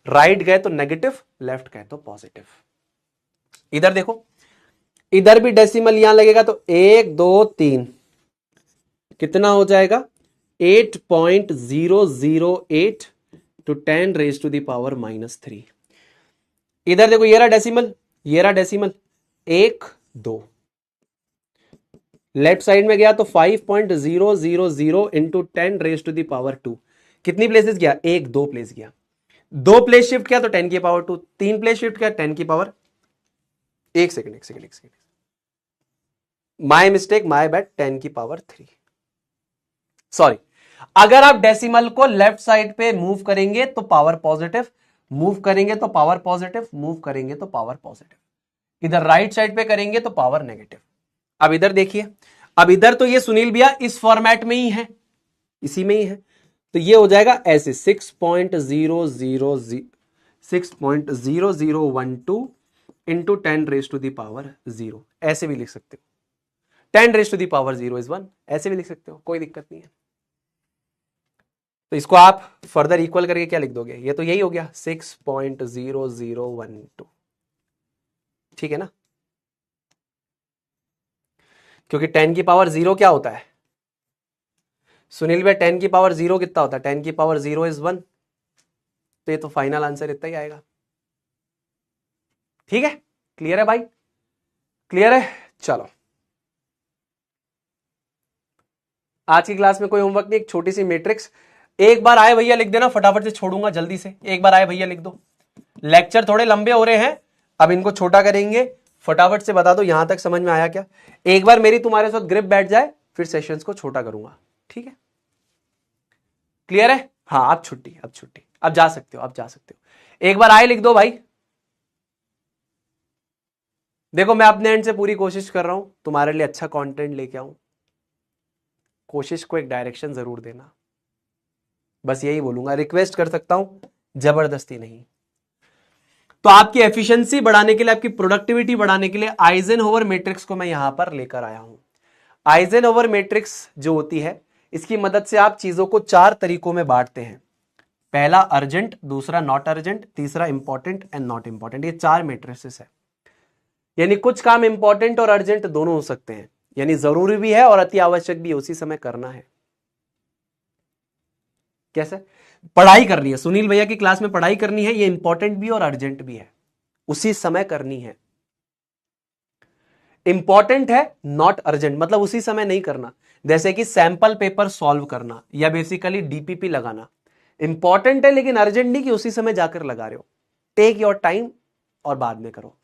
राइट गए तो नेगेटिव, लेफ्ट गए तो पॉजिटिव। इधर देखो, इधर भी डेसिमल यहां लगेगा तो 1 2 3, कितना हो जाएगा? 8.008 to 10 raise to the power -3। इधर देखो ये रहा डेसिमल, ये रहा डेसिमल, 1 2, लेफ्ट साइड में गया तो 5.000 into 10 raise to the power 2। कितनी प्लेसेस गया? 1 2 प्लेस गया। 2 प्लेस शिफ्ट किया तो 10 की पावर 2, 3 प्लेस शिफ्ट किया 10 की पावर, एक second, my mistake, my bad, 10 की पावर 3। सॉरी, अगर आप डेसिमल को लेफ्ट साइड पे मूव करेंगे तो पावर पॉजिटिव, मूव करेंगे तो पावर पॉजिटिव, मूव करेंगे तो पावर पॉजिटिव। इधर राइट साइड पे करेंगे तो पावर नेगेटिव। अब इधर देखिए, अब इधर तो ये सुनील भैया इस फॉर्मेट में ही है, इसी में ही है, तो ये हो जाएगा ऐसे 6.0012 into 10 raise to the power 0। ऐसे भी लिख सकते हो, 10 raise to the power 0 is 1, ऐसे भी लिख सकते हो, कोई दिक्कत नहीं है। तो इसको आप फर्दर इक्वल करके क्या लिख दोगे? ये तो यही हो गया 6.0012, ठीक है ना? क्योंकि 10 की पावर 0 क्या होता है सुनील भाई? 10 की पावर 0 कितना होता है? 10 की पावर 0 इज 1, तो ये तो फाइनल आंसर इतना ही आएगा। ठीक है, क्लियर है भाई? क्लियर है? चलो, आज की क्लास में कोई होमवर्क नहीं, एक छोटी सी मैट्रिक्स। एक बार आए भैया लिख देना, फटाफट से छोड़ूंगा जल्दी से। एक बार आए भैया लिख दो। लेक्चर थोड़े लंबे हो रहे हैं, अब इनको छोटा करेंगे। फटाफट से बता दो यहां तक समझ में आया क्या? एक बार मेरी तुम्हारे साथ ग्रिप बैठ जाए फिर सेशंस को छोटा करूंगा, ठीक है? क्लियर है? हाँ, अब छुट्टी, अब छुट्टी, अब जा सकते हो, अब जा सकते हो। एक बार आए लिख दो भाई। देखो मैं अपने एंड से पूरी कोशिश कर रहा हूं तुम्हारे लिए अच्छा कंटेंट लेके आऊं, कोशिश को एक डायरेक्शन जरूर देना, बस यही बोलूंगा। रिक्वेस्ट कर सकता हूं, जबरदस्ती नहीं। तो आपकी एफिशिएंसी बढ़ाने के लिए, आपकी प्रोडक्टिविटी बढ़ाने के लिए आइजनहोवर मैट्रिक्स को मैं यहां पर लेकर आया हूं। आइजनहोवर मैट्रिक्स जो होती है इसकी मदद से आप चीजों को 4 तरीकों में बांटते हैं। पहला अर्जेंट, दूसरा नॉट अर्जेंट, तीसरा इंपॉर्टेंट एंड नॉट इंपॉर्टेंट। ये 4 मैट्रिसेस है। यानी कुछ काम इंपॉर्टेंट और अर्जेंट दोनों हो सकते हैं, यानी जरूरी भी है और अति आवश्यक भी उसी समय करना है। कैसे? पढ़ाई करनी है, सुनील भैया की क्लास में पढ़ाई करनी है, ये इंपॉर्टेंट भी और अर्जेंट भी है, उसी समय करनी है। इंपॉर्टेंट है, नॉट अर्जेंट, मतलब उसी समय नहीं करना, जैसे कि सैंपल पेपर सॉल्व करना या बेसिकली डीपीपी लगाना। इंपॉर्टेंट है लेकिन अर्जेंट नहीं कि उसी समय जाकर लगा रहे हो। टेक योर टाइम और बाद में करो।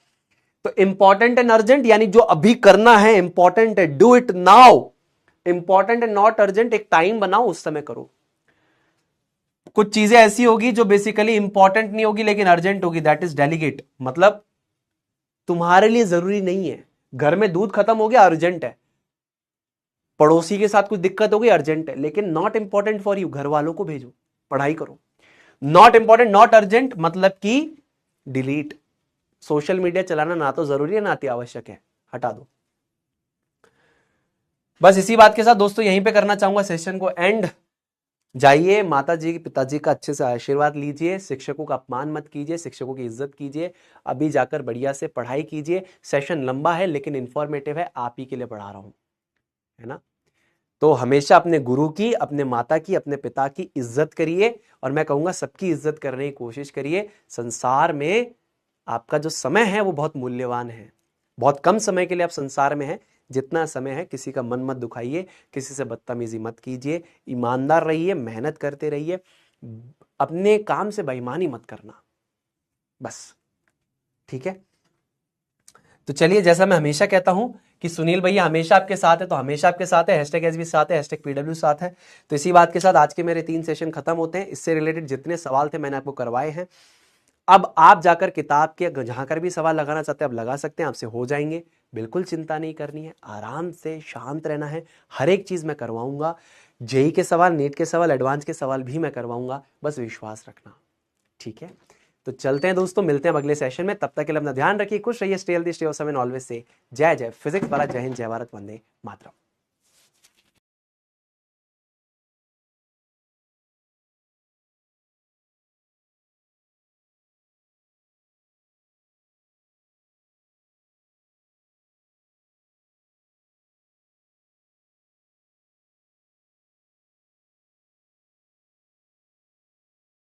तो इंपॉर्टेंट एंड अर्जेंट यानी जो अभी करना है इंपॉर्टेंट है, do it now. Important and not urgent, एक टाइम बनाओ उस समय करो। कुछ चीजें ऐसी होगी जो बेसिकली इंपॉर्टेंट नहीं होगी लेकिन अर्जेंट होगी, दैट इज डेलीगेट, मतलब तुम्हारे लिए जरूरी नहीं है। घर में दूध खत्म हो गया, अर्जेंट है। पड़ोसी के साथ कुछ दिक्कत हो गई, अर्जेंट है, लेकिन नॉट इंपॉर्टेंट फॉर यू, घर वालों को भेजो, पढ़ाई करो। नॉट इंपॉर्टेंट, नॉट अर्जेंट मतलब कि डिलीट। सोशल मीडिया चलाना ना तो जरूरी है ना अति आवश्यक है, हटा दो। बस इसी बात के साथ दोस्तों यहीं पे करना चाहूंगा सेशन को एंड। जाइए माता जी पिताजी का अच्छे से आशीर्वाद लीजिए, शिक्षकों का अपमान मत कीजिए, शिक्षकों की इज्जत कीजिए, अभी जाकर बढ़िया से पढ़ाई कीजिए। सेशन लंबा है लेकिन इंफॉर्मेटिव है, आप ही के लिए पढ़ा रहा हूं, है ना। तो हमेशा अपने गुरु की, अपने माता की, अपने पिता की इज्जत करिए, और मैं कहूंगा सबकी इज्जत करने की कोशिश करिए। संसार में आपका जो समय है वो बहुत मूल्यवान है। बहुत कम समय के लिए आप संसार में हैं, जितना समय है किसी का मन मत दुखाइए, किसी से बदतमीजी मत कीजिए, ईमानदार रहिए, मेहनत करते रहिए, अपने काम से बेईमानी मत करना, बस। ठीक है, तो चलिए, जैसा मैं हमेशा कहता हूं कि सुनील भैया हमेशा आपके साथ है, तो हमेशा आपके साथ है, #SB साथ है, #PW साथ है। तो इसी बात के साथ आज के मेरे 3 सेशन खत्म होते हैं। इससे रिलेटेड जितने सवाल थे मैंने आपको करवाए हैं। अब आप जाकर किताब के जहां कर भी सवाल लगाना चाहते हैं आप लगा सकते हैं, आपसे हो जाएंगे। बिल्कुल चिंता नहीं करनी है, आराम से शांत रहना है। हर एक चीज मैं करवाऊंगा, जेई के सवाल, नीट के सवाल, एडवांस के सवाल भी मैं करवाऊंगा, बस विश्वास रखना। ठीक है, तो चलते हैं दोस्तों, मिलते हैं अगले सेशन में। तब तक के लिए अपना ध्यान रखिए, खुश रहिए, stay healthy, stay awesome and always say जय जय फिजिक्स वाला, जय हिंद, जय भारत, वंदे मातरम।